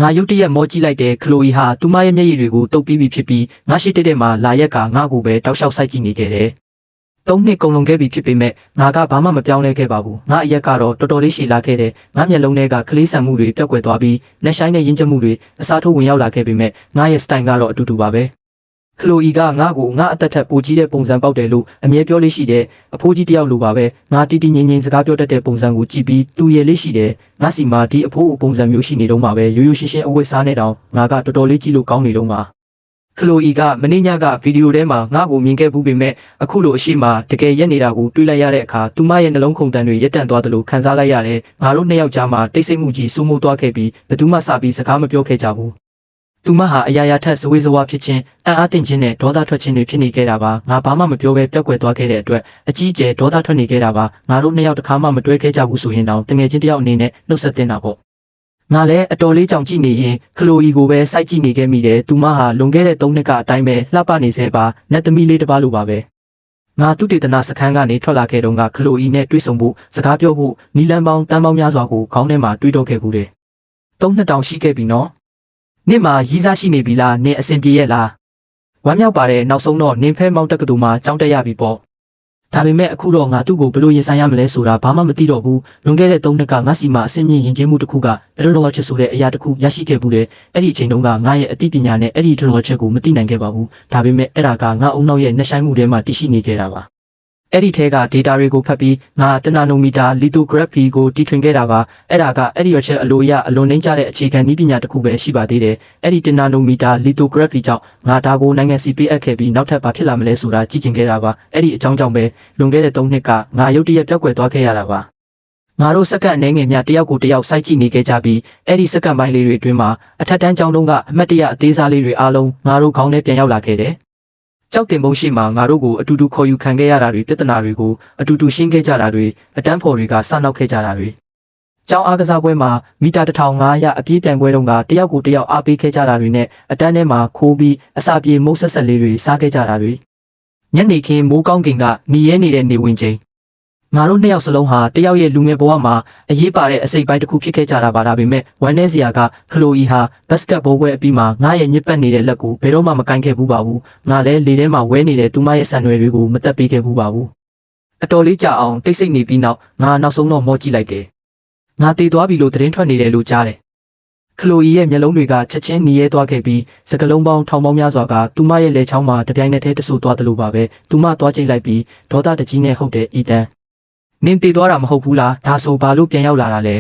်ငါရုတ်တရက်မောကြည့်လိုက်တဲ့ခလိုအီဟာသူမရဲ့မျက်ရည်တွေကိုတုပ်ပြီးပြီဖြစ်ပြီးငါရှိတဲ့မှာလာရက်ကငါ့ကိုပဲတောက်လျှောက်စိုက်ကြည့်နေခဲ့တယ်3 နှစ်ကုန်လွန်ခဲ့ပြီဖြစ်ပေမဲ့ငါကဘာမှမပြောင်းလဲခဲ့ပါဘူးငါအရက်ကတော့တော်တော်လေးရှည်လာခဲ့တယ်ငါမျက်လုံးထဲကကလေးဆန်မှုတွေပျောက်ကွယ်သွားပြီးလက်ဆိုင်နဲ့ရင်းချက်မှုတွေအစားထိုးဝင်ရောက်လာခဲ့ပေမဲ့ငါရဲ့စတိုင်ကတော့အတူတူပါပဲခလိုအီကငါ့ကိုငါအသက်ထက်ပိုကြီးတဲ့ပုံစံပေါက်တယ်လို့အမြဲပြောလေးရှိတယ်အဖိုးကြီးတယောက်လိုပါပဲငါတီတီငိမ့်ငိမ့်စကားပြောတတ်တဲ့ပုံစံကိုကြည့်ပြီးသူရဲ့လေးရှိတယ်ငါစီမှာဒီအဖိုးပုံစံမျိုးရှိနေတော့မှပဲရိုးရိုးရှင်းရှင်းအဝတ်စားနေတောင်ငါကတော်တော်လေးကြည့်လို့ကောင်းနေတော့မှခလိုအီကမင်းညကဗီဒီယိုထဲမှာငါ့ကိုမြင်ခဲ့ဘူးပေမဲ့အခုလိုအရှိမတကယ်ရက်နေတာကိုတွေးလိုက်ရတဲ့အခါသူမရဲ့နှလုံးခုန်တန်တွေရက်တန့်သွားတယ်လို့ခံစားလိုက်ရတယ်ငါတို့နှစ်ယောက်ကြားမှာတိတ်ဆိတ်မှုကြီးစိုးမိုးသွားခဲ့ပြီးဘယ်သူမှစပြီးစကားမပြောခဲ့ကြဘူးသူမဟာအရာရာထက်ဇဝေဇဝါဖြစ်ခြင်းအံ့အားသင့်ခြင်းနဲ့ဒေါသထွက်ခြင်းတွေဖြစ်နေခဲ့တာပါငါဘာမှမပြောဘဲပျောက်ကွယ်သွားခဲ့တဲ့အတွက်အကြီးအကျယ်ဒေါသထွက်နေခဲ့တာပါငါတို့နှစ်ယောက်တစ်ခါမှမတွဲခဲ့ကြဘူးဆိုရင်တောင်တငယ်ချင်းတယောက်အနေနဲ့နှုတ်ဆက်တင်တာပေါ့ငါလည်းအတော်လေးကြောင်ကြည့်နေရင်ခလိုအီကိုပဲစိုက်ကြည့်နေခဲ့မိတယ်သူမဟာလွန်ခဲ့တဲ့3 နှစ်ကအတိုင်းပဲလှပနေစေပါနတ်သမီးလေးတစ်ပါးလိုပါပဲငါသူတေသနာစခန်းကနေထွက်လာခဲ့တော့ကခလိုအီနဲ့တွေ့ဆုံဖို့စကားပြောဖို့နီလန်ပေါင်းတန်းပေါင်းများစွာကိုခေါင်းထဲမှာတွေးတော့ခဲ့ဘူးတယ်3 နှစ်တောင်ရှိခဲ့ပြီနော်နင့်မှာရီးစားရှိနေပြီလားနင်အဆင်ပြေရဲ့လားဝမ်းမြောက်ပါတယ်နောက်ဆုံးတော့နင်ဖဲမောက်တက်ကတူမှာကြောင်းတက်ရပြီပေါ့ဒါပေမဲ့အခုတော့ငါသူ့ကိုဘယ်လိုရင်ဆိုင်ရမလဲဆိုတာဘာမှမသိတော့ဘူးလွန်ခဲ့တဲ့3 နှစ်ကငါစီမှာအဆင့်မြင့်ယဉ်ကျေးမှုတစ်ခုကဘယ်လိုလုပ်ချက်ဆိုတဲ့အရာတစ်ခုရရှိခဲ့ဘူးလေအဲ့ဒီအချိန်တုန်းကငါရဲ့အသိပညာနဲ့အဲ့ဒီထုတ်ချက်ကိုမသိနိုင်ခဲ့ပါဘူးဒါပေမဲ့အဲ့ဒါကငါအုံနောက်ရဲ့နှဆိုင်မှုထဲမှာတည်ရှိနေခဲ့တာပါအဲ့ဒီထဲက data တွေကိုဖတ်ပြီးငါတနာနိုမီတာ lithography ကိုတီထွင်ခဲ့တာပါအဲ့ဒါကအဲ့ဒီရချက်အလိုအရအလွန်နှိမ့်ကျတဲ့အခြေခံနည်းပညာတစ်ခုပဲရှိပါသေးတယ်အဲ့ဒီတနာနိုမီတာ lithography ကြောင့်ငါဒါကိုနိုင်ငံစီပေးအပ်ခဲ့ပြီးနောက်ထပ်ဘာဖြစ်လာမလဲဆိုတာကြည့်ချင်ခဲ့တာပါအဲ့ဒီအကြောင်းကြောင့်ပဲလွန်ခဲ့တဲ့3 နှစ်ကငါရုတ်တရက်ပျောက်ကွယ်သွားခဲ့ရတာပါငါတို့စက္ကန့်အနေငယ်များတယောက်ကိုတယောက်စိုက်ကြည့်နေခဲ့ကြပြီးအဲ့ဒီစက္ကန့်ပိုင်းလေးတွေအတွင်းမှာအထက်တန်းကျောင်းတုန်းကအမတ်တရအသေးစားလေးတွေအားလုံးငါတို့ခေါင်းထဲပြန်ရောက်လာခဲ့တယ်ကြောက်တင်ပုံရှိမှငါတို့ကိုအတူတူခေါ်ယူခံခဲ့ရတာတွေပြဿနာတွေကိုအတူတူရှင်းခဲ့ကြတာတွေအတန်းဖော်တွေကစနောက်ခဲ့ကြတာတွေကျောင်းအားကစားပွဲမှာမီတာ1500အပြေးပြိုင်ပွဲတုန်းကတယောက်ကိုတယောက်အားပေးခဲ့ကြတာတွေနဲ့အတန်းထဲမှာခိုးပြီးအစာပြေမုတ်ဆက်ဆက်လေးတွေစားခဲ့ကြတာတွေညနေခင်းမိုးကောင်းကင်ကနေရဲနေတဲ့နေဝင်ချိန်ငါတို့နှစ်ယောက်စလုံးဟာတယောက်ရဲ့လူငယ်ဘဝမှာအရေးပါတဲ့အစိပ်ပိုင်းတစ်ခုဖြစ်ခဲ့ကြတာပါဒါပေမဲ့ဝမ်းနည်းစရာကခလိုအီဟာဘတ်စကတ်ဘောပွဲအပြီးမှာငါရဲ့ညစ်ပတ်နေတဲ့လက်ကိုဘယ်တော့မှမကိုင်းခဲ့ဘူးပါဘူးငါလည်းလေထဲမှာဝဲနေတဲ့သူမရဲ့ဆန်ရွယ်တွေကိုမတက်ပေးခဲ့ဘူးပါဘူးအတော်လေးကြာအောင်တိတ်ဆိတ်နေပြီးနောက်ငါနောက်ဆုံးတော့မောကြည့်လိုက်တယ်ငါတည်သွားပြီလို့သတင်းထွက်နေတယ်လို့ကြားတယ်ခလိုအီရဲ့မျက်လုံးတွေကချက်ချင်းနီးရဲသွားခဲ့ပြီးစကလုံးပေါင်းထောင်ပေါင်းများစွာကသူမရဲ့လက်ချောင်းမှာတပြိုင်နက်တည်းတဆူသွားတယ်လို့ပါပဲသူမသွားကြည့်လိုက်ပြီးဒေါသတကြီးနဲ့ဟုတ်တယ်အီတန်နင်တည်သွားတာမဟုတ်ဘူးလားဒါဆိုဘာလို့ပြန်ရောက်လာတာလဲ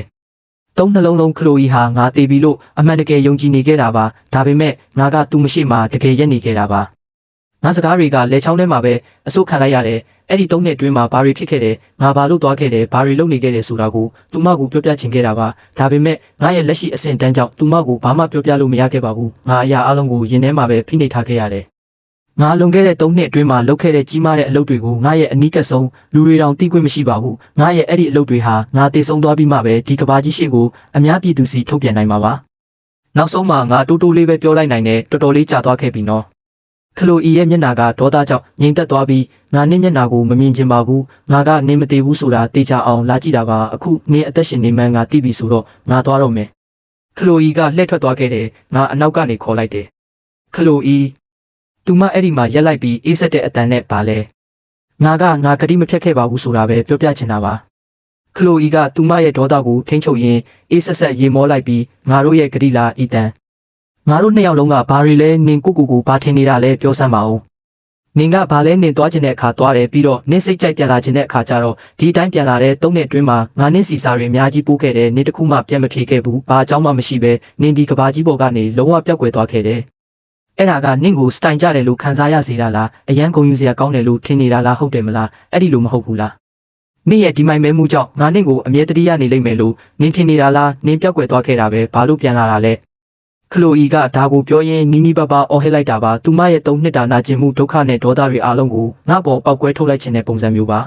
3 နှလုံးလုံးခလိုအီဟာငါတည်ပြီလို့အမှန်တကယ်ယုံကြည်နေခဲ့တာပါဒါပေမဲ့ငါကသူမရှိမှတကယ်ရက်နေခဲ့တာပါငါစကားတွေကလက်ချောင်းထဲမှာပဲအဆုတ်ခံလိုက်ရတယ်အဲ့ဒီ3 နှစ်အတွင်းမှာဘာတွေဖြစ်ခဲ့တယ်ငါဘာလို့သွားခဲ့တယ်ဘာတွေလုပ်နေခဲ့တယ်ဆိုတာကိုသူမကိုပြောပြချင်ခဲ့တာပါဒါပေမဲ့ငါရဲ့လက်ရှိအဆင့်တန်းကြောင့်သူမကိုဘာမှပြောပြလို့မရခဲ့ပါဘူးငါအရာအလုံးကိုရင်ထဲမှာပဲဖိနှိပ်ထားခဲ့ရတယ်ငါလွန်ခဲ့တဲ့3 နှစ်အတွင်းမှာလုပ်ခဲ့တဲ့ကြီးမားတဲ့အလုပ်တွေကိုငါရဲ့အနီးကပ်ဆုံးလူတွေတောင်သိခွင့်မရှိပါဘူးငါရဲ့အဲ့ဒီအလုပ်တွေဟာငါတည်ဆုံသွားပြီးမှပဲဒီကဘာကြီးရှိကိုအများပြည်သူစီထုတ်ပြန်နိုင်မှာပါနောက်ဆုံးမှာငါတိုးတိုးလေးပဲပြောလိုက်နိုင်တယ်တော်တော်လေးကြာသွားခဲ့ပြီနော်ခလိုအီရဲ့မျက်နှာကဒေါသကြောင့်ငြိမ်သက်သွားပြီးငါနင့်မျက်နှာကိုမမြင်ချင်ပါဘူးငါကနင်းမသေးဘူးဆိုတာသိကြအောင်လာကြည့်တာပါအခုနင်းအသက်ရှင်နေမှန်းငါသိပြီဆိုတော့ငါသွားတော့မယ်ခလိုအီကလှည့်ထွက်သွားခဲ့တယ်ငါအနောက်ကနေခေါ်လိုက်တယ်ခလိုအီသူမအဲ့ဒီမှာရက်လိုက်ပြီးအေးဆက်တဲ့အတန်နဲ့ပါလဲငါကဂတိမဖြတ်ခဲ့ပါဘူးဆိုတာပဲပြောပြချင်တာပါခလိုအီကသူမရဲ့ဒေါသကိုထိန်းချုပ်ရင်းအေးဆက်ဆက်ရေမောလိုက်ပြီးငါတို့ရဲ့ဂတိလားအီတန်ငါတို့နှစ်ယောက်လုံးကဘာတွေလဲနင်ကိုဘာထင်နေတာလဲပြောစမ်းပါဦးနင်ကဘာလဲနင်သွားခြင်းတဲ့အခါသွားတယ်ပြီးတော့နင်စိတ်ကြိုက်ပြန်လာခြင်းတဲ့အခါကျတော့ဒီအတိုင်းပြန်လာတဲ့3 နှစ်အတွင်းမှာငါနင်စီစာတွေအများကြီးပို့ခဲ့တယ်နင်တခုမှပြန်မဖြေခဲ့ဘူးဘာအကြောင်းမှမရှိပဲနင်ဒီကဘာကြီးပေါ်ကနေလုံးဝပျောက်ကွယ်သွားခဲ့တယ်အဲ့ဒါကနင့်ကိုစတိုင်ကြတယ်လို့ခံစားရစေတာလားအရန်ဂုဏ်ယူစရာကောင်းတယ်လို့ထင်နေတာလားဟုတ်တယ်မလားအဲ့ဒီလိုမဟုတ်ဘူးလားနင့်ရဲ့ဒီမိုင်မဲမှုကြောင့်ငါနင့်ကိုအမြဲတည်းရနေလိမ့်မယ်လို့နင်ထင်နေတာလားနင်ပျောက်ကွယ်သွားခဲ့တာပဲဘာလို့ပြန်လာတာလဲ ခလိုအီကဒါကိုပြောရင်းနီးနီးပါးပါအော်ဟစ်လိုက်တာပါသူမရဲ့3နှစ်တာနာကျင်မှုဒုက္ခနဲ့ဒေါသတွေအားလုံးကိုငါ့ပေါ်ပောက်ကွဲထုတ်လိုက်ခြင်းတဲ့ပုံစံမျိုးပါ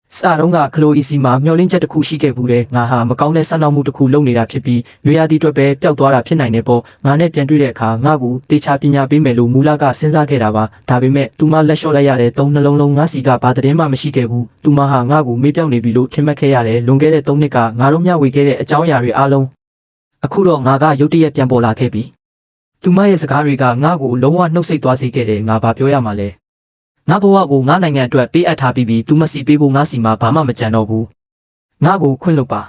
စတော့ကခလိုအီစီမှာမျောလင်းချက်တစ်ခုရှိခဲ့ဘူးလေငါဟာမကောင်းတဲ့ဆန္ဒမှုတစ်ခုလုပ်နေတာဖြစ်ပြီးရွေရာသီအတွက်ပဲပျောက်သွားတာဖြစ်နိုင်တယ်ပေါ့ငါနဲ့ပြန်တွေ့တဲ့အခါငါ့ကိုတေချာပညာပေးမယ်လို့မူလကစဉ်းစားခဲ့တာပါဒါပေမဲ့သူမလက်လျှော့လိုက်ရတဲ့3နှလုံးလုံးငါစီကဘာသတင်းမှမရှိခဲ့ဘူးသူမဟာငါ့ကိုမေးပြောင်းနေပြီလို့ထင်မှတ်ခဲ့ရတယ်လွန်ခဲ့တဲ့3နှစ်ကငါတို့မျှဝေခဲ့တဲ့အကြောင်းအရာတွေအားလုံးအခုတော့ငါကရုတ်တရက်ပြန်ပေါ်လာခဲ့ပြီသူမရဲ့စကားတွေကငါ့ကိုလုံးဝနှုတ်ဆက်သွားစေခဲ့တယ်ငါဘာပြောရမှာလဲငါဘဝကိုငါနိုင်ငံအတွက်ပေးအပ်ထားပြီးသူမစီပေးဖို့ငါစီမှာဘာမှမကြံတော့ဘူးငါကိုခွင့်လွှတ်ပ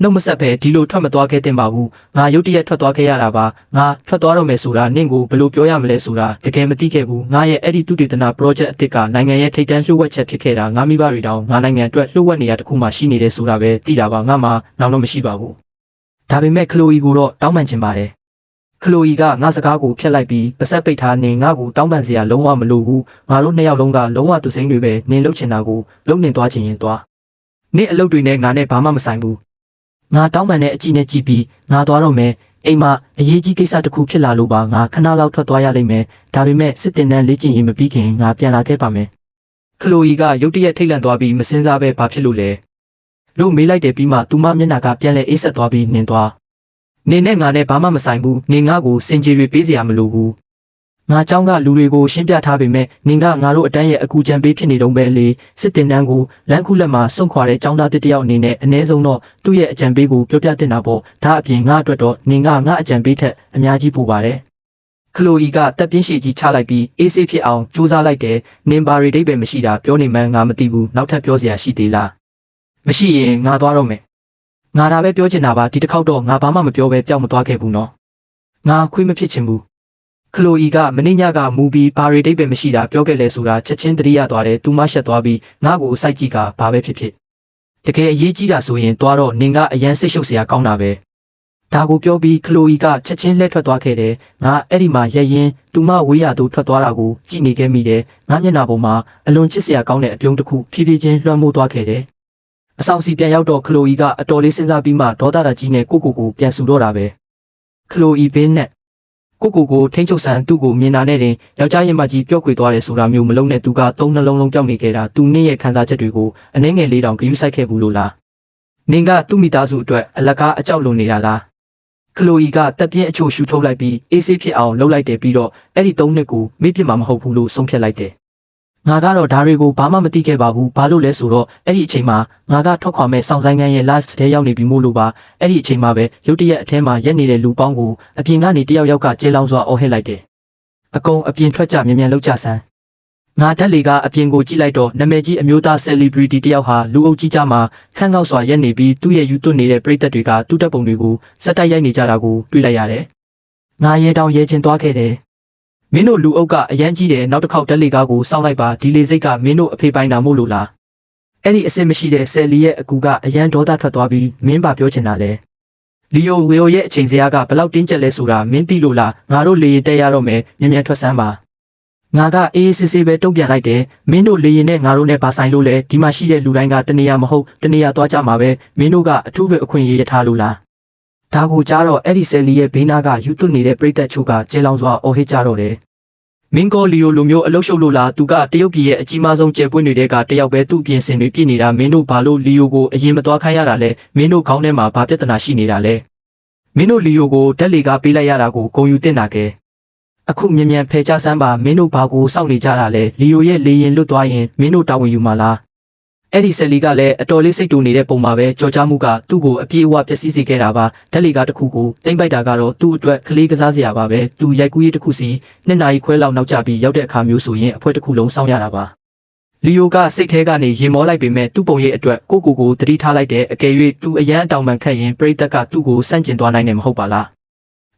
ါနှုတ်မဆက်ပဲဒီလိုထွက်မသွားခဲ့တင်ပါဘူးငါရုတ်တရက်ထွက်သွားခဲ့ရတာပါငါထွက်သွားတော့မယ်ဆိုတာနင့်ကိုဘယ်လိုပြောရမလဲဆိုတာတကယ်မသိခဲ့ဘူးငါရဲ့အဲ့ဒီသူတေသနာ project အသစ်ကနိုင်ငံရဲ့ထိပ်တန်းလှုပ်ဝက်ချက်ဖြစ်ခဲ့တာငါမိဘတွေတောင်ငါနိုင်ငံအတွက်လှုပ်ဝက်နေရတခုမှရှိနေတယ်ဆိုတာပဲသိတာပါငါမှနောက်တော့မရှိပါဘူးဒါပေမဲ့ခလိုအီကိုတော့တောင်းပန်ချင်ပါတယ်ခလိုအီကငါစကားကိုဖျက်လိုက်ပြီးပါဆက်ပိတ်ထားနေငါ့ကိုတောင်းပန်စရာလုံးဝမလိုဘူးငါတို့နှစ်ယောက်လုံးကလုံးဝသူစိမ့်တွေပဲနင်လှုပ်ချင်တာကိုလုံနေသွားချင်ရင်သွားနင့်အလုပ်တွေနဲ့ငါနဲ့ဘာမှမဆိုင်ဘူးငါတောင်းပန်တဲ့အကြည့်နဲ့ကြည့်ပြီးငါသွားတော့မယ်အိမ်မှာအရေးကြီးကိစ္စတစ်ခုဖြစ်လာလို့ပါငါခဏလောက်ထွက်သွားရလိမ့်မယ်ဒါပေမဲ့စစ်တင်တန်းလေ့ကျင့်ရင်မပြီးခင်ငါပြန်လာခဲ့ပါမယ်ခလိုအီကရုတ်တရက်ထိတ်လန့်သွားပြီးမစင်စားပဲဘာဖြစ်လို့လဲလို့မေးလိုက်တယ်ပြီးမှသူမမျက်နှာကပြန်လဲအေးဆက်သွားပြီးနင်သွားနေနဲ့ငါနဲ့ဘာမှမဆိုင်ဘူးနေငါ့ကိုစင်ကြေတွေပေးစရာမလိုဘူးငါเจ้าကလူတွေကိုရှင်းပြထားပေမဲ့နင်ကငါတို့အတန်းရဲ့အကူကြံပေးဖြစ်နေတော့ပဲလေစစ်တင်တန်းကိုလမ်းခုလက်မှာစွန့်ခွာတဲ့เจ้าသားတစ်ယောက်အနေနဲ့အ ਨੇ ဆုံးတော့သူ့ရဲ့အကြံပေးကိုပြောပြတင်တာပေါ့ဒါအပြင်ငါအတွက်တော့နင်ကငါအကြံပေးထက်အများကြီးပိုပါတယ်ခလိုအီကတက်ပြင်းရှည်ကြီးချလိုက်ပြီးအေးဆေးဖြစ်အောင်ကြိုးစားလိုက်တယ်နင်ဘာရီဒိတ်ပဲမရှိတာပြောနေမှန်းငါမသိဘူးနောက်ထပ်ပြောစရာရှိသေးလားမရှိရင်ငါသွားတော့မယ်ငါဒါပဲပြောချင်တာပါဒီတစ်ခေါက်တော့ငါဘာမှမပြောပဲပျောက်မသွားခဲ့ဘူးနော်ငါခွေးမဖြစ်ချင်ဘူးခလိုအီကမင်းညကမူပြီးဘာရီဒိတ်ပဲမရှိတာပြောခဲ့လဲဆိုတာချက်ချင်းတတိယသွားတယ်သူမရှက်သွားပြီးငါ့ကိုစိုက်ကြည့်ကဘာပဲဖြစ်ဖြစ်တကယ်အရေးကြီးတာဆိုရင်သွားတော့နင်ကအရန်စိတ်ရှုပ်စရာကောင်းတာပဲဒါကိုပြောပြီးခလိုအီကချက်ချင်းလှည့်ထွက်သွားခဲ့တယ်ငါအဲ့ဒီမှာရက်ရင်သူမဝေးရသူထွက်သွားတာကိုကြည့်နေခဲ့မိတယ်ငါမျက်နှာပေါ်မှာအလွန်ချစ်စရာကောင်းတဲ့အပြုံးတစ်ခုဖြည်းဖြည်းချင်းလွှမ်းမိုးသွားခဲ့တယ်အဆောင်စီပြန်ရောက်တော့ခလိုအီကအတော်လေးစဉ်းစားပြီးမှဒေါသတာကြီးနဲ့ကိုပြန်ဆူတော့တာပဲခလိုအီဘင်းနဲ့ကိုထိန်းချုပ်ဆန်သူ့ကိုမြင်တာနဲ့တင်ယောက်ျားရင်မကြီးပျော့ကွေသွားတယ်ဆိုတာမျိုးမလုံးနဲ့သူက3နှလုံးလုံးပျောက်နေခဲ့တာသူနင့်ရဲ့ခံစားချက်တွေကိုအနှဲငယ်လေးတောင်ဂရုစိုက်ခဲ့ဘူးလို့လားနင်ကသူ့မိသားစုအတွက်အလကားအကြောက်လွန်နေတာလားခလိုအီကတက်ပြင်းအချို့ရှူထုတ်လိုက်ပြီးအေးဆေးဖြစ်အောင်လှုပ်လိုက်တယ်ပြီးတော့အဲ့ဒီ3နှစ်ကိုမေ့ပြစ်မှာမဟုတ်ဘူးလို့ဆုံးဖြတ်လိုက်တယ်ငါကတော့ဒါတွေကိုဘာမှမသိခဲ့ပါဘူးဘာလို့လဲဆိုတော့အဲ့ဒီအချိန်မှာငါကထွက်ခွာမဲ့စောင့်ဆိုင်ကန်ရဲ့ live ထဲရောက်နေပြီမို့လို့ပါအဲ့ဒီအချိန်မှာပဲရုတ်တရက်အထဲမှာရက်နေတဲ့လူပေါင်းကိုအပြင်ကနေတယောက်ကကျေလောင်စွာအော်ဟစ်လိုက်တယ်အကုန်အပြင်ထွက်ကြမြန်မြန်လောက်ကြဆန်းငါဓာတ်လေကအပြင်ကိုကြည့်လိုက်တော့နာမည်ကြီးအမျိုးသား celebrity တယောက်ဟာလူအုပ်ကြီးကြားမှာခန့်ငေါက်စွာရက်နေပြီးသူ့ရဲ့ယူသွနေတဲ့ပရိသတ်တွေကသူ့တပ်ပုံတွေကိုစက်တိုက်ရိုက်နေကြတာကိုတွေ့လိုက်ရတယ်ငါရဲတောင်ရဲချင်းသွားခဲ့တယ်မင်းတို့လူအုပ်ကအရန်ကြီးတယ်နောက်တစ်ခေါက်တက်လေကားကိုစောင့်လိုက်ပါဒီလေစိတ်ကမင်းတို့အဖေပိုင်းတာမို့လို့လားအဲ့ဒီအစ်စ်မရှိတဲ့ဆယ်လီရဲ့အကူကအရန်ဒေါသထွက်သွားပြီးမင်းပါပြောချင်တာလေလီယိုရဲ့အချိန်စရာကဘလောက်တင်းကျပ်လဲဆိုတာမင်းသိလို့လားငါတို့လေရင်တက်ရတော့မယ်မြန်မြန်ထွက်စမ်းပါငါကအေးစစ်စစ်ပဲတုံ့ပြန်လိုက်တယ်မင်းတို့လေရင်နဲ့ငါတို့နဲ့ဘာဆိုင်လို့လဲဒီမှာရှိတဲ့လူတိုင်းကတနေရာမဟုတ်တနေရာသွားကြမှာပဲမင်းတို့ကအထူးပဲအခွင့်အရေးရထားလို့လားဒါကိုကြားတော့အဲ့ဒီဆယ်လီရဲ့ဘေးနားကယူသွနေတဲ့ပရိသတ်ချို့ကကျေလောင်စွာအော်ဟစ်ကြတော့တယ်မင်းကောလီယိုလိုမျိုးအလုရှုပ်လို့လားသူကတရုတ်ပြည်ရဲ့အကြီးမားဆုံးကျယ်ပွင့်တွေကတယောက်ပဲသူ့ပြင်ဆင်တွေပြည့်နေတာမင်းတို့ဘာလို့လီယိုကိုအရင်မသွားခိုင်းရတာလဲမင်းတို့ခေါင်းထဲမှာဘာပြဿနာရှိနေတာလဲမင်းတို့လီယိုကိုတက်လေကားပေးလိုက်ရတာကိုဂုံယူတင်တာကဲအခုမြန်မြန်ဖယ်ချစမ်းပါမင်းတို့ဘာကိုစောင့်နေကြတာလဲလီယိုရဲ့လေရင်လွတ်သွားရင်မင်းတို့တာဝန်ယူမှာလားအဲ့ဒီဆယ်လီကလည်းအတော်လေးစိတ်တူနေတဲ့ပုံမှာပဲကြော်ကြားမှုကသူ့ကိုအပြေးအဝပျက်စီးစေခဲ့တာပါဓာတ်လေကားတစ်ခုကိုတိမ့်ပိုက်တာကတော့သူ့အတွက်ကလေးကစားစရာပါပဲသူရိုက်ကူးရေးတစ်ခုစီ2နာရီခွဲလောက်နောက်ကျပြီးရောက်တဲ့အခါမျိုးဆိုရင်အဖွဲတစ်ခုလုံးစောင့်ရတာပါလီယိုကစိတ်ထဲကနေရင်မောလိုက်ပေမဲ့သူ့ပုံရိပ်အတွက်ကိုတတိထားလိုက်တဲ့အကယ်၍သူအရန်အတောင်ပံခတ်ရင်ပရိသတ်ကသူ့ကိုစန့်ကျင်သွားနိုင်တယ်မဟုတ်ပါလာ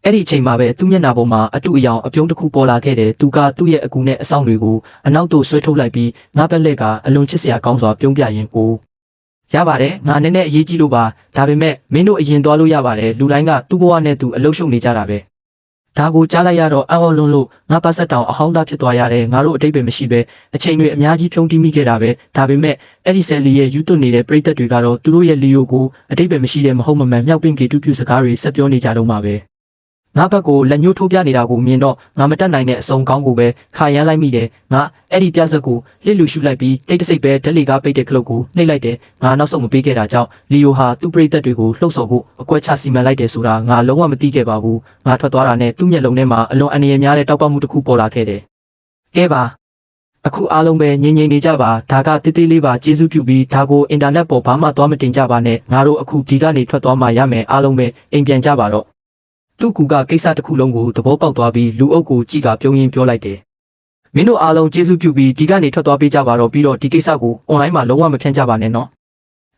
းအဲ့ဒီအချိန်မှာပဲသူ့မျက်နှာပေါ်မှာအတူအယောင်အပြုံးတစ်ခုပေါ်လာခဲ့တယ်သူကသူ့ရဲ့အကူနဲ့အဆောင်တွေကိုအနောက်သို့ဆွဲထုတ်လိုက်ပြီးငါ့ဘက်လက်ကအလွန်ချစ်စရာကောင်းစွာပြုံးပြရင်ကိုရပါတယ်ငါနည်းနည်းအရေးကြီးလို့ပါဒါပေမဲ့မင်းတို့အရင်သွားလို့ရပါတယ်လူတိုင်းကသူ့ဘဝနဲ့သူအလုရှုပ်နေကြတာပဲဒါကိုကြားလိုက်ရတော့အော်လွန်းလို့ငါပါဆက်တောင်အဟောင်းသားဖြစ်သွားရတယ်ငါတို့အတိတ်ပဲမရှိပဲအချိန်တွေအများကြီးဖြုံးတီးမိခဲ့တာပဲဒါပေမဲ့အဲ့ဒီဆယ်လီရဲ့ယူသွနေတဲ့ပရိသတ်တွေကတော့သူတို့ရဲ့လီယိုကိုအတိတ်ပဲမရှိတဲ့မဟုတ်မမှန်မြောက်ပင်ကေတူပြူစကားတွေဆက်ပြောနေကြတော့မှာပဲ ငါဘက်ကိုလက်ညှိုးထိုးပြနေတာကိုမြင်တော့ငါမတက်နိုင်တဲ့အစုံကောင်းကိုပဲခါရမ်းလိုက်မိတယ်ငါအဲ့ဒီပြဆက်ကိုလစ်လူရှုလိုက်ပြီးတိတ်တဆိတ်ပဲဓလေကားပိတ်တဲ့ခလုတ်ကိုနှိပ်လိုက်တယ်ငါနောက်ဆုံးမပေးခဲ့တာကြောင့်လီယိုဟာသူ့ပရိသတ်တွေကိုလှုပ်ဆော်ဖို့အကွက်ချစီမံလိုက်တယ်ဆိုတာငါလုံးဝမသိခဲ့ပါဘူးငါထွက်သွားတာနဲ့သူ့မျက်လုံးထဲမှာအလွန်အန္တရာယ်များတဲ့တောက်ပမှုတစ်ခုပေါ်လာခဲ့တယ်ကဲပါအခုအားလုံးပဲငြိမ်နေကြပါဒါကတိတိလေးပါကျေးဇူးပြုပြီးဒါကိုအင်တာနက်ပေါ်ဘာမှသွားမတင်ကြပါနဲ့ငါတို့အခုဒီကနေထွက်သွားမှရမယ်အားလုံးပဲအိမ်ပြန်ကြပါတော့သူ့ကူကကိစ္စတစ်ခုလုံးကိုသဘောပေါက်သွားပြီးလူအုပ်ကိုကြည့်ကပြုံးရင်းပြောလိုက်တယ်မင်းတို့အားလုံးကျေးဇူးပြုပြီးဒီကနေထွက်သွားပေးကြပါတော့ပြီးတော့ဒီကိစ္စကိုအွန်လိုင်းမှာလုံးဝမဖြန့်ကြပါနဲ့နော်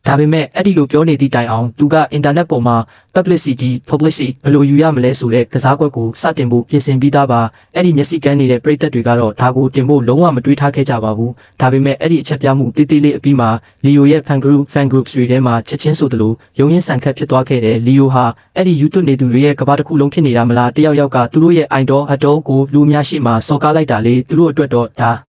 ဒါပေမဲ့အဲ့ဒီလိုပြောနေသည့်တိုင်အောင်သူကအင်တာနက်ပေါ်မှာ publicity ဘယ်လိုယူရမလဲဆိုတဲ့ကစားကွက်ကိုစတင်ဖို့ပြင်ဆင်ပြီးသားပါအဲ့ဒီမျက်စိကန်းနေတဲ့ပရိသတ်တွေကတော့ဒါကိုတင်ဖို့လုံးဝမတွေးထားခဲ့ကြပါဘူးဒါပေမဲ့အဲ့ဒီအချက်ပြမှုတေးသေးလေးအပြီးမှာလီယိုရဲ့ fan groups တွေထဲမှာချက်ချင်းဆိုသလိုရုံရင်းဆန်ခတ်ဖြစ်သွားခဲ့တယ်လီယိုဟာအဲ့ဒီ YouTube နေသူတွေရဲ့ကဘာတစ်ခုလုံးဖြစ်နေတာမလားတယောက်ကသူတို့ရဲ့ idol အတော်ကိုလူများရှိမှစော်ကားလိုက်တာလေသူတို့အတွက်တော့ဒါ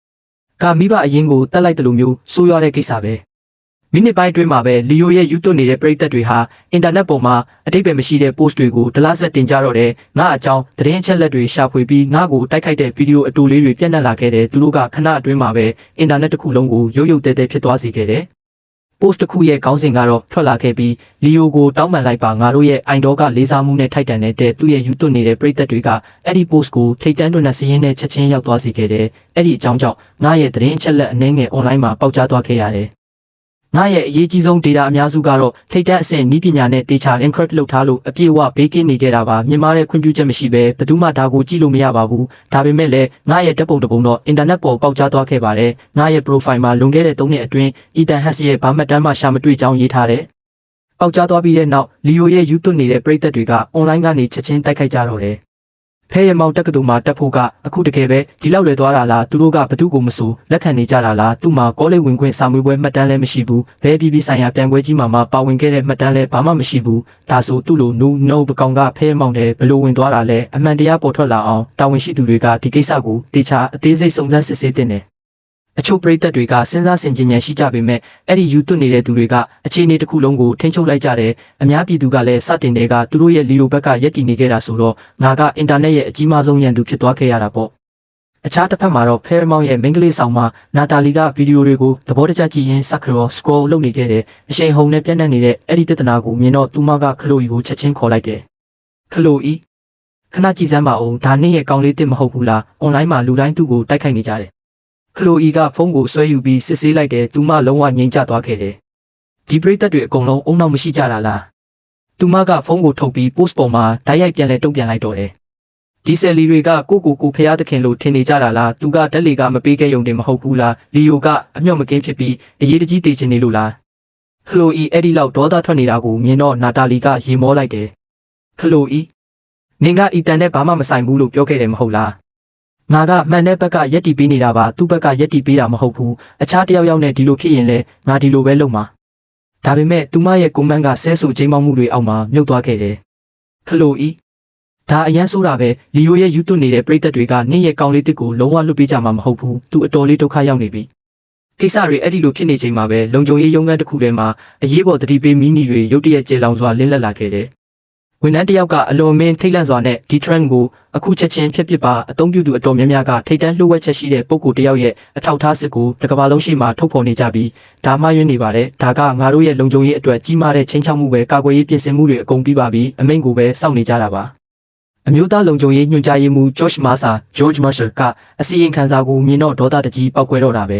ကမိဘအရင်ကိုတက်လိုက်တယ်လို့မျိုးဆိုးရွားတဲ့ကိစ္စပဲမိနစ်ပိုင်းအတွင်းမှာပဲလီယိုရဲ့ YouTube နေတဲ့ပရိသတ်တွေဟာအင်တာနက်ပေါ်မှာအတိတ်ပဲမရှိတဲ့ post တွေကိုဒလဆက်တင်ကြတော့တယ်ငါအကြောင်းသတင်းအချက်လက်တွေရှာဖွေပြီးငါ့ကိုတိုက်ခိုက်တဲ့ဗီဒီယိုအတူလေးတွေပြန့်နှံ့လာခဲ့တယ်သူတို့ကခဏအတွင်းမှာပဲအင်တာနက်တစ်ခုလုံးကိုရုပ်တဲဖြစ်သွားစေခဲ့တယ် post တစ်ခုရဲ့ခေါင်းစဉ်ကတော့ထွက်လာခဲ့ပြီးလီယိုကိုတောင်းပန်လိုက်ပါငါတို့ရဲ့ idol ကလေးစားမှုနဲ့ထိုက်တန်တဲ့သူ့ရဲ့ YouTube နေတဲ့ပရိသတ်တွေကအဲ့ဒီ post ကိုထိတ်တန့်တွန်းတဲ့စည်ရင်းနဲ့ချက်ချင်းရောက်သွားစေခဲ့တယ်အဲ့ဒီအကြောင်းကြောင့်ငါရဲ့သတင်းအချက်လက်အနည်းငယ် online မှာပေါက်ကြားသွားခဲ့ရတယ်ငါရဲ့အရေးကြီးဆုံး data အများစုကတော့ထိတ်တန့်အဆင့်နည်းပညာနဲ့တေချာ encrypt လုပ်ထားလို့အပြည့်အဝဘေးကင်းနေကြတာပါမြင်မာတဲ့ခွင့်ပြုချက်မရှိဘဲဘယ်သူမှဒါကိုကြည့်လို့မရပါဘူးဒါပေမဲ့လည်းငါရဲ့ဓာတ်ပုံတစ်ပုံတော့ internet ပေါ်ပေါက်ကြားသွားခဲ့ပါတယ်ငါရဲ့ profile မှာလွန်ခဲ့တဲ့3နှစ်အတွင်း Ethan Hess ရဲ့ဘာမှတ်တမ်းမှရှာမတွေ့ကြောင်းရေးထားတယ်ပေါက်ကြားသွားပြီးတဲ့နောက်လီယိုရဲ့ YouTube နေတဲ့ပရိသတ်တွေက online ကနေချက်ချင်းတိုက်ခိုက်ကြတော့တယ်ဖဲရမောင်တက္ကသိုလ်မှာတက်ဖို့ကအခုတကယ်ပဲဒီလောက်လွယ်သွားတာလားသူတို့ကဘသူကိုမဆိုလက်ခံနေကြတာလားသူ့မှာကောလိပ်ဝင်ခွင့်စာမေးပွဲမှတ်တမ်းလည်းမရှိဘူးဘဲပြီးဆိုင်ရာပြန်ပွဲကြီးမှာပါဝင်ခဲ့တဲ့မှတ်တမ်းလည်းဘာမှမရှိဘူးဒါဆိုသူ့လိုno ပကောင်ကဖဲရမောင်တယ်ဘလို့ဝင်သွားတာလဲအမှန်တရားပေါ်ထွက်လာအောင်တာဝန်ရှိသူတွေကဒီကိစ္စကိုတေချာအသေးစိတ်စုံစမ်းစစ်ဆေးတင်တယ်အချို့ပရိသတ်တွေကစဉ်းစားဆင်ခြင်ဉာဏ်ရှိကြပေမဲ့အဲ့ဒီ YouTube နေတဲ့သူတွေကအခြေအနေတစ်ခုလုံးကိုထိန်းချုပ်လိုက်ကြတယ်အများပြည်သူကလည်းစတင်တဲ့ကသူတို့ရဲ့လီယိုဘက်ကရက်တည်နေခဲ့တာဆိုတော့ငါကအင်တာနက်ရဲ့အကြီးမားဆုံးရန်သူဖြစ်သွားခဲ့ရတာပေါ့အခြားတစ်ဖက်မှာတော့ Paramount ရဲ့မိန်းကလေးဆောင်မနာတာလီကဗီဒီယိုတွေကိုသဘောတကျကြည့်ရင်း scroll လုပ်နေခဲ့တယ်အရှိန်ဟုန်နဲ့ပြန့်နှံ့နေတဲ့အဲ့ဒီပြဿနာကိုမြင်တော့သူမကခလိုအီကိုချက်ချင်းခေါ်လိုက်တယ်ခလိုအီခဏကြည့်စမ်းပါဦးဒါနေ့ရဲ့ကောင်းလေးတစ်မဟုတ်ဘူးလား online မှာလူတိုင်းသူ့ကိုတိုက်ခိုက်နေကြတယ်ခလိုအီကဖုန်းကိုဆွဲယူပြီးစစ်ဆေးလိုက်တယ်သူမလုံးဝငြိမ်ကျသွားခဲ့တယ်ဒီပရိသတ်တွေအကုန်လုံးအုံနောက်မရှိကြတာလားသူမကဖုန်းကိုထုတ်ပြီး post ပေါ်မှာဓာတ်ရိုက်ပြန်လဲတုံ့ပြန်လိုက်တော့တယ်ဒီဆယ်လီတွေကကိုဖျားသခင်လို့ထင်နေကြတာလားသူကဓာတ်လေကမပေးခဲ့ရုံတင်မဟုတ်ဘူးလားလီယိုကအမြော့မကင်းဖြစ်ပြီးအရေးတကြီးတည်ချင်နေလို့လားခလိုအီအဲ့ဒီလောက်ဒေါသထွက်နေတာကိုမြင်တော့နာတာလီကရေမောလိုက်တယ်ခလိုအီနင်ကအီတန်နဲ့ဘာမှမဆိုင်ဘူးလို့ပြောခဲ့တယ်မဟုတ်လားငါကမှန်တဲ့ဘက်ကရက်တီပေးနေတာပါသူ့ဘက်ကရက်တီပေးတာမဟုတ်ဘူးအခြားတယောက်နဲ့ဒီလိုဖြစ်ရင်လဲငါဒီလိုပဲလုပ်မှာဒါပေမဲ့သူမရဲ့ကွန်မန့်ကဆဲဆူချိန်ပေါင်းမှုတွေအောက်မှာမြုပ်သွားခဲ့တယ်ခလိုအီဒါအရန်ဆိုတာပဲလီယိုရဲ့ YouTube နေတဲ့ပရိသတ်တွေကနေ့ရဲ့ကောင်းလေးတစ်ကိုလုံးဝလွတ်ပေးကြမှာမဟုတ်ဘူးသူအတော်လေးဒုက္ခရောက်နေပြီကိစ္စတွေအဲ့ဒီလိုဖြစ်နေချိန်မှာပဲလုံခြုံရေးရုံးခန်းတစ်ခုထဲမှာအရေးပေါ်တတိပေးမီနီတွေရုတ်တရက်ကျေလောင်စွာလင်းလက်လာခဲ့တယ်ဝန်ထမ်းတယောက်ကအလွန်မင်းထိတ်လန့်စွာနဲ့ဒီ trend ကိုအခုချက်ချင်းဖြစ်ဖြစ်ပါအသုံးပြုသူအတော်များများကထိတ်တန့်လှုပ်ဝက်ချက်ရှိတဲ့ပုံကိုတယောက်ရဲ့အထောက်ထားစစ်ကိုတစ်ကမ္ဘာလုံးရှိမှထုတ်ဖော်နေကြပြီးဒါမှယွင်းနေပါတယ်ဒါကငါတို့ရဲ့လုံခြုံရေးအတွက်ကြီးမားတဲ့ချိန်ချောက်မှုပဲကာကွယ်ရေးပြင်ဆင်မှုတွေအကုန်ပြီးပါပြီအမိန့်ကိုပဲစောင့်နေကြတာပါအမျိုးသားလုံခြုံရေးညွှန်ကြားရေးမှူး George Marshall ကအစီရင်ခံစာကိုမြင်တော့ဒေါသတကြီးပောက်ကွဲတော့တာပ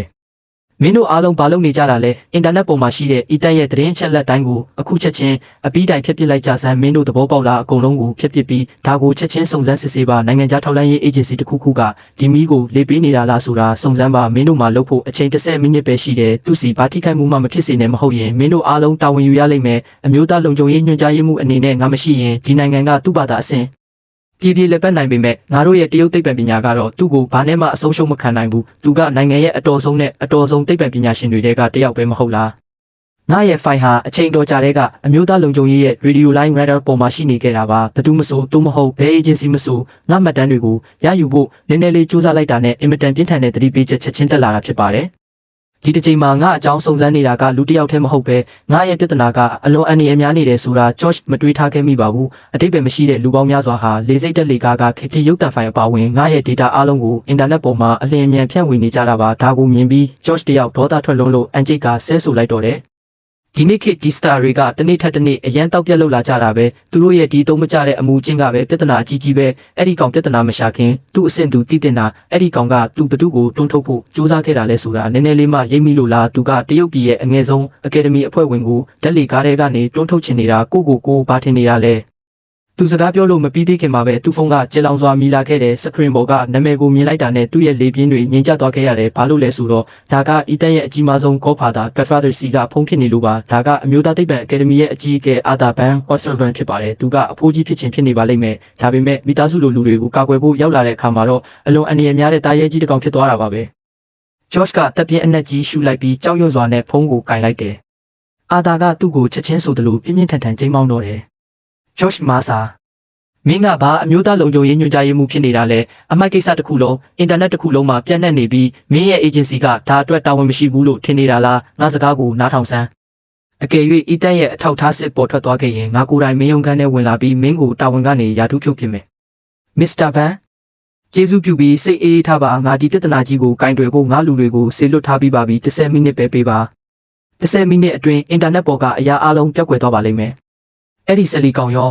ဲမင်းတို့အားလုံးဘာလုပ်နေကြတာလဲအင်တာနက်ပေါ်မှာရှိတဲ့အီတန်ရဲ့သတင်းအချက်လက်တိုင်းကိုအခုချက်ချင်းအပြီးတိုင်ဖျက်ပစ်လိုက်ကြစမ်းမင်းတို့သဘောပေါက်လားအကုန်လုံးကိုဖျက်ပစ်ပြီးဒါကိုချက်ချင်းစုံစမ်းစစ်ဆေးပါနိုင်ငံခြားထောက်လှမ်းရေး agency တစ်ခုခုကဒီမီးကိုလေပေးနေတာလားဆိုတာစုံစမ်းပါမင်းတို့မှလုပ်ဖို့အချိန်30မိနစ်ပဲရှိတယ်သူစီဘာထိခိုက်မှုမှမဖြစ်စေနဲ့မဟုတ်ရင်မင်းတို့အားလုံးတာဝန်ယူရလိမ့်မယ်အမျိုးသားလုံခြုံရေးညွှန်ကြားရေးမှူးအနေနဲ့ငါမရှိရင်ဒီနိုင်ငံကသူ့ဘာသာအဆင့်ပြည်လက်ပတ်နိုင်ပေမဲ့ငါတို့ရဲ့တရုတ်သိပ္ပံပညာကတော့သူ့ကိုဘာနဲ့မှအဆုံးရှုံးမခံနိုင်ဘူးသူကနိုင်ငံရဲ့အတော်ဆုံးနဲ့အတော်ဆုံးသိပ္ပံပညာရှင်တွေကတယောက်ပဲမဟုတ်လားငါရဲ့ file ဟာအချိန်တော်ကြာတဲ့ကအမျိုးသားလုံခြုံရေးရဲ့ radio line radar ပေါ်မှာရှိနေခဲ့တာပါဘယ်သူမဆိုသူမဟုတ်ဘယ် agency မဆိုငါမှတ်တမ်းတွေကိုရယူဖို့နည်းနည်းလေးစူးစမ်းလိုက်တာနဲ့အင်မတန်ပြင်းထန်တဲ့သတိပေးချက်ချက်ချင်းတက်လာတာဖြစ်ပါတယ် ဒီတစ်ချိန်မှာငါအကြောင်းစုံစမ်းနေတာကလူတစ်ယောက်တည်းမဟုတ်ပဲငါရဲ့ပြဿနာကအလွန်အန္တရာယ်များနေတယ်ဆိုတာ George မတွေးထားခဲ့မိပါဘူးအတိတ်ပဲမရှိတဲ့လူပေါင်းများစွာဟာလေစိတ်တက်လေကားကခေတ်ရုပ်သံဖိုင်အပါဝင်ငါရဲ့ data အားလုံးကိုအင်တာနက်ပေါ်မှာအလင်းအမြန်ဖြန့်ဝေနေကြတာပါဒါကိုမြင်ပြီး George တယောက်ဒေါသထွက်လွန်းလို့အန်ဂျိတ်ကဆဲဆိုလိုက်တော့တယ်ဒီနေ့ခေတ်ဒီစတာတွေကတနေ့ထက်တနေ့အရန်တောက်ပြက်လောက်လာကြတာပဲသူတို့ရဲ့ဒီသုံးမကြတဲ့အမူအကျင့်ကပဲပြဿနာအကြီးကြီးပဲအဲ့ဒီကောင်ပြဿနာမရှာခင်သူ့အဆင့်သူတည်တင်တာအဲ့ဒီကောင်ကသူ့ဘသူကိုတွန်းထုတ်ဖို့စူးစမ်းခဲ့တာလဲဆိုတာနည်းနည်းလေးမှရိပ်မိလို့လားသူကတရုတ်ပြည်ရဲ့အငယ်ဆုံးအကယ်ဒမီအဖွဲ့ဝင်ကိုဓာတ်လေကားထဲကနေတွန်းထုတ်ချင်နေတာကိုဘာထင်နေတာလဲသူစကားပြောလို့မပြီးသေးခင်မှာပဲသူ့ဖုန်းကကြေလောင်စွာမြည်လာခဲ့တဲ့စခရင်ပေါ်ကနာမည်ကိုမြင်လိုက်တာနဲ့သူ့ရဲ့လေပြင်းတွေငြိမ်ကျသွားခဲ့ရတယ်ဘာလို့လဲဆိုတော့ဒါကအီတန်ရဲ့အကြီးမားဆုံးကောဖာတာ Godfather C ကဖုန်းဖြစ်နေလို့ပါဒါကအမျိုးသားသိပ္ပံအကယ်ဒမီရဲ့အကြီးအကဲအာသာဘန် Osborne ဖြစ်ပါတယ်သူကအဖိုးကြီးဖြစ်နေပါလိမ့်မယ်ဒါပေမဲ့မိသားစုလိုလူတွေကိုကာကွယ်ဖို့ရောက်လာတဲ့အခါမှာတော့အလွန်အန္တရာယ်များတဲ့တာရဲကြီးတစ်ကောင်ဖြစ်သွားတာပါပဲ George ကတပ်ပြင်းအနက်ကြီးရှူလိုက်ပြီးကြောက်ရွံ့စွာနဲ့ဖုန်းကိုကင်လိုက်တယ်အာသာကသူ့ကိုချက်ချင်းဆိုသလိုပြင်းပြင်းထန်ထန်ချိန်မောင်းတော့တယ် George မာစာမင်းကဘာအမျိုးသားလုံခြုံရေးညွှန်ကြားရေးမှူးဖြစ်နေတာလဲအမိုက်ကိစ္စတစ်ခုလုံးအင်တာနက်တစ်ခုလုံးမှာပြန့်နှံ့နေပြီးမင်းရဲ့ agency ကဒါအတွက်တာဝန်မရှိဘူးလို့ထင်နေတာလားငါစကားကိုနားထောင်စမ်းအကယ်၍အီတန်ရဲ့အထောက်ထားစစ်ပေါ်ထွက်သွားခဲ့ရင်ငါကိုယ်တိုင်မင်းရုံခန်းထဲဝင်လာပြီးမင်းကိုတာဝန်ကနေယာထုဖြုတ်ဖြစ်မယ်မစ္စတာဗန်ကျေးဇူးပြုပြီးစိတ်အေးထားပါငါဒီပြဿနာကြီးကိုကင်တွယ်ဖို့ငါလူတွေကိုဆေလွတ်ထားပြီးပါပြီ10မိနစ်ပဲပေးပါ10မိနစ်အတွင်းအင်တာနက်ပေါ်ကအရာအလုံးပျောက်ကွယ်သွားပါလိမ့်မယ်အဲ့ဒီဆယ်လီကောင်ရော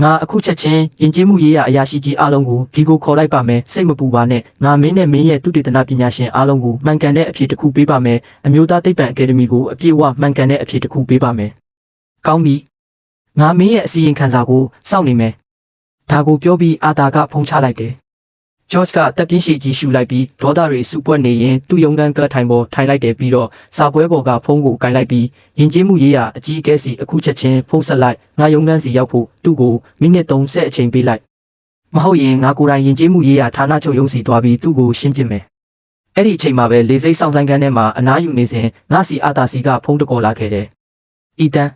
ငါအခုချက်ချင်းယဉ်ကျေးမှုရေးရအရာရှိကြီးအားလုံးကိုဒီကိုခေါ်လိုက်ပါမယ်စိတ်မပူပါနဲ့ငါမင်းနဲ့မင်းရဲ့သုတေသနပညာရှင်အားလုံးကိုမှန်ကန်တဲ့အဖြေတစ်ခုပေးပါမယ်အမျိုးသားသိပ္ပံအကယ်ဒမီကိုအပြည့်အဝမှန်ကန်တဲ့အဖြေတစ်ခုပေးပါမယ်ကောင်းပြီငါမင်းရဲ့အစီရင်ခံစာကိုစောင့်နေမယ်ဒါကိုပြောပြီးအာသာကဖုန်းချလိုက်တယ်George ကတပ်ပြင်းရှိကြီးရှူလိုက်ပြီးဒေါသတွေစုပွက်နေရင်သူ့ရုံးခန်းကထိုင်ပေါ်ထိုင်လိုက်တယ်ပြီးတော့စာပွဲပေါ်ကဖုန်းကိုကင်လိုက်ပြီးယဉ်ကျေးမှုရေးရအကြီးအကဲစီအခုချက်ချင်းဖုန်းဆက်လိုက်ငါရုံးခန်းစီရောက်ဖို့သူ့ကိုမိနစ်30အချိန်ပေးလိုက်မဟုတ်ရင်ငါကိုယ်တိုင်ယဉ်ကျေးမှုရေးရဌာနချုပ်ရုံးစီသွားပြီးသူ့ကိုရှင်းပြမယ်အဲ့ဒီအချိန်မှာပဲလေစိတ်ဆောင်ဆိုင်ခန်းထဲမှာအနားယူနေစဉ်ငါစီအာတာစီကဖုန်းတကော်လာခဲ့တယ်အီတန်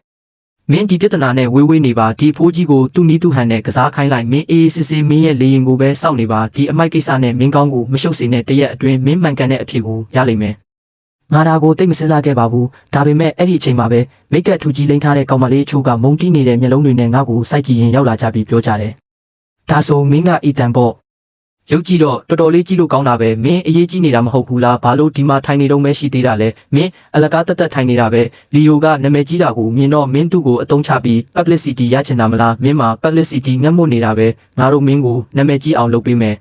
မင်းဒီပြဿနာနဲ့ဝေးနေပါဒီဖိုးကြီးကိုသူ့နီးသူ့ဟန်နဲ့ကစားခိုင်းလိုက်မင်းအေးစစ်စစ်မင်းရဲ့လေရင်ကိုပဲစောင့်နေပါဒီအမိုက်ကိစ္စနဲ့မင်းကောင်းကိုမရှုပ်စေနဲ့တရက်အတွင်းမင်းမှန်ကန်တဲ့အဖြစ်ကိုရလိမ့်မယ်ငါဒါကိုသိမစဉ်းစားခဲ့ပါဘူးဒါပေမဲ့အဲ့ဒီအချိန်မှာပဲမိတ်ကပ်ထူကြီးလိမ့်ထားတဲ့ကောင်မလေးချိုးကမုံတီးနေတဲ့မျက်လုံးတွေနဲ့ငါ့ကိုစိုက်ကြည့်ရင်ရောက်လာကြပြီးပြောကြတယ်ဒါဆိုမင်းကအီတန်ပေါ့ရုပ်ကြည့်တော့တော်တော်လေးကြည့်လို့ကောင်းတာပဲမင်းအရေးကြီးနေတာမဟုတ်ဘူးလားဘာလို့ဒီမှာထိုင်နေတော့မဲရှိသေးတာလဲမင်းအလကားတက်ထိုင်နေတာပဲလီယိုကနာမည်ကြီးတာကိုမြင်တော့မင်းသူ့ကိုအတုံးချပြီး publicity ရချင်တာမလားမင်းမှာ publicity ငတ်မွတ်နေတာပဲငါတို့မင်းကိုနာမည်ကြီးအောင်လုပ်ပေးမယ်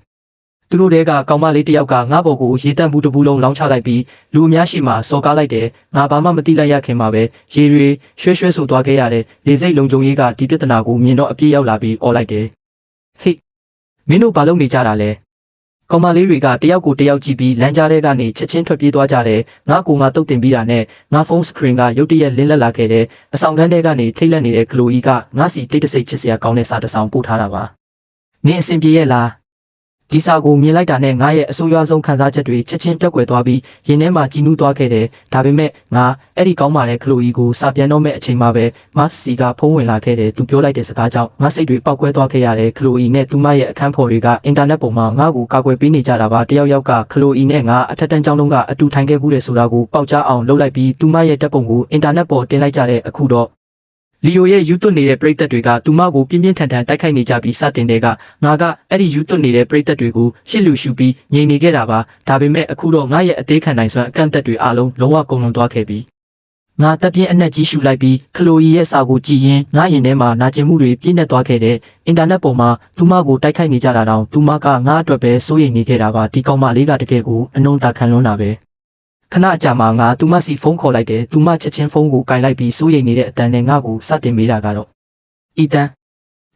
သူတို့တဲကကောင်မလေးတယောက်ကငါ့ဘော်ကိုရေတန့်ဘူးတစ်ဘူးလုံးလောင်းချလိုက်ပြီးလူအများရှိမှစော်ကားလိုက်တယ်ငါဘာမှမသိလိုက်ရခင်မှာပဲရေရွှဲဆိုသွားခဲ့ရတယ်လေစိတ်လုံခြုံရေးကဒီပြဿနာကိုမြင်တော့အပြည့်ရောက်လာပြီးអော်လိုက်တယ်ဟေ့မင်းတို့ဘာလုပ်နေကြတာလဲကောင်မလေးတွေကတယောက်ကိုတယောက်ကြည့်ပြီးလမ်းကြားထဲကနေချက်ချင်းထွက်ပြေးသွားကြတယ်ငါတုတ်တင်ပြီးတာနဲ့ငါဖုန်းစခရင်ကရုတ်တရက်လင်းလက်လာခဲ့တယ်အဆောင်ခန်းထဲကနေထိတ်လန့်နေတဲ့ကလိုအီကငါစီတိတ်တဆိတ်ချစ်စရာကောင်းတဲ့စာတစ်စောင်ပို့ထားတာပါနင်းအဆင်ပြေရဲ့လားဒီစာကိုမြင်လိုက်တာနဲ့ငါရဲ့အဆိုးရွားဆုံးခံစားချက်တွေချက်ချင်းပျောက်ကွယ်သွားပြီးရင်ထဲမှာကြည်နူးသွားခဲ့တယ်ဒါပေမဲ့ငါအဲ့ဒီကောင်းပါတဲ့ကလိုအီကိုစာပြန်တော့မဲ့အချိန်မှာပဲမတ်စီကဖုန်းဝင်လာခဲ့တယ်သူပြောလိုက်တဲ့စကားကြောင့်ငါစိတ်တွေပောက်ကွဲသွားခဲ့ရတယ်ကလိုအီနဲ့သူမရဲ့အခန်းဖော်တွေကအင်တာနက်ပေါ်မှာငါ့ကိုကာကွယ်ပေးနေကြတာပါတယောက်ကကလိုအီနဲ့ငါအထက်တန်းကျောင်းလုံးကအတူထိုင်ခဲ့ဘူးလေဆိုတာကိုပေါက်ကြားအောင်လုပ်လိုက်ပြီးသူမရဲ့တပ်ပုံကိုအင်တာနက်ပေါ်တင်လိုက်ကြတဲ့အခုတော့လီယိုရဲ့ယူသွတ်နေတဲ့ပရိသတ်တွေကသူမကိုပြင်းပြင်းထန်ထန်တိုက်ခိုက်နေကြပြီးစတင်တဲ့ကငါကအဲ့ဒီယူသွတ်နေတဲ့ပရိသတ်တွေကိုရှစ်လူရှူပြီးငြိမ်နေခဲ့တာပါဒါပေမဲ့အခုတော့ငါရဲ့အသေးခံနိုင်စွမ်းအကန့်အသတ်တွေအလုံးလုံးဝကုန်လွန်သွားခဲ့ပြီငါတပ်ပြင်းအနက်ကြီးရှူလိုက်ပြီးကလိုရီရဲ့စာကိုကြည့်ရင်ငါရင်ထဲမှာနာကျင်မှုတွေပြည့်နေသွားခဲ့တဲ့အင်တာနက်ပေါ်မှာသူမကိုတိုက်ခိုက်နေကြတာတောင်သူမကငါအတွက်ပဲစိုးရိမ်နေခဲ့တာပါဒီကောင်မလေးကတကယ်ကိုအနှုံတာခံလွန်းတာပဲခဏအကြာမှာငါသူမစီဖုန်းခေါ်လိုက်တယ်သူမချက်ချင်းဖုန်းကိုကင်လိုက်ပြီးစိုးရိမ်နေတဲ့အတန်နဲ့ငါ့ကိုစတင်မေးတာကတော့အီတန်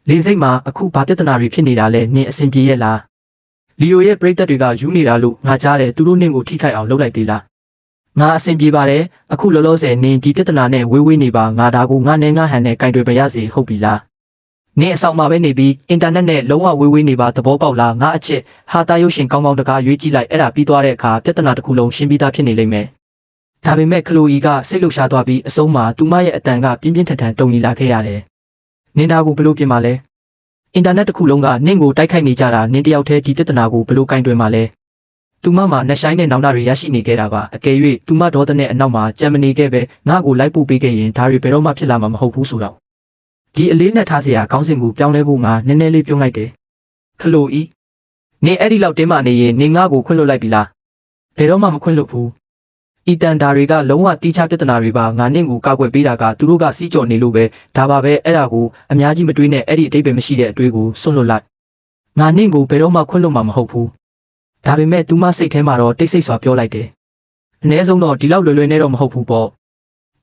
လေစိတ်မှာအခုဘာပြဿနာတွေဖြစ်နေတာလဲနင်အဆင်ပြေရဲ့လားလီယိုရဲ့ပရိသတ်တွေကယူနေတာလို့ငါကြားတယ်သူတို့နင့်ကိုထိခိုက်အောင်လုပ်လိုက်သေးလားငါအဆင်ပြေပါတယ်အခုလောလောဆယ်နင်ဒီပြဿနာနဲ့ဝေးနေပါငါဒါကိုငါနဲ့ငါဟန်နဲ့ကင်တွေပြရစီဟုတ်ပြီလားနင်အဆောင်မှာပဲနေပြီးအင်တာနက်နဲ့လုံးဝဝေးနေပါသဘောပေါက်လားငါအချစ်ဟာတာရုပ်ရှင်ကောင်းကောင်းတကားရွေးကြည့်လိုက်အဲ့ဒါပြီးသွားတဲ့အခါပြဿနာတစ်ခုလုံးရှင်းပြီးသားဖြစ်နေလိမ့်မယ်ဒါပေမဲ့ကလိုအီကစိတ်လှုပ်ရှားသွားပြီးအဆုံးမှာသူမရဲ့အတန်ကပြင်းပြင်းထန်ထန်တုန်လှုပ်လာခဲ့ရတယ်နင်ဒါကိုဘလို့ပြင်ပါလဲအင်တာနက်တစ်ခုလုံးကနင့်ကိုတိုက်ခိုက်နေကြတာနင်တယောက်တည်းဒီပြဿနာကိုဘလို့ကင်တွင်ပါလဲ သူမမှာနှဆိုင်တဲ့နောင်တတွေရရှိနေခဲ့တာပါအကယ်၍သူမဒေါသနဲ့အနောက်မှာကြံမနေခဲ့ပဲငါ့ကိုလိုက်ပို့ပေးခဲ့ရင်ဒါတွေဘယ်တော့မှဖြစ်လာမှာမဟုတ်ဘူးဆိုတော့ဒီအလေးနဲ့ထားစရာခေါင်းစဉ်ကိုပြောင်းလဲဖို့ငါနည်းနည်းလေးပြုံးလိုက်တယ်ခလိုဤနင်အဲ့ဒီလောက်တင်းမာနေရင်နင်ငါ့ကိုခွင့်လွှတ်လိုက်ပြီလားဘယ်တော့မှမခွင့်လွှတ်ဘူးဤတန်ဒါတွေကလုံးဝတီးခြားပြဿနာတွေပါငါနင့်ကိုကောက်ွယ်ပေးတာကသူတို့ကစီးကြော်နေလို့ပဲဒါပါပဲအဲ့ဒါကိုအများကြီးမတွေးနဲ့အဲ့ဒီအတိတ်ပဲမရှိတဲ့အတွေးကိုစွန့်လွတ်လိုက်ငါနင့်ကိုဘယ်တော့မှခွင့်လွှတ်မှာမဟုတ်ဘူးဒါပေမဲ့သူမစိတ်ထဲမှာတော့တိတ်ဆိတ်စွာပြောလိုက်တယ်အနည်းဆုံးတော့ဒီလောက်လွယ်လွယ်နဲ့တော့မဟုတ်ဘူးပေါ့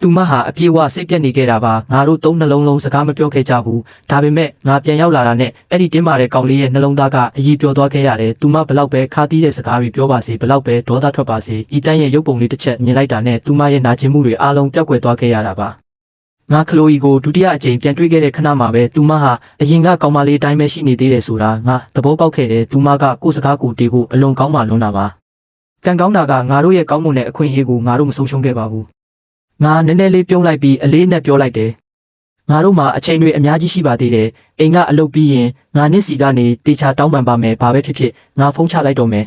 သူမဟာအပြေးဝစိတ်ပြက်နေခဲ့တာပါငါတို့သုံးနှလုံးလုံးစကားမပြောခဲ့ကြဘူးဒါပေမဲ့ငါပြန်ရောက်လာတာနဲ့အဲ့ဒီတင်းမာတဲ့ကောင်လေးရဲ့နှလုံးသားကအကြီးပြောသွားခဲ့ရတယ်သူမဘလောက်ပဲခါတီးတဲ့စကားတွေပြောပါစေဘလောက်ပဲဒေါသထွက်ပါစေဤတန်းရဲ့ရုပ်ပုံလေးတစ်ချက်မြင်လိုက်တာနဲ့သူမရဲ့နာကျင်မှုတွေအားလုံးပျောက်ကွယ်သွားခဲ့ရတာပါငါခလိုအီကိုဒုတိယအကြိမ်ပြန်တွေ့ခဲ့တဲ့ခဏမှာပဲသူမဟာအရင်ကကောင်မလေးအတိုင်းပဲရှိနေသေးတယ်ဆိုတာငါသဘောပေါက်ခဲ့တယ်သူမကကိုယ်စကားကိုတီးဖို့အလွန်ကောင်းမှလွန်းတာပါကံကောင်းတာကငါတို့ရဲ့ကောင်းမွန်တဲ့အခွင့်အရေးကိုငါတို့မဆုံးရှုံးခဲ့ပါဘူးငါနည်းနည်းလေးပြုံးလိုက်ပြီးအလေးနဲ့ပြောလိုက်တယ်ငါတို့မှာအချိန်တွေအများကြီးရှိပါသေးတယ်အိမ်ကအလုပ်ပြီးရင်ငါနင့်စီကနေတေချာတောင်းပန်ပါမယ်ဘာပဲဖြစ်ဖြစ်ငါဖုန်းချလိုက်တော့မယ်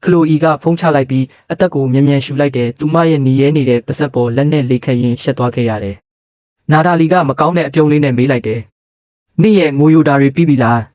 ခလိုအီကဖုန်းချလိုက်ပြီးအသက်ကိုမြန်မြန်ရှူလိုက်တယ်သူမရဲ့နီးရဲနေတဲ့ပါဆက်ပေါ်လက်နဲ့လေးခတ်ရင်းရှက်သွားခဲ့ရတယ်နာဒါလီကမကောင်းတဲ့အပြုံးလေးနဲ့မေးလိုက်တယ်နေ့ရဲ့ငိုယိုတာတွေပြီးပြီလား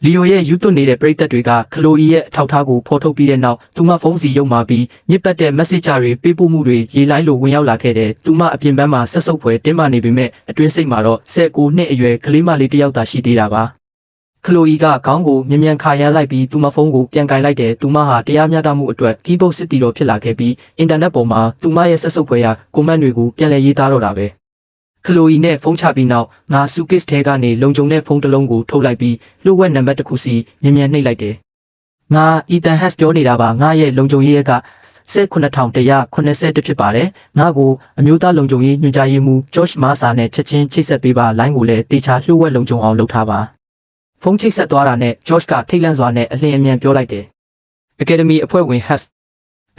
လီယိုရဲ့ယူသွနေတဲ့ပရိသတ်တွေကခလိုအီရဲ့အထောက်အထားကိုဖော်ထုတ်ပြီးတဲ့နောက်သူမဖုန်းစီရုံမာပြီးညစ်ပတ်တဲ့ message တွေပေးပို့မှုတွေရေးလိုက်လို့ဝင်ရောက်လာခဲ့တယ်။သူမအပြင်ပန်းမှာဆက်ဆုပ်ဖွယ်တင်းမာနေပေမဲ့အတွင်းစိတ်မှာတော့19နှစ်အရွယ်ကလေးမလေးတစ်ယောက်သာရှိသေးတာပါ။ခလိုအီကခေါင်းကိုမြန်မြန်ခါရမ်းလိုက်ပြီးသူမဖုန်းကိုပြန်ကင်လိုက်တယ်။သူမဟာတရားမျှတမှုအတွက်ကီးဘုတ်စစ်တီတော်ဖြစ်လာခဲ့ပြီးအင်တာနက်ပေါ်မှာသူမရဲ့ဆက်ဆုပ်ဖွယ်ရာကွန်မန့်တွေကိုပြန်လည်ရေးသားတော့တာပဲ။ခလိုအီနဲ့ဖုန်းချပြီးနောက်ငါဆူကစ်ထဲကနေလုံခြုံတဲ့ဖုန်းတစ်လုံးကိုထုတ်လိုက်ပြီးလှုပ်ဝက်နံပါတ်တစ်ခုစီမြန်မြန်နှိပ်လိုက်တယ်။ငါအီတန်ဟက်ပြောနေတာပါငါရဲ့လုံခြုံရေးက19180ဖြစ်ပါတယ်။ငါကိုအမျိုးသားလုံခြုံရေးညွှန်ကြားရေးမှူးဂျော့ချ်မာဆာနဲ့ချက်ချင်းချိတ်ဆက်ပေးပါလိုင်းကိုလည်းတေချာလှုပ်ဝက်လုံခြုံအောင်လုပ်ထားပါ။ဖုန်းချိတ်ဆက်သွားတာနဲ့ဂျော့ချ်ကထိတ်လန့်စွာနဲ့အလင်းအမြန်ပြောလိုက်တယ်။ Academy အဖွဲ့ဝင်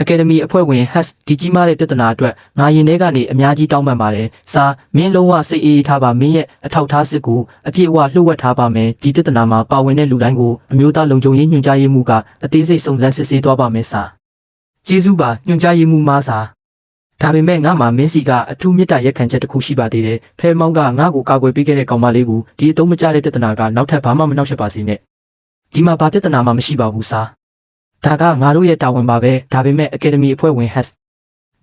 Academy အဖွဲ့ဝင် ဒီကြီးမားတဲ့ပြဿနာအတွက်ငါရင်ထဲကနေအများကြီးတောင်းပန်ပါတယ်။စာမင်းလုံးဝစိတ်အေးထားပါမင်းရဲ့အထောက်ထားစစ်ကိုအပြည့်အဝလှုပ်ဝက်ထားပါမယ်။ဒီပြဿနာမှာပါဝင်တဲ့လူတိုင်းကိုအမျိုးသားလုံခြုံရေးညွှန်ကြားရေးမှူးကအသေးစိတ်စုံစမ်းစစ်ဆေးသွားပါမယ်စာ။ကျေးဇူးပါညွှန်ကြားရေးမှူးမစာ။ဒါပေမဲ့ငါမှမင်းစီကအထူးမြတ်တာရက်ခံချက်တစ်ခုရှိပါသေးတယ်။ဖဲမောင်းကငါ့ကိုကာကွယ်ပေးခဲ့တဲ့ကောင်မလေးကိုဒီအတုံးမကျတဲ့ပြဿနာကနောက်ထပ်ဘာမှမနှောက်ယှက်ပါစေနဲ့။ဒီမှာဘာပြဿနာမှမရှိပါဘူးစာ။ဒါကငါတို့ရဲ့တာဝန်ပါပဲဒါပေမဲ့ Academy အဖွဲ့ဝင်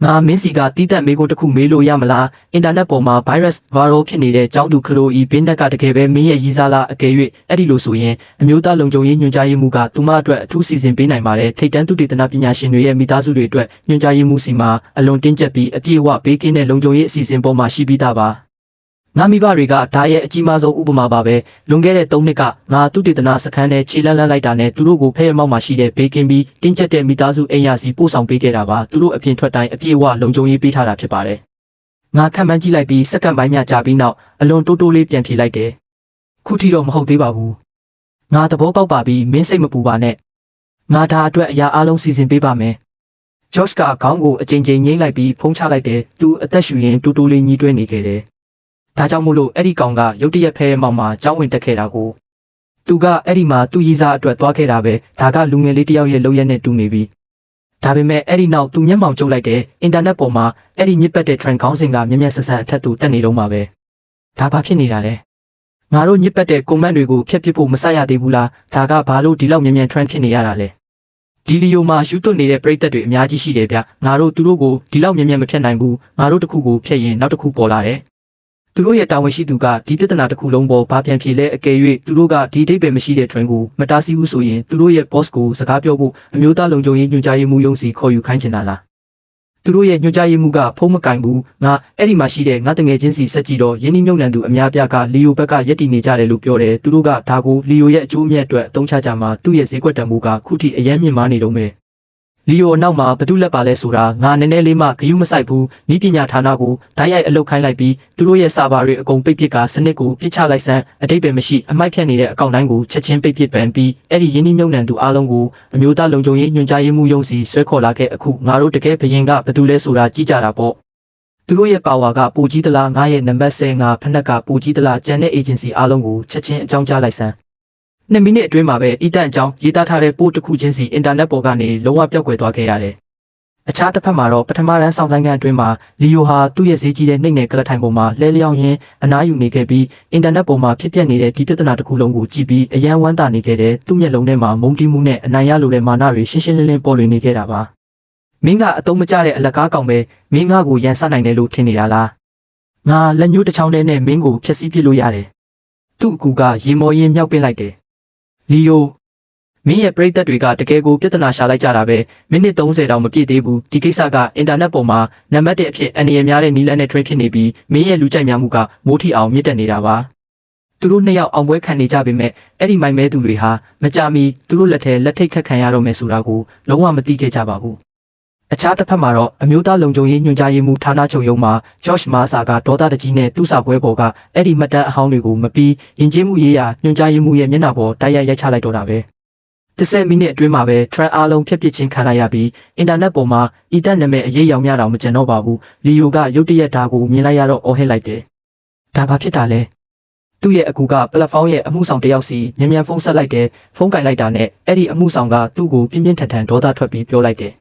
ငါမင်းစီကတီးတက်မေးခွန်းတစ်ခုမေးလို့ရမလားအင်တာနက်ပေါ်မှာ virus viral ဖြစ်နေတဲ့ကျောင်းသူခလိုအီဘင်းနက်ကတကယ်ပဲမင်းရဲ့ရည်စားလားအကယ်၍အဲ့ဒီလိုဆိုရင်အမျိုးသားလုံခြုံရေးညွှန်ကြားရေးမှူးကသူမအတွက်အထူးစီစဉ်ပေးနိုင်ပါတယ်ထိတ်တန်းသူတေသနပညာရှင်တွေရဲ့မိသားစုတွေအတွက်ညွှန်ကြားရေးမှူးစီမှာအလွန်တင်းကျပ်ပြီးအပြည့်အဝဘေးကင်းတဲ့လုံခြုံရေးအစီအစဉ်ပေါ်မှာရှိပြီးသားပါငါမိဘတွေကဒါရဲ့အကြီးမားဆုံးဥပမာပါပဲလွန်ခဲ့တဲ့3နှစ်ကငါသူတေသနစခန်းထဲခြေလန်းလိုက်တာနဲ့သူတို့ကိုဖဲရမောက်မှာရှိတဲ့ဘေးကင်းပြီးတင်းကျပ်တဲ့မိသားစုအိမ်ယာစီပို့ဆောင်ပေးခဲ့တာပါသူတို့အပြင်ထွက်တိုင်းအပြည့်အဝလုံခြုံရေးပေးထားတာဖြစ်ပါတယ်ငါခံမှန်းကြည့်လိုက်ပြီးစက္ကန့်ပိုင်းများကြာပြီးနောက်အလွန်တိုးတိုးလေးပြန်ဖြေလိုက်တယ်ခုထိတော့မဟုတ်သေးပါဘူးငါသဘောပေါက်ပါပြီမင်းစိတ်မပူပါနဲ့ငါဒါအတွက်အရာအလုံးစီစဉ်ပေးပါမယ်ဂျော့ချ်ကခေါင်းကိုအချိန်ချင်းငိမ့်လိုက်ပြီးဖုံးချလိုက်တယ်သူအသက်ရှူရင်တိုးတိုးလေးညှိတွဲနေခဲ့တယ်ဒါကြောင့်မို့လို့အဲ့ဒီကောင်ကရုတ်တရက်ဖဲမောင်မှာကြောင်းဝင်တက်ခဲ့တာကိုသူကအဲ့ဒီမှာသူ့ရည်စားအတွက်သွားခဲ့တာပဲဒါကလူငယ်လေးတယောက်ရဲ့လုပ်ရက်နဲ့တူနေပြီဒါပေမဲ့အဲ့ဒီနောက်သူမျက်မှောင်ကျုပ်လိုက်တယ်အင်တာနက်ပေါ်မှာအဲ့ဒီညစ်ပတ်တဲ့ trend ခေါင်းစဉ်ကမြက်မြက်ဆဆန်အထက်သို့တက်နေတော့မှာပဲဒါဘာဖြစ်နေတာလဲငါတို့ညစ်ပတ်တဲ့ comment တွေကိုဖျက်ပစ်ဖို့မဆက်ရသေးဘူးလားဒါကဘာလို့ဒီလောက်မြက်မြက် trend ဖြစ်နေရတာလဲဒီလီယိုမှာယူသွတ်နေတဲ့ပရိသတ်တွေအများကြီးရှိတယ်ဗျငါတို့သူတို့ကိုဒီလောက်မြက်မြက်မဖြတ်နိုင်ဘူးငါတို့တစ်ခုကိုဖျက်ရင်နောက်တစ်ခုပေါ်လာတယ်သူတို့ရဲ့တာဝန်ရှိသူကဒီပြဿနာတစ်ခုလုံးပေါ်ဘာပြန်ဖြေလဲအကယ်၍သူတို့ကဒီဒိတ်ပဲမရှိတဲ့ train ကိုမတားဆီးဘူးဆိုရင်သူတို့ရဲ့ boss ကိုစကားပြောဖို့အမျိုးသားလုံခြုံရေးညွှန်ကြားရေးမှူးရုံးစီခေါ်ယူခိုင်းချင်တာလားသူတို့ရဲ့ညွှန်ကြားရေးမှူးကဖုံးမကင်ဘူးငါအဲ့ဒီမှာရှိတဲ့ငါတငယ်ချင်းစီစက်ကြည့်တော့ရင်းနှီးမြှုပ်နှံသူအများပြားကလီယိုဘက်ကရက်တည်နေကြတယ်လို့ပြောတယ်သူတို့ကဒါကိုလီယိုရဲ့အကျိုးအမြတ်အတွက်အသုံးချကြမှာသူ့ရဲ့ဈေးကွက်တန်ဖိုးကခုထိအယမ်းမြင့်မားနေတော့မယ်လီယိုအနောက်မှာဘသူလက်ပါလဲဆိုတာငါနည်းနည်းလေးမှဂယုမဆိုင်ဘူးဤပညာဌာနကိုဓာတ်ရိုက်အလုပ်ခိုင်းလိုက်ပြီးသူတို့ရဲ့စာပါတွေအကုန်ပိတ်ပစ်ကစနစ်ကိုပြစ်ချလိုက်စမ်းအတိတ်ပဲမရှိအမိုက်ဖြတ်နေတဲ့အကောင့်တိုင်းကိုချက်ချင်းပိတ်ပစ်ပန်ပြီးအဲ့ဒီရင်းနှီးမြှုပ်နှံသူအားလုံးကိုအမျိုးသားလုံခြုံရေးညွှန်ကြားရေးမှူးရုံးစီဆွဲခေါ်လာခဲ့အခုငါတို့တကယ်ဘယင်ကဘသူလဲဆိုတာကြည့်ကြတာပေါ့သူတို့ရဲ့ပါဝါကပိုကြီးသလားငါရဲ့နံပါတ်10ငါဖက်နှက်ကပိုကြီးသလားကျန်တဲ့ agency အားလုံးကိုချက်ချင်းအကြောင်းကြားလိုက်စမ်း 2 မိနစ်အတွင်းမှာပဲအီတန်အကြောင်းရေးသားထားတဲ့ပို့တစ်ခုချင်းစီအင်တာနက်ပေါ်ကနေလုံးဝပျောက်ကွယ်သွားခဲ့ရတယ်။အခြားတစ်ဖက်မှာတော့ပထမတန်းဆောင်ဆိုင်ခန်းအတွင်းမှာလီယိုဟာသူ့ရဲ့ဈေးကြီးတဲ့နှိမ့်နယ်ကလထိုင်ပေါ်မှာလဲလျောင်းရင်းအနားယူနေခဲ့ပြီးအင်တာနက်ပေါ်မှာဖြစ်ပျက်နေတဲ့ဒီပြဿနာတစ်ခုလုံးကိုကြည့်ပြီးအယံဝမ်းသာနေခဲ့တဲ့သူ့မျက်လုံးထဲမှာမုန်းတီးမှုနဲ့အနိုင်ရလိုတဲ့မာနတွေရှင်းရှင်းလင်းလင်းပေါ်လွင်နေခဲ့တာပါ။မင်းကအတုံးမကျတဲ့အလကားကောင်ပဲမင်းငါ့ကိုရန်ဆနိုင်တယ်လို့ထင်နေတာလား။ငါလက်ညှိုးတစ်ချောင်းတည်းနဲ့မင်းကိုဖျက်ဆီးပစ်လို့ရတယ်။သူ့အကူကရေမော်ရင်မြောက်ပစ်လိုက်တယ်။လီယိုမင်းရဲ့ပရိသတ်တွေကတကယ်ကိုပြဿနာရှာလိုက်ကြတာပဲမိနစ်30တောင်မပြည့်သေးဘူးဒီကိစ္စကအင်တာနက်ပေါ်မှာနံပါတ်1အဖြစ်အန္တရာယ်များတဲ့နီလန်နဲ့ trade ဖြစ်နေပြီးမင်းရဲ့လူကြိုက်များမှုကမိုးထီအောင်မြင့်တက်နေတာပါသူတို့နှစ်ယောက်အောင်ပွဲခံနေကြပေမဲ့အဲ့ဒီမိုင်မဲသူတွေဟာမကြမီသူတို့လက်ထဲလက်ထိတ်ခတ်ခံရတော့မယ်ဆိုတာကိုလုံးဝမသိခဲ့ကြပါဘူးအခြားတစ်ဖက်မှာတော့အမျိုးသားလုံခြုံရေးညွှန်ကြားရေးမှူးဌာနချုပ်ရုံးမှာ George Marsa ကဒေါသတကြီးနဲ့သူ့စာပွဲပေါ်ကအဲ့ဒီမှတ်တမ်းအဟောင်းတွေကိုမပြီးယဉ်ကျေးမှုရေးရာညွှန်ကြားရေးမှူးရဲ့မျက်နှာပေါ်တိုက်ရိုက်ရိုက်ချလိုက်တော့တာပဲ10 မိနစ်အတွင်းမှာပဲ Trend အားလုံးဖျက်ပစ်ခြင်းခံလိုက်ရပြီးအင်တာနက်ပေါ်မှာအီတက်နာမည်အရေးရောင်များတော့မကျန်တော့ပါဘူးလီယိုကရုတ်တရက်ဒါကိုမြင်လိုက်ရတော့အော်ဟစ်လိုက်တယ်ဒါဘာဖြစ်တာလဲသူ့ရဲ့အကူကပလက်ဖောင်းရဲ့အမှုဆောင်တယောက်စီမြန်မြန်ဖုန်းဆက်လိုက်တယ်ဖုန်းကင်လိုက်တာနဲ့အဲ့ဒီအမှုဆောင်ကသူ့ကိုပြင်းပြင်းထန်ထန်ဒေါသထွက်ပြီးပြောလိုက်တယ်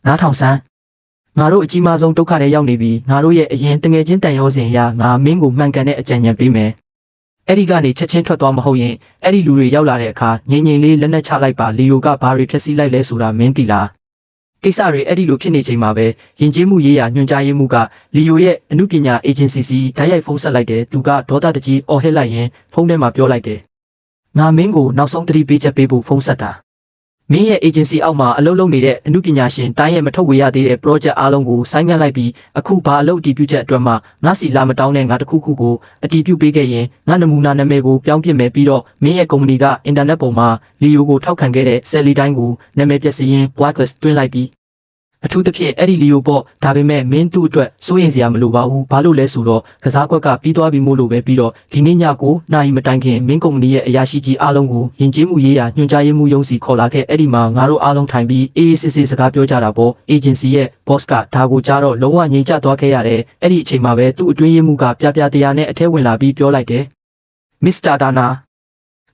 နားထောင်စမ်းငါတို့အကြီးမားဆုံးဒုက္ခတွေရောက်နေပြီငါတို့ရဲ့အရင်တငယ်ချင်းတန်ရောစဉ်ရငါမင်းကိုမှန်ကန်တဲ့အကြံဉာဏ်ပေးမယ်အဲ့ဒီကနေချက်ချင်းထွက်သွားမဟုတ်ရင်အဲ့ဒီလူတွေရောက်လာတဲ့အခါငြိမ်ငြိမ်လေးလက်နက်ချလိုက်ပါလီယိုကဘာတွေဖျက်ဆီးလိုက်လဲဆိုတာမင်းသိလားကိစ္စတွေအဲ့ဒီလိုဖြစ်နေချိန်မှာပဲယဉ်ကျေးမှုရေးရာညွှန်ကြားရေးမှူးကလီယိုရဲ့အမှုပညာ agency စီဓာတ်ရိုက်ဖုန်းဆက်လိုက်တယ်သူကဒေါသတကြီးအော်ဟစ်လိုက်ရင်ဖုန်းထဲမှာပြောလိုက်တယ်ငါမင်းကိုနောက်ဆုံးသတိပေးချက်ပေးဖို့ဖုန်းဆက်တာမင်းရဲ့ agency အောက်မှာအလုပ်လုပ်နေတဲ့အမှုပညာရှင်တိုင်းရဲ့မထုတ်ဝေရသေးတဲ့ project အားလုံးကိုဆိုင်းငံ့လိုက်ပြီးအခုဘာအလုပ်အတည်ပြုချက်အတွက်မှငါစီလာမတောင်းတဲ့ငါတခုခုကိုအတည်ပြုပေးခဲ့ရင်ငါနမူနာနာမည်ကိုပြောင်းပြစ်မယ်ပြီးတော့မင်းရဲ့ company ကအင်တာနက်ပေါ်မှာလီယိုကိုထောက်ခံခဲ့တဲ့ Sally တိုင်းကိုနာမည်ပြည့်စည်ရင် blacklist တွင်းလိုက်ပြီးအထူးသဖြင့်အဲ့ဒီလီယိုပေါ့ဒါပေမဲ့မင်းသူ့အတွက်စိုးရင်စရာမလိုပါဘူးဘာလို့လဲဆိုတော့ကစားကွက်ကပြီးသွားပြီမို့လို့ပဲပြီးတော့ဒီနေ့ညကိုနိုင်မတိုင်ခင်မင်းကုမ္ပဏီရဲ့အရာရှိကြီးအားလုံးကိုယဉ်ကျေးမှုရေးရာညွှန်ကြားရေးမှူးရုံးစီခေါ်လာခဲ့အဲ့ဒီမှာငါတို့အားလုံးထိုင်ပြီးအေးအေးဆေးဆေးစကားပြောကြတာပေါ့ agency ရဲ့ boss ကဒါကိုကြားတော့လုံးဝငြိမ်ကျသွားခဲ့ရတယ်အဲ့ဒီအချိန်မှာပဲသူ့အတွင်းရေးမှူးကပြပြတရားနဲ့အထဲဝင်လာပြီးပြောလိုက်တယ်မစ္စတာဒါန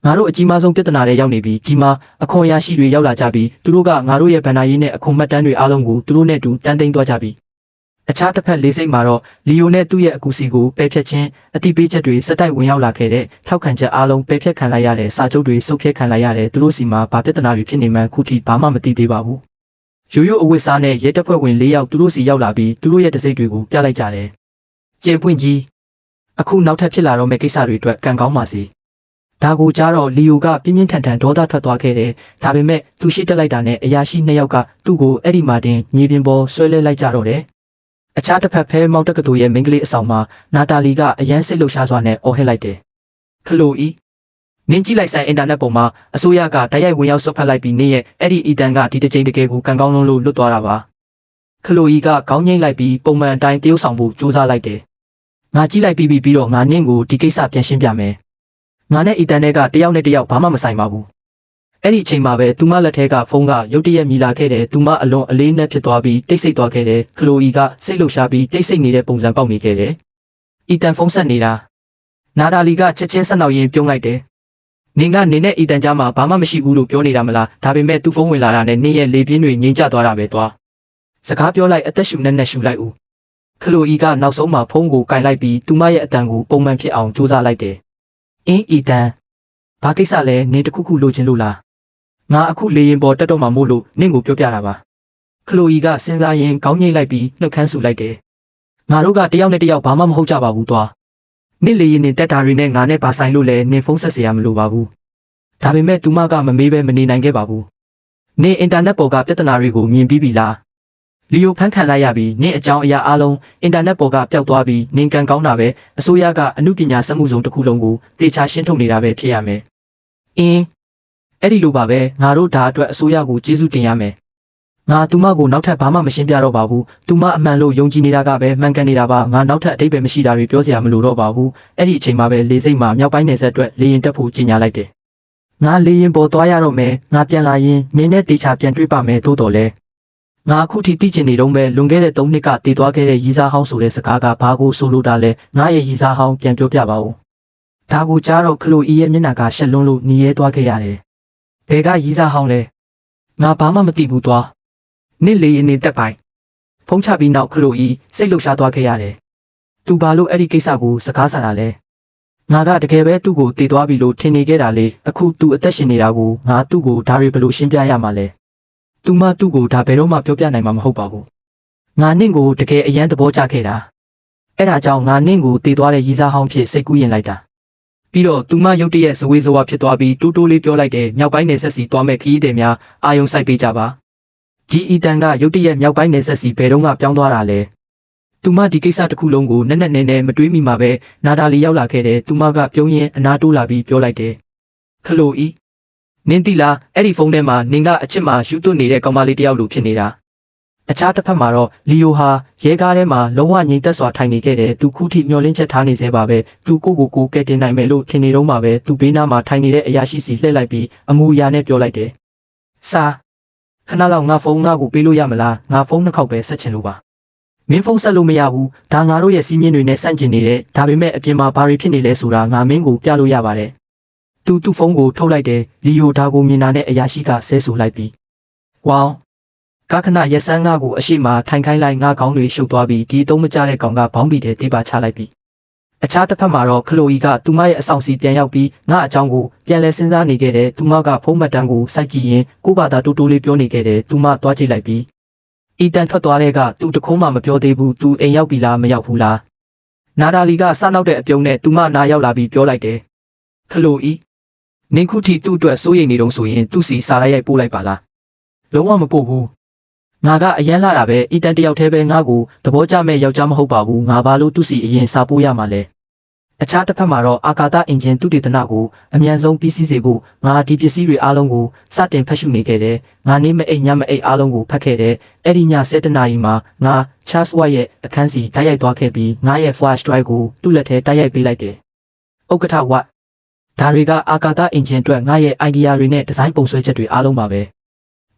ာငါတို့အကြီးမားဆုံးပြဿနာတွေရောက်နေပြီဒီမှာအခွန်ရရှိတွေရောက်လာကြပြီသူတို့ကငါတို့ရဲ့ဗန်နာရေးနဲ့အခွန်မှတ်တမ်းတွေအားလုံးကိုသူတို့နဲ့အတူတန်းသိမ်းသွားကြပြီအခြားတစ်ဖက်လေးစိတ်မှာတော့လီယိုနဲ့သူ့ရဲ့အကူစီကိုပယ်ဖျက်ခြင်းအတိပေးချက်တွေစက်တိုက်ဝင်ရောက်လာခဲ့တဲ့ထောက်ခံချက်အားလုံးပယ်ဖျက်ခံလိုက်ရတဲ့စာချုပ်တွေစုပ်ဖြတ်ခံလိုက်ရတယ်သူတို့စီမှာဘာပြဿနာတွေဖြစ်နေမှန်းခုထိဘာမှမသိသေးပါဘူးရိုးရိုးအဝတ်စားနဲ့ရဲတပ်ဖွဲ့ဝင်၄ယောက်သူတို့စီရောက်လာပြီးသူတို့ရဲ့တစိမ့်တွေကိုပြလိုက်ကြတယ်ကျေပွင့်ကြီးအခုနောက်ထပ်ဖြစ်လာတော့မယ့်ကိစ္စတွေအတွက်ကံကောင်းပါစေဒါကိုကြားတော့လီယိုကပြင်းပြင်းထန်ထန်ဒေါသထွက်သွားခဲ့တယ်။ဒါပေမဲ့သူရှိတက်လိုက်တာနဲ့အရာရှိ2ယောက်ကသူ့ကိုအဲ့ဒီမှာတင်မြေပြင်ပေါ်ဆွဲလဲလိုက်ကြတော့တယ်။အခြားတစ်ဖက်ဖဲမောက်တက္ကသိုလ်ရဲ့မိန်းကလေးအဆောင်မှာနာတာလီကအရန်စစ်လှုပ်ရှားစွာနဲ့အော်ဟစ်လိုက်တယ်။ခလိုဤနင်းကြည့်လိုက်ဆိုင်အင်တာနက်ပေါ်မှာအစိုးရကတိုက်ရိုက်ဝင်ရောက်ဆွတ်ဖက်လိုက်ပြီးနေရဲ့အဲ့ဒီအီတန်ကဒီတစ်ချိန်တကယ်ကိုကံကောင်းလုံးလို့လွတ်သွားတာပါ။ခလိုဤကခေါင်းငိမ့်လိုက်ပြီးပုံမှန်အတိုင်းတရုပ်ဆောင်ဖို့ကြိုးစားလိုက်တယ်။ငါကြည့်လိုက်ပြီးတော့ငါနင်းကိုဒီကိစ္စပြန်ရှင်းပြမယ်။ငါနဲ့အီတန်နဲ့ကတယောက်နဲ့တယောက်ဘာမှမဆိုင်ပါဘူးအဲ့ဒီအချိန်မှာပဲသူမလက်ထဲကဖုန်းကရုတ်တရက်မြည်လာခဲ့တယ်သူမအလွန်အလေးနဲ့ဖြစ်သွားပြီးတိတ်ဆိတ်သွားခဲ့တယ်ခလိုအီကစိတ်လှုပ်ရှားပြီးတိတ်ဆိတ်နေတဲ့ပုံစံပေါက်နေခဲ့တယ်အီတန်ဖုန်းဆက်နေတာနာဒါလီကချက်ချင်းဆက်နောက်ရင်ပြုံးလိုက်တယ်နင်ကနေနဲ့အီတန်ကြားမှာဘာမှမရှိဘူးလို့ပြောနေတာမလားဒါပေမဲ့သူ့ဖုန်းဝင်လာတာနဲ့နင်ရဲ့လေပြင်းတွေငြိမ်ကျသွားတာပဲသွားစကားပြောလိုက်အသက်ရှူနဲ့ရှူလိုက်ဦးခလိုအီကနောက်ဆုံးမှာဖုန်းကိုကင်လိုက်ပြီးသူမရဲ့အတန်ကိုပုံမှန်ဖြစ်အောင်ကြိုးစားလိုက်တယ်အင်းအီတန်ဘာကိစ္စလဲနင်တခုခုလိုချင်လို့လားငါအခုလေရင်ပေါ်တက်တော့မှမို့လို့နင့်ကိုပြောပြတာပါခလိုအီကစဉ်းစားရင်ခေါင်းငိမ့်လိုက်ပြီးနှုတ်ခမ်းဆူလိုက်တယ်ငါတို့ကတယောက်နဲ့တယောက်ဘာမှမဟုတ်ကြပါဘူးသွားနင့်လေရင်နဲ့တက်တာတွေနဲ့ငါနဲ့ဘာဆိုင်လို့လဲနင်ဖုန်းဆက်เสียရမလို့ပါဘူးဒါပေမဲ့သူမကမမေးပဲမနေနိုင်ခဲ့ပါဘူးနင်အင်တာနက်ပေါ်ကပြဿနာတွေကိုမြင်ပြီးပြီလားလီယိုဖန်ခံလိုက်ရပြီးနင့်အကြောင်းအရာအားလုံးအင်တာနက်ပေါ်ကပျောက်သွားပြီးနင်ကန်ကောင်းတာပဲအစိုးရကအမှုပညာစက်မှုစုံတစ်ခုလုံးကိုတေချာရှင်းထုတ်နေတာပဲဖြစ်ရမယ်အင်းအဲ့ဒီလိုပါပဲငါတို့ဒါအတွက်အစိုးရကိုကျေးဇူးတင်ရမယ်ငါသူမကိုနောက်ထပ်ဘာမှမရှင်းပြတော့ပါဘူးသူမအမှန်လို့ယုံကြည်နေတာကပဲမှန်ကန်နေတာပါငါနောက်ထပ်အတိတ်ပဲမရှိတာတွေပြောစရာမလိုတော့ပါဘူးအဲ့ဒီအချိန်မှာပဲလေစိတ်မှာမြောက်ပိုင်းနယ်ဆက်အတွက်လေရင်တက်ဖို့ကြီးညာလိုက်တယ်ငါလေရင်ပေါ်သွားရတော့မယ်ငါပြန်လာရင်နင်းနဲ့တေချာပြန်တွေ့ပါမယ်သို့တော်လဲငါအခုထိသိချင်နေတော့ပဲလွန်ခဲ့တဲ့3နှစ်ကတည်သွားခဲ့တဲ့ရီစားဟောင်းဆိုတဲ့စကားကဘာကိုဆိုလိုတာလဲငါရဲ့ရီစားဟောင်းပြန်ပြောပြပါဦး ဒါကိုကြားတော့ခလိုအီရဲ့မျက်နှာကရှက်လွန်းလို့ညီရဲသွားခဲ့ရတယ်ဘယ်ကရီးစားဟောင်းလဲငါဘာမှမသိဘူးသွားနင့်လေရင်နေတက်ပိုင်ဖုံးချပြီးနောက်ခလိုအီစိတ်လှုပ်ရှားသွားခဲ့ရတယ်သူဘာလို့အဲ့ဒီကိစ္စကိုစကားဆတာလဲငါကတကယ်ပဲသူ့ကိုတည်သွားပြီလို့ထင်နေခဲ့တာလေအခုသူအသက်ရှင်နေတာကိုငါသူ့ကိုဒါတွေဘယ်လိုရှင်းပြရမှာလဲသူမသူ့ကိုဒါဘယ်တော့မှပြောပြနိုင်မှာမဟုတ်ပါဘူးငါနင့်ကိုတကယ်အယမ်းသဘောကျခဲ့တာအဲ့ဒါကြောင့်ငါနင့်ကိုတည်သွားတဲ့ရီးစားဟောင်းဖြစ်စိတ်ကူးရင်လိုက်တာပြီးတော့သူမရုတ်တရက်ဇဝေဇဝါဖြစ်သွားပြီးတိုးတိုးလေးပြောလိုက်တဲ့မြောက်ပိုင်းနယ်ဆက်စီသွားမဲ့ခရီးသည်များအာယုံစိုက်ပေးကြပါဒီအီတန်ကရုတ်တရက်မြောက်ပိုင်းနယ်ဆက်စီဘယ်တော့မှပြောင်းသွားတာလဲသူမဒီကိစ္စတစ်ခုလုံးကိုနက်နက်နဲနဲမတွေးမိမှာပဲနာဒါလီရောက်လာခဲ့တယ်သူမကပြုံးရင်အနာတိုးလာပြီးပြောလိုက်တယ်ခလိုအီနင်းတီလာအဲ့ဒီဖုန်းထဲမှာနင်ကအချစ်မှာယူသွနေတဲ့ကောင်မလေးတယောက်လိုဖြစ်နေတာအခြားတစ်ဖက်မှာတော့လီယိုဟာရဲကားထဲမှာလုံးဝငြိမ်သက်စွာထိုင်နေခဲ့တယ်သူခုထိမျောလင်းချက်ထားနေသေးပါပဲသူကိုကဲတင်နိုင်မယ်လို့ထင်နေတော့မှပဲသူဘေးနားမှာထိုင်နေတဲ့အရာရှိစီလှည့်လိုက်ပြီးအမူအရာနဲ့ပြောလိုက်တယ်စာခဏလောက်ငါဖုန်းကိုပေးလို့ရမလားငါဖုန်းနှစ်ခေါက်ပဲဆက်ချင်လို့ပါမင်းဖုန်းဆက်လို့မရဘူးဒါငါတို့ရဲ့စီးမြင်တွေနဲ့ဆန့်ကျင်နေတယ်ဒါပေမဲ့အပြင်မှာဘာတွေဖြစ်နေလဲဆိုတာငါမင်းကိုပြလို့ရပါတယ်သူ့ဖုန်းကိုထုတ်လိုက်တယ်လီယိုဒါကိုမြင်တာနဲ့အရာရှိကဆဲဆိုလိုက်ပြီးဝေါကခဏရက်စန်းငါကိုအရှိမထိုင်ခိုင်းလိုက်ငါခေါင်းတွေရှုပ်သွားပြီးဒီသုံးမကြတဲ့ကောင်ကဘောင်းပီတဲ့တေးပါချလိုက်ပြီးအခြားတစ်ဖက်မှာတော့ခလိုအီကသူမရဲ့အဆောင်စီပြန်ရောက်ပြီးငါအကြောင်းကိုပြန်လဲစဉ်းစားနေခဲ့တယ်သူမကဖုန်းမှတ်တမ်းကိုစိုက်ကြည့်ရင်ကိုဘာသာတိုးတိုးလေးပြောနေခဲ့တယ်သူမသွားကြည့်လိုက်ပြီးအီတန်ထွက်သွားတဲ့ကသူတခုံးမှမပြောသေးဘူးသူအိမ်ရောက်ပြီလားမရောက်ဘူးလားနာဒါလီကစနောက်တဲ့အပြုံးနဲ့သူမနာရောက်လာပြီးပြောလိုက်တယ်ခလိုအီနင်ခုထိသူ့အတွက်စိုးရိမ်နေတော့ဆိုရင်သူ့စီစာရိုက်ပို့လိုက်ပါလားလုံးဝမပို့ဘူးငါကအရန်လာတာပဲအီတန်တယောက်တည်းပဲငါ့ကိုသဘောကျမဲ့ယောက်ျားမဟုတ်ပါဘူးငါဘာလို့သူ့စီအရင်စာပို့ရမှာလဲအခြားတစ်ဖက်မှာတော့အာကာသအင်ဂျင်သူတေသနကိုအမြန်ဆုံးပြီးစီးစေဖို့ငါဒီပစ္စည်းတွေအားလုံးကိုစတင်ဖတ်ရှုနေခဲ့တယ်ငါနေမအိမ်ညမအိမ်အားလုံးကိုဖတ်ခဲ့တယ်အဲ့ဒီည7 နာရီမှာငါ Charles White ရဲ့အခန်းစီတိုက်ရိုက်သွားခဲ့ပြီးငါရဲ့ flash drive ကိုသူ့လက်ထဲတိုက်ရိုက်ပေးလိုက်တယ်ဥက္ကဋ္ဌ Watt ဒါတွေကအာကာသအင်ဂျင်အတွက်ငါရဲ့ idea တွေနဲ့ဒီဇိုင်းပုံဆွဲချက်တွေအားလုံးပါပဲ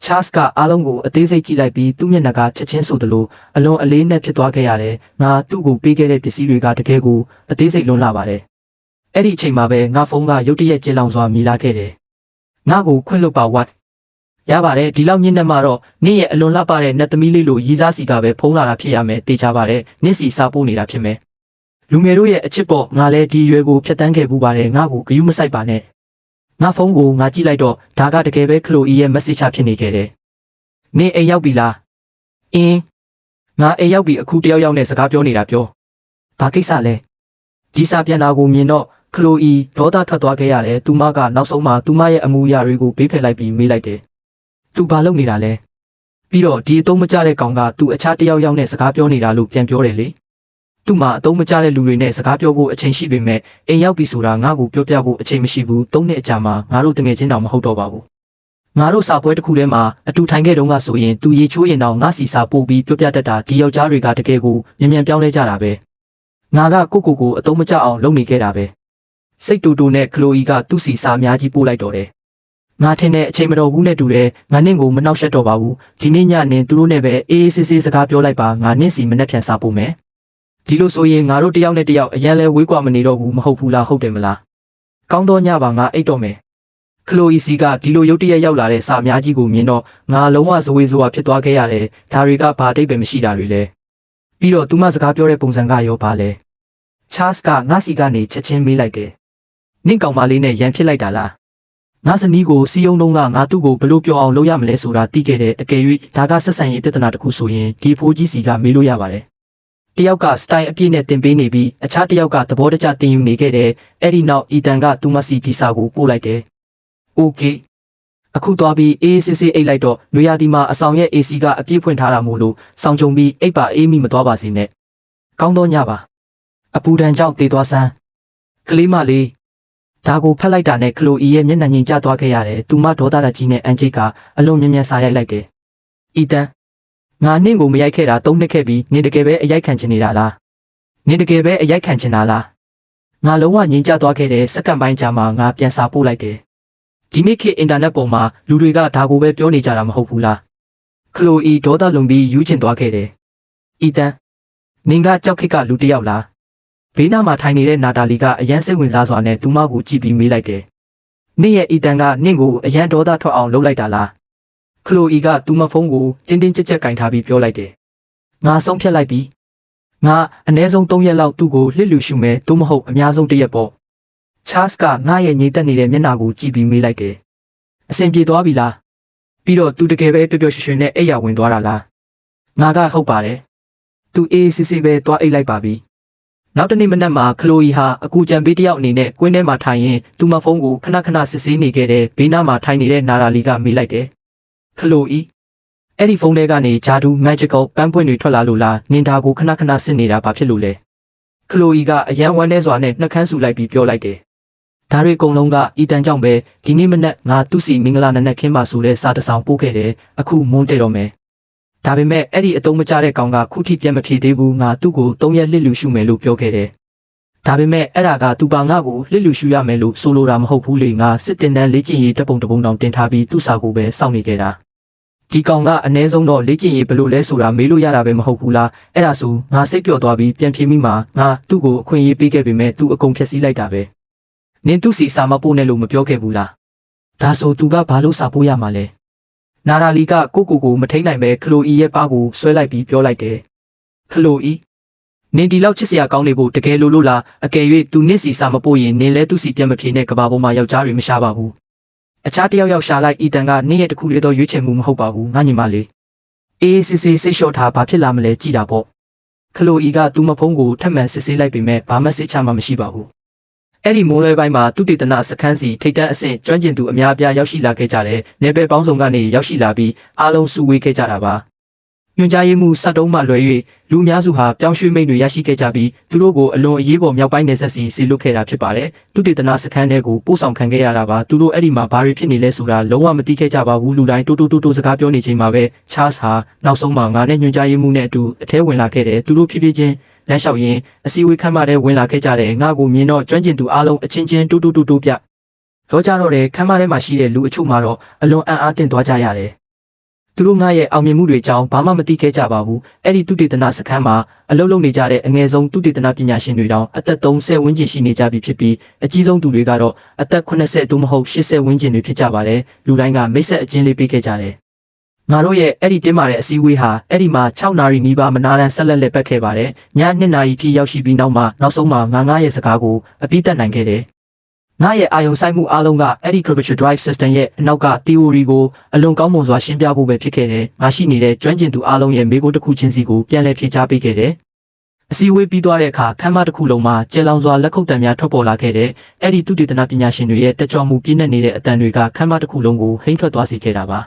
Charles ကအားလုံးကိုအသေးစိတ်ကြည့်လိုက်ပြီးသူ့မျက်နှာကချက်ချင်းဆိုသလိုအလွန်အလေးနဲ့ဖြစ်သွားခဲ့ရတယ်။ငါသူ့ကိုပေးခဲ့တဲ့ပစ္စည်းတွေကတကယ်ကိုအသေးစိတ်လွန်လာပါတယ်။အဲ့ဒီအချိန်မှာပဲငါဖုန်းကရုတ်တရက်ကျလောင်စွာမြည်လာခဲ့တယ်။ငါကိုခွင့်လွတ်ပါဝတ်။ရပါတယ်ဒီလောက်ညင်နေမှာတော့နင့်ရဲ့အလွန်လှပတဲ့နတ်သမီးလေးလိုရီးစားစီကပဲဖုန်းလာတာဖြစ်ရမယ်တေချာပါတယ်။နင့်စီစာပို့နေတာဖြစ်မယ်။လူငယ်တို့ရဲ့အချစ်ပေါ့ငါလည်းဒီရွယ်ကိုဖျက်တမ်းခဲ့ပူပါတယ်ငါကိုဂရုမစိုက်ပါနဲ့။ငါဖုန်းကိုငါကြည့်လိုက်တော့ဒါကတကယ်ပဲခလိုအီရဲ့ message ဖြစ်နေခဲ့တယ်။နင်အိမ်ရောက်ပြီလား။ငါအိမ်ရောက်ပြီအခုတယောက်နဲ့စကားပြောနေတာပြော။ဘာကိစ္စလဲ။ဒီစာပြန်လာကိုမြင်တော့ခလိုအီဒေါသထွက်သွားခဲ့ရတယ်။သူမကနောက်ဆုံးမှသူမရဲ့အမူအရာတွေကိုပေးဖယ်လိုက်ပြီးမေးလိုက်တယ်။သူဘာလုပ်နေတာလဲ။ပြီးတော့ဒီအသုံးမကျတဲ့ကောင်ကသူအခြားတယောက်နဲ့စကားပြောနေတာလို့ပြန်ပြောတယ်လေ။သူ့မှာအသုံးမကျတဲ့လူတွေနဲ့စကားပြောဖို့အချိန်ရှိပေမဲ့အိမ်ရောက်ပြီဆိုတာငါ့ကိုပြောပြဖို့အချိန်မရှိဘူး၃နှစ်အကြာမှာငါတို့တငယ်ချင်းတောင်မဟုတ်တော့ပါဘူးငါတို့စာပွဲတစ်ခုထဲမှာအတူထိုင်ခဲ့တုန်းကဆိုရင်သူရေချိုးရင်တော့ငါစီစာပို့ပြီးပြောပြတတ်တာဒီယောက်ျားတွေကတကယ်ကိုမြန်ပြောင်းလဲကြတာပဲငါကကိုအသုံးမကျအောင်လုပ်နေခဲ့တာပဲစိတ်တူတူနဲ့ခလိုအီကသူ့စီစာအများကြီးပို့လိုက်တော့တယ်ငါထင်တဲ့အချိန်မတော်ဘူးနဲ့တူတယ်ငါနင့်ကိုမနှောက်ယှက်တော့ပါဘူးဒီနေ့ညနင်သူတို့နဲ့ပဲအေးအေးဆေးဆေးစကားပြောလိုက်ပါငါနင့်စီမနှက်ပြန်စာပို့မယ်ဒီလိုဆိုရင်ငါတို့တယောက်နဲ့တယောက်အရန်လဲဝေးကွာမနေတော့ဘူးမဟုတ်ဘူးလားဟုတ်တယ်မလားကောင်းတော့ညပါငါအိတ်တော့မယ်ခလိုအီစီကဒီလိုရုတ်တရက်ရောက်လာတဲ့စာအများကြီးကိုမြင်တော့ငါလုံးဝဇဝေဇဝါဖြစ်သွားခဲ့ရတယ်ဒါတွေကဘာအတိတ်ပဲမရှိတာတွေလဲပြီးတော့သူမစကားပြောတဲ့ပုံစံကရောဘာလဲချားစ်ကငါစီကနေချက်ချင်းမေးလိုက်တယ်နင့်ကောင်မလေးနဲ့ရန်ဖြစ်လိုက်တာလားငါဇနီးကိုစီယုံလုံးကငါသူ့ကိုဘလို့ပြောအောင်လုပ်ရမလဲဆိုတာသိခဲ့တဲ့အကယ်၍ဒါကဆက်ဆံရေးပြဿနာတစ်ခုဆိုရင်ဒီဖိုးကြီးစီကမေးလို့ရပါတယ်တယောက်ကစတိုင်အပြည့်နဲ့တင်ပေးနေပြီးအခြားတယောက်ကသဘောတကျတင်ယူနေခဲ့တယ်အဲ့ဒီနောက်အီတန်ကသူမစီဒီစာကိုပို့လိုက်တယ်โอเคအခုသွားပြီးအေးစစ်စစ်အိတ်လိုက်တော့လွေရာဒီမှာအဆောင်ရဲ့ AC ကအပြည့်ဖွင့်ထားတာမို့လို့စောင်းကြုံပြီးအိတ်ပါအေးမိမသွားပါစေနဲ့ကောင်းတော့ညပါအပူဒဏ်ကြောင့်တေသွားစမ်းကလေးမလေးဒါကိုဖတ်လိုက်တာနဲ့ခလိုအီရဲ့မျက်နှာငိမ်ကျသွားခဲ့ရတယ်သူမဒေါသတကြီးနဲ့အန်ဂျိတ်ကအလုံးမြင်စာရိုက်လိုက်တယ်အီတန်ငါနင့်ကိုမရိုက်ခဲ့တာ၃နှစ်ခဲ့ပြီနင်တကယ်ပဲအရိုက်ခံချင်နေတာလားနင်တကယ်ပဲအရိုက်ခံချင်တာလားငါလုံးဝငြိမ်ကျသွားခဲ့တဲ့စက္ကန့်ပိုင်းကြာမှငါပြန်စာပို့လိုက်တယ်ဒီနေ့ခေတ်အင်တာနက်ပေါ်မှာလူတွေကဒါကိုပဲပြောနေကြတာမဟုတ်ဘူးလားခလိုအီဒေါသလွန်ပြီးယူချင်သွားခဲ့တယ်အီတန်နင်ကကြောက်ခစ်ကလူတစ်ယောက်လား ဘေးနားမှာထိုင်နေတဲ့နာတာလီကအရန်စိတ်ဝင်စားစွာနဲ့သူမကိုကြည့်ပြီးမေးလိုက်တယ်။နင့်ရဲ့အီတန်ကနင့်ကိုအရန်ဒေါသထွက်အောင်လုပ်လိုက်တာလား။ခလိုအီကသူမဖုန်းကိုတင်းတင်းကြပ်ကြပ်ကင်ထားပြီးပြောလိုက်တယ်။ငါဆုံးဖြတ်လိုက်ပြီ။ငါအနည်းဆုံး3ရက်လောက်သူ့ကိုလှစ်လူရှုမယ်သို့မဟုတ်အများဆုံး1ရက်ပေါ့။ချားစ်ကငါရဲ့ညှိတက်နေတဲ့မျက်နှာကိုကြည့်ပြီးမေးလိုက်တယ်။အဆင်ပြေသွားပြီလား။ပြီးတော့သူတကယ်ပဲပျော်ပျော်ရွှင်ရွှင်နဲ့အိပ်ယာဝင်သွားတာလား။ငါကဟုတ်ပါတယ်။သူအေးစစ်စစ်ပဲသွားအိပ်လိုက်ပါပြီ။နောက်တနေ့မနက်မှာခလိုအီဟာအကူကြံပေးတယောက်အနေနဲ့ကွင်းထဲမှာထိုင်ရင်သူမဖုန်းကိုခဏခဏစစ်ဆေးနေခဲ့တဲ့ဘေးနားမှာထိုင်နေတဲ့နာရာလီကမေးလိုက်တယ်။ခလိုအီအဲ့ဒီဖုန်းထဲကနေဂျာဒူ magical ပန်းပွင့်တွေထွက်လာလို့လားနင်ဒါကိုခဏခဏစစ်နေတာဘာဖြစ်လို့လဲ။ခလိုအီကအရန်ဝမ်းနေစွာနဲ့နှက်ခမ်းဆူလိုက်ပြီးပြောလိုက်တယ်။ဒါတွေအကုန်လုံးကအီတန်ကြောင့်ပဲဒီနေ့မနက်ငါသူ့စီမင်္ဂလာနံနက်ခင်းမှာဆိုတဲ့စာတစ်စောင်ပို့ခဲ့တယ်အခုမွန်းတဲ့တော့မယ်။ဒါပေမဲ့အဲ့ဒီအတုံးမကျတဲ့ကောင်ကခုထိပြန်မဖြေသေးဘူးငါသူ့ကို3ရက်လှစ်လူရှုမယ်လို့ပြောခဲ့တယ်။ဒါပေမဲ့အဲ့ဒါကသူပါငါ့ကိုလှစ်လူရှုရမယ်လို့ဆိုလိုတာမဟုတ်ဘူးလေငါစစ်တင်တန်းလေ့ကျင့်ရေးတပုံတောင်တင်ထားပြီးသူ့စာကိုပဲစောင့်နေခဲ့တာ။ဒီကောင်ကအနည်းဆုံးတော့လေ့ကျင့်ရေးဘယ်လိုလဲဆိုတာမေးလို့ရတာပဲမဟုတ်ဘူးလားအဲ့ဒါဆိုငါစိတ်ပျော့သွားပြီးပြန်ဖြေမိမှာငါသူ့ကိုအခွင့်အရေးပေးခဲ့ပေမဲ့သူအကုန်ဖျက်ဆီးလိုက်တာပဲ။နင်သူ့စီစာမပို့နဲ့လို့မပြောခဲ့ဘူးလား။ဒါဆိုသူကဘာလို့စာပို့ရမှာလဲ။နာရာလီကကိုမထိန်နိုင်ပဲခလိုအီရဲ့ပါးကိုဆွဲလိုက်ပြီးပြောလိုက်တယ်။ခလိုအီနင်ဒီလောက်ချစ်စရာကောင်းနေဖို့တကယ်လို့လားအကယ်၍သူနင့်စီစာမပို့ရင်နင်လဲသူ့စီပြန်မဖြေနဲ့ကဘာပေါ်မှာယောက်ျားတွေမရှာပါဘူး။အခြားတယောက်ရှာလိုက်အီတန်ကနင့်ရဲ့တခုလေးတော့ရွေးချယ်မှုမဟုတ်ပါဘူးငါညီမလေး။အေးစစ်စစ်စိတ်လျှော့ထားဘာဖြစ်လာမလဲကြည်တာပေါ့။ခလိုအီကသူ့မဖုန်းကိုထပ်မံစစ်ဆေးလိုက်ပေမဲ့ဘာမှစိတ်ချမှမရှိပါဘူး။အဲ့ဒီမိုးလွဲပိုင်းမှာသူတေသနစခန်းစီထိတ်တန်းအဆင့်ကျွမ်းကျင်သူအများအပြားရောက်ရှိလာခဲ့ကြတယ်။နယ်ပယ်ပေါင်းစုံကနေရောက်ရှိလာပြီးအားလုံးစုဝေးခဲ့ကြတာပါ။ညွှန်ကြားရေးမှူးစက်တုံးမှလွယ်၍လူအများစုဟာပြောင်းရွှေ့မိတ်တွေရရှိခဲ့ကြပြီးသူတို့ကိုအလွန်အရေးပေါ်မြောက်ပိုင်းနယ်စပ်စီဆေလွတ်ခဲ့တာဖြစ်ပါတယ်။သူတေသနစခန်းတွေကိုပို့ဆောင်ခံခဲ့ရတာပါ။သူတို့အဲ့ဒီမှာဘာတွေဖြစ်နေလဲဆိုတာလုံးဝမသိခဲ့ကြပါဘူး။လူတိုင်းတိုးစကားပြောနေချိန်မှာပဲချားစ်ဟာနောက်ဆုံးမှာငါနဲ့ညွှန်ကြားရေးမှူးနဲ့အတူအထဲဝင်လာခဲ့တယ်။သူတို့ဖြည်းဖြည်းချင်းလမ်းလျှောက်ရင်းအစည်းအဝေးခန်းမထဲဝင်လာခဲ့ကြတယ်ငါကိုမြင်တော့ကျွမ်းကျင်သူအားလုံးအချင်းချင်းတိုးပြတော့ကြတော့တယ်ခန်းမထဲမှာရှိတဲ့လူအချို့မှာတော့အလွန်အံ့အားသင့်သွားကြရတယ်သူတို့ငါရဲ့အောင်မြင်မှုတွေကြောင့်ဘာမှမသိခဲ့ကြပါဘူးအဲ့ဒီသူတေသနစခန်းမှာအလုပ်လုပ်နေကြတဲ့အငယ်ဆုံးသူတေသနပညာရှင်တွေတောင်အသက်30ဝန်းကျင်ရှိနေကြပြီဖြစ်ပြီးအကြီးဆုံးသူတွေကတော့အသက်80သို့မဟုတ်80ဝန်းကျင်တွေဖြစ်ကြပါတယ်လူတိုင်းကမိတ်ဆက်အချင်းလေးပေးခဲ့ကြတယ်ငါတို့ရဲ့အဲ့ဒီတင်းမာတဲ့အစည်းအဝေးဟာအဲ့ဒီမှာ6နာရီနီးပါးမနာတမ်းဆက်လက်ပတ်ခဲ့ပါတယ်ည2နာရီထိရောက်ရှိပြီးနောက်ဆုံးမှာငါရဲ့စကားကိုအပြီးသတ်နိုင်ခဲ့တယ်ငါရဲ့အာယုံဆိုင်မှုအားလုံးကအဲ့ဒီ curvature drive system ရဲ့အနောက်က theory ကိုအလွန်ကောင်းမွန်စွာရှင်းပြဖို့ပဲဖြစ်ခဲ့တယ်ငါရှိနေတဲ့ကျွမ်းကျင်သူအားလုံးရဲ့မိကိုတစ်ခုချင်းစီကိုပြန်လည်ဖြေချပေးခဲ့တယ်အစည်းအဝေးပြီးသွားတဲ့အခါခန်းမတစ်ခုလုံးမှာကျဲလောင်စွာလက်ခုပ်တံများထွက်ပေါ်လာခဲ့တယ်အဲ့ဒီသူတေသနပညာရှင်တွေရဲ့တက်ကြွမှုပြည့်နေတဲ့အတန်တွေကခန်းမတစ်ခုလုံးကိုဟိမ့်ထွက်သွားစေခဲ့တာပါ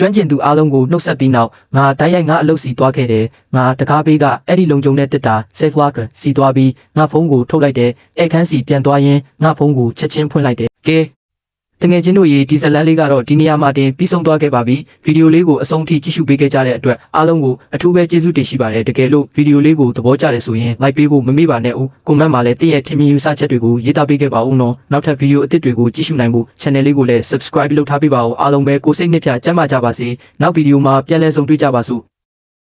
ကျွမ်းကျင်သူအားလုံးကိုနှုတ်ဆက်ပြီးနောက်ငါတိုက်ရိုက်ငါအလုပ်စီသွားခဲ့တယ်ငါတကားပေးကအဲ့ဒီလုံခြုံတဲ့တစ်တာ safe worker စီသွားပြီးငါဖုန်းကိုထုတ်လိုက်တယ်အခန်းစီပြန်သွားရင်းငါဖုန်းကိုချက်ချင်းဖွင့်လိုက်တယ်ကဲတငယ်ချင်းတို့ရေဒီဇလန်လေးကတော့ဒီနေရာမှာတင်ပြီးဆုံးသွားခဲ့ပါပြီဗီဒီယိုလေးကိုအဆုံးထိကြည့်ရှုပေးခဲ့ကြတဲ့အတွက်အားလုံးကိုအထူးပဲကျေးဇူးတင်ရှိပါတယ်တကယ်လို့ဗီဒီယိုလေးကိုသဘောကျတယ်ဆိုရင် like ပေးဖို့မမေ့ပါနဲ့ဦးကွန်မန့်မှာလည်းတည့်ရဲ့ထင်မြင်ယူဆချက်တွေကိုရေးသားပေးခဲ့ပါဦးနော်နောက်ထပ်ဗီဒီယိုအသစ်တွေကိုကြည့်ရှုနိုင်ဖို့ channel လေးကိုလည်း subscribe လုပ်ထားပေးပါဦးအားလုံးပဲကိုယ်စိတ်နှစ်ဖြာကျန်းမာကြပါစေနောက်ဗီဒီယိုမှာပြန်လည်ဆုံတွေ့ကြပါစို့